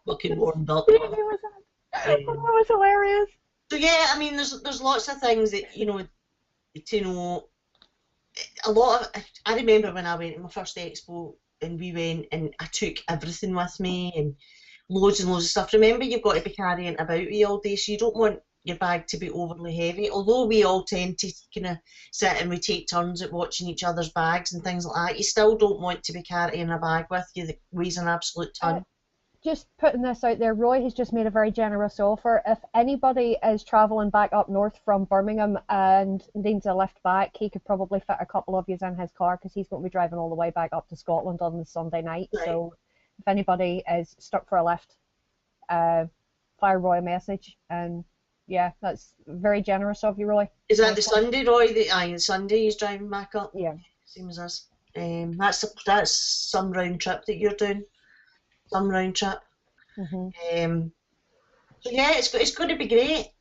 fucking warmed up. That was hilarious. So yeah, I mean, there's lots of things that, you know, to know. I remember when I went to my first expo and we went and I took everything with me and loads and loads of stuff. Remember, you've got to be carrying about with you all day, so you don't want your bag to be overly heavy. Although we all tend to kind of sit and we take turns at watching each other's bags and things like that, you still don't want to be carrying a bag with you that weighs an absolute ton. Just putting this out there, Roy has just made a very generous offer. If anybody is travelling back up north from Birmingham and needs a lift back, he could probably fit a couple of you in his car, because he's going to be driving all the way back up to Scotland on the Sunday night. Right. So if anybody is stuck for a lift, fire Roy a message. And yeah, that's very generous of you, Roy. Is that the Sunday, Roy? The Sunday he's driving back up? Yeah. Same as us. That's some round trip that you're doing. Some round trip. So yeah, it's going to be great.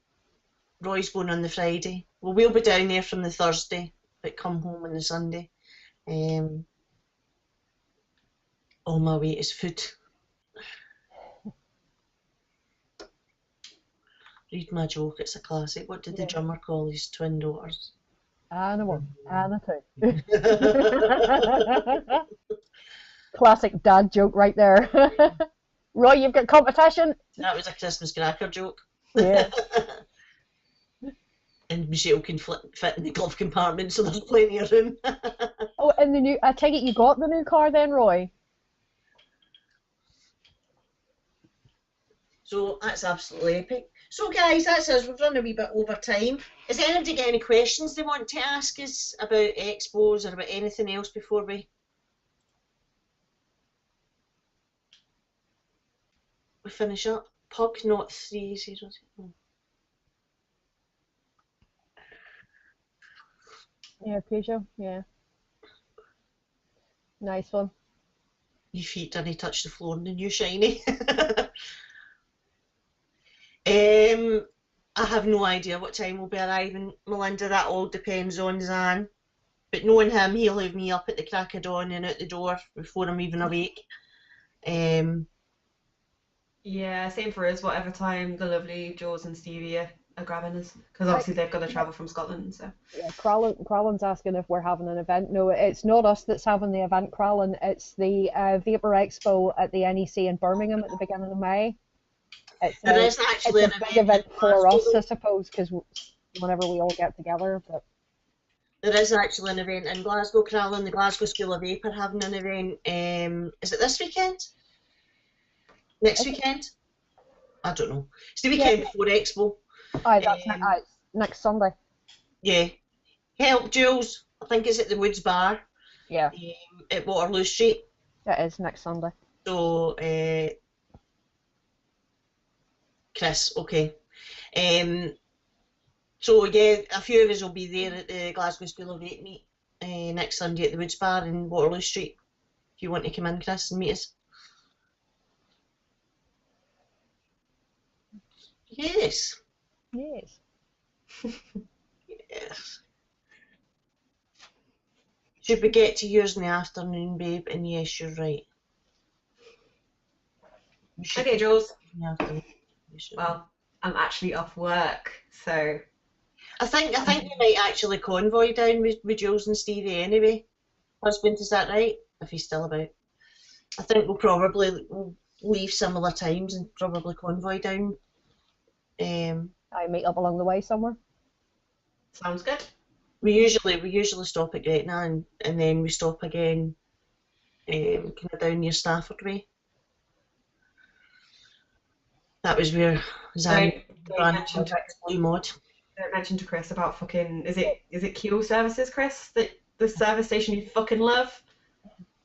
Roy's going on the Friday. Well, we'll be down there from the Thursday, but come home on the Sunday. All my weight is food. Read my joke, it's a classic. What did the drummer call his twin daughters? Anna 1, Anna 2. Classic dad joke right there. Roy, you've got competition. That was a Christmas cracker joke. Yeah. And Michelle can fit in the glove compartment, so there's plenty of room. Oh, and I take it you got the new car then, Roy? So that's absolutely epic. So guys, that's us. We've run a wee bit over time. Has anybody got any questions they want to ask us about expos or about anything else before we finish up? Pug not 3 seasons. Yeah, Peugeot, yeah. Nice one. Your feet didn't touch the floor in the new shiny. I have no idea what time we'll be arriving, Melinda. That all depends on Zan. But knowing him, he'll have me up at the crack of dawn and out the door before I'm even awake. Yeah, same for us, whatever time the lovely Jules and Stevie are grabbing us. Because obviously they've got to travel from Scotland, so. Yeah, Crowlan's asking if we're having an event. No, it's not us that's having the event, Crowlan. It's the Vapor Expo at the NEC in Birmingham at the beginning of May. There is actually it's a big event for us, I suppose, because whenever we all get together. But there is actually an event in Glasgow, Crowlin. The Glasgow School of Vape are having an event. Is it this weekend? Next weekend? I don't know. It's the weekend before Expo. That's next Sunday. Yeah. Help, Jules. I think it's at the Woods Bar. Yeah. At Waterloo Street. It is next Sunday. So, Chris, okay. So yeah, a few of us will be there at the Glasgow School of Vape meet next Sunday at the Woods Bar in Waterloo Street. If you want to come in, Chris, and meet us. Yes. Yes. Yes. Should we get to yours in the afternoon, babe? And yes, you're right. Okay, Jules. Well, I'm actually off work, so. I think we might actually convoy down with Jules and Stevie anyway. Husband, is that right? If he's still about. I think we'll leave similar times and probably convoy down. I meet up along the way somewhere. Sounds good. We usually stop at Gretna and then we stop again kind of down near Stafford way. That was where Zan ran Blue Mod. Don't mention to Chris about fucking is it Keel Services, Chris? The service station you fucking love?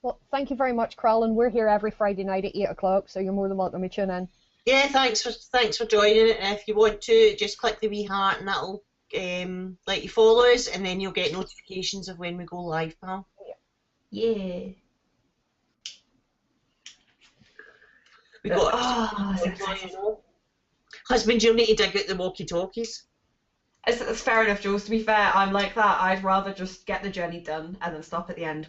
Well, thank you very much, Crowlan. We're here every Friday night at 8 o'clock, so you're more than welcome to tune in. Yeah, thanks for joining it. And if you want to, just click the wee heart and that'll let you follow us, and then you'll get notifications of when we go live, pal. Yeah. We got husband, you'll need to dig out the walkie-talkies. It's fair enough, Jules. To be fair, I'm like that. I'd rather just get the journey done and then stop at the end.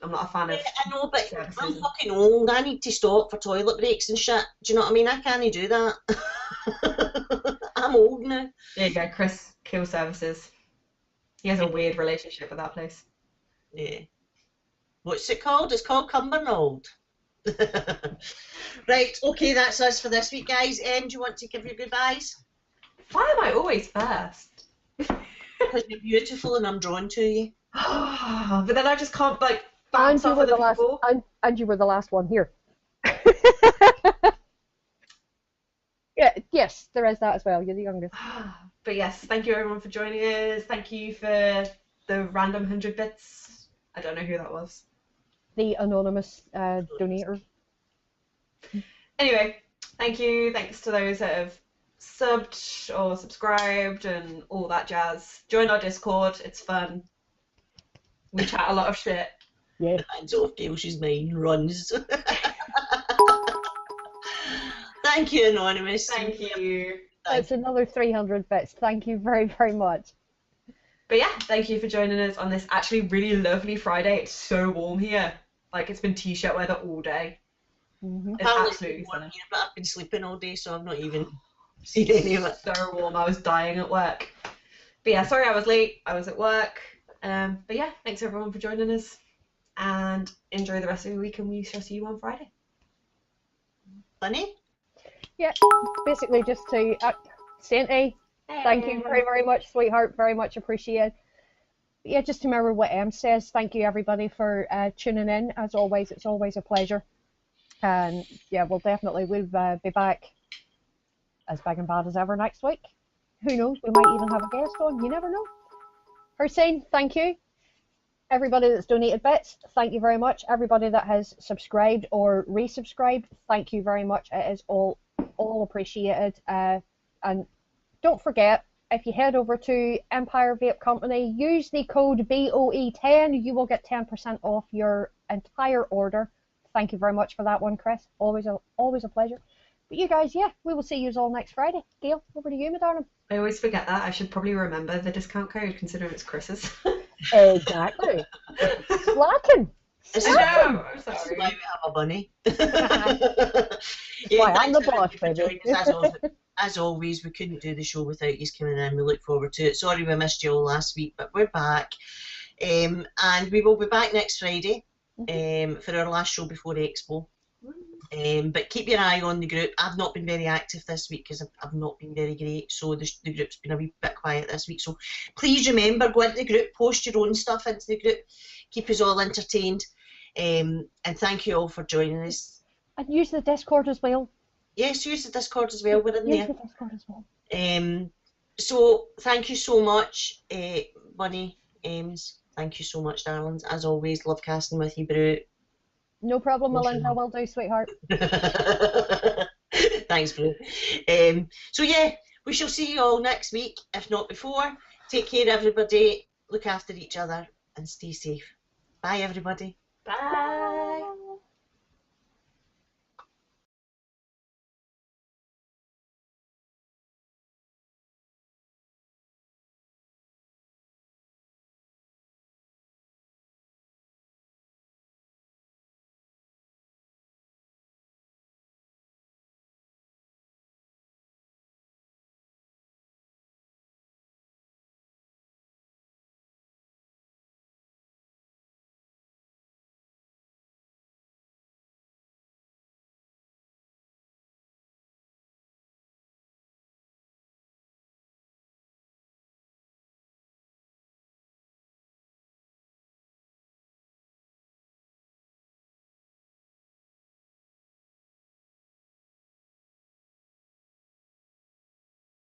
I'm not a fan of. I know, but I'm fucking old. I need to stop for toilet breaks and shit. Do you know what I mean? I can't do that. I'm old now. There you go, Chris. Keel Services. He has a weird relationship with that place. Yeah. What's it called? It's called Cumbernauld. Right, okay, that's us for this week, guys. Do you want to give your goodbyes? Why am I always first? Because you're beautiful and I'm drawn to you. But then I just can't And bounce you off were other the last, people. and you were the last one here. Yeah, yes, there is that as well. You're the youngest. But yes, thank you everyone for joining us. Thank you for the random 100 bits. I don't know who that was. The anonymous donator. Anyway, thank you. Thanks to those that have subbed or subscribed and all that jazz. Join our Discord. It's fun. We chat a lot of shit. Yeah. And so if she's mine runs. Thank you, Anonymous. Thank you. That's another 300 bits. Thank you very, very much. But yeah, thank you for joining us on this actually really lovely Friday. It's so warm here. Like, it's been t-shirt weather all day. Mm-hmm. It's absolutely stunning. Here, but I've been sleeping all day, so I've not even seen any of it. So warm. I was dying at work. But yeah, sorry I was late. I was at work. But yeah, thanks everyone for joining us. And enjoy the rest of the week, and we shall see you on Friday. Funny? Yeah, basically just to Sainty, thank you very, very much, sweetheart. Very much appreciated. Yeah, just to remember what Em says. Thank you everybody for tuning in. As always, it's always a pleasure. And yeah, we'll be back as big and bad as ever next week. Who knows? We might even have a guest on. You never know. Hussein, thank you. Everybody that's donated bits, thank you very much. Everybody that has subscribed or resubscribed, thank you very much. It is all appreciated. And don't forget, if you head over to Empire Vape Company, use the code BOE10. You will get 10% off your entire order. Thank you very much for that one, Chris. Always a pleasure. But you guys, yeah, we will see you all next Friday. Gail, over to you, my darling. I always forget that. I should probably remember the discount code, considering it's Chris's. Exactly. Slacking. This I is know, I'm this is sorry. why we have a bunny. Why I'm Thanks the boss, everybody for baby. joining us. As always, we couldn't do the show without you coming in. We look forward to it. Sorry we missed you all last week, but we're back. And we will be back next Friday for our last show before Expo. But keep your eye on the group. I've not been very active this week because I've not been very great, so the group's been a wee bit quiet this week. So please remember, go into the group, post your own stuff into the group, keep us all entertained, and thank you all for joining us. And use the Discord as well. Yes, use the Discord as well. We're in Use there. the Discord as well. So thank you so much, Bunny, Ems. Thank you so much, darlings. As always, love casting with you, Brew. No problem, Melinda. Will do, sweetheart. Thanks, Brew. So yeah, we shall see you all next week, if not before. Take care, everybody. Look after each other and stay safe. Bye, everybody. Bye. Bye.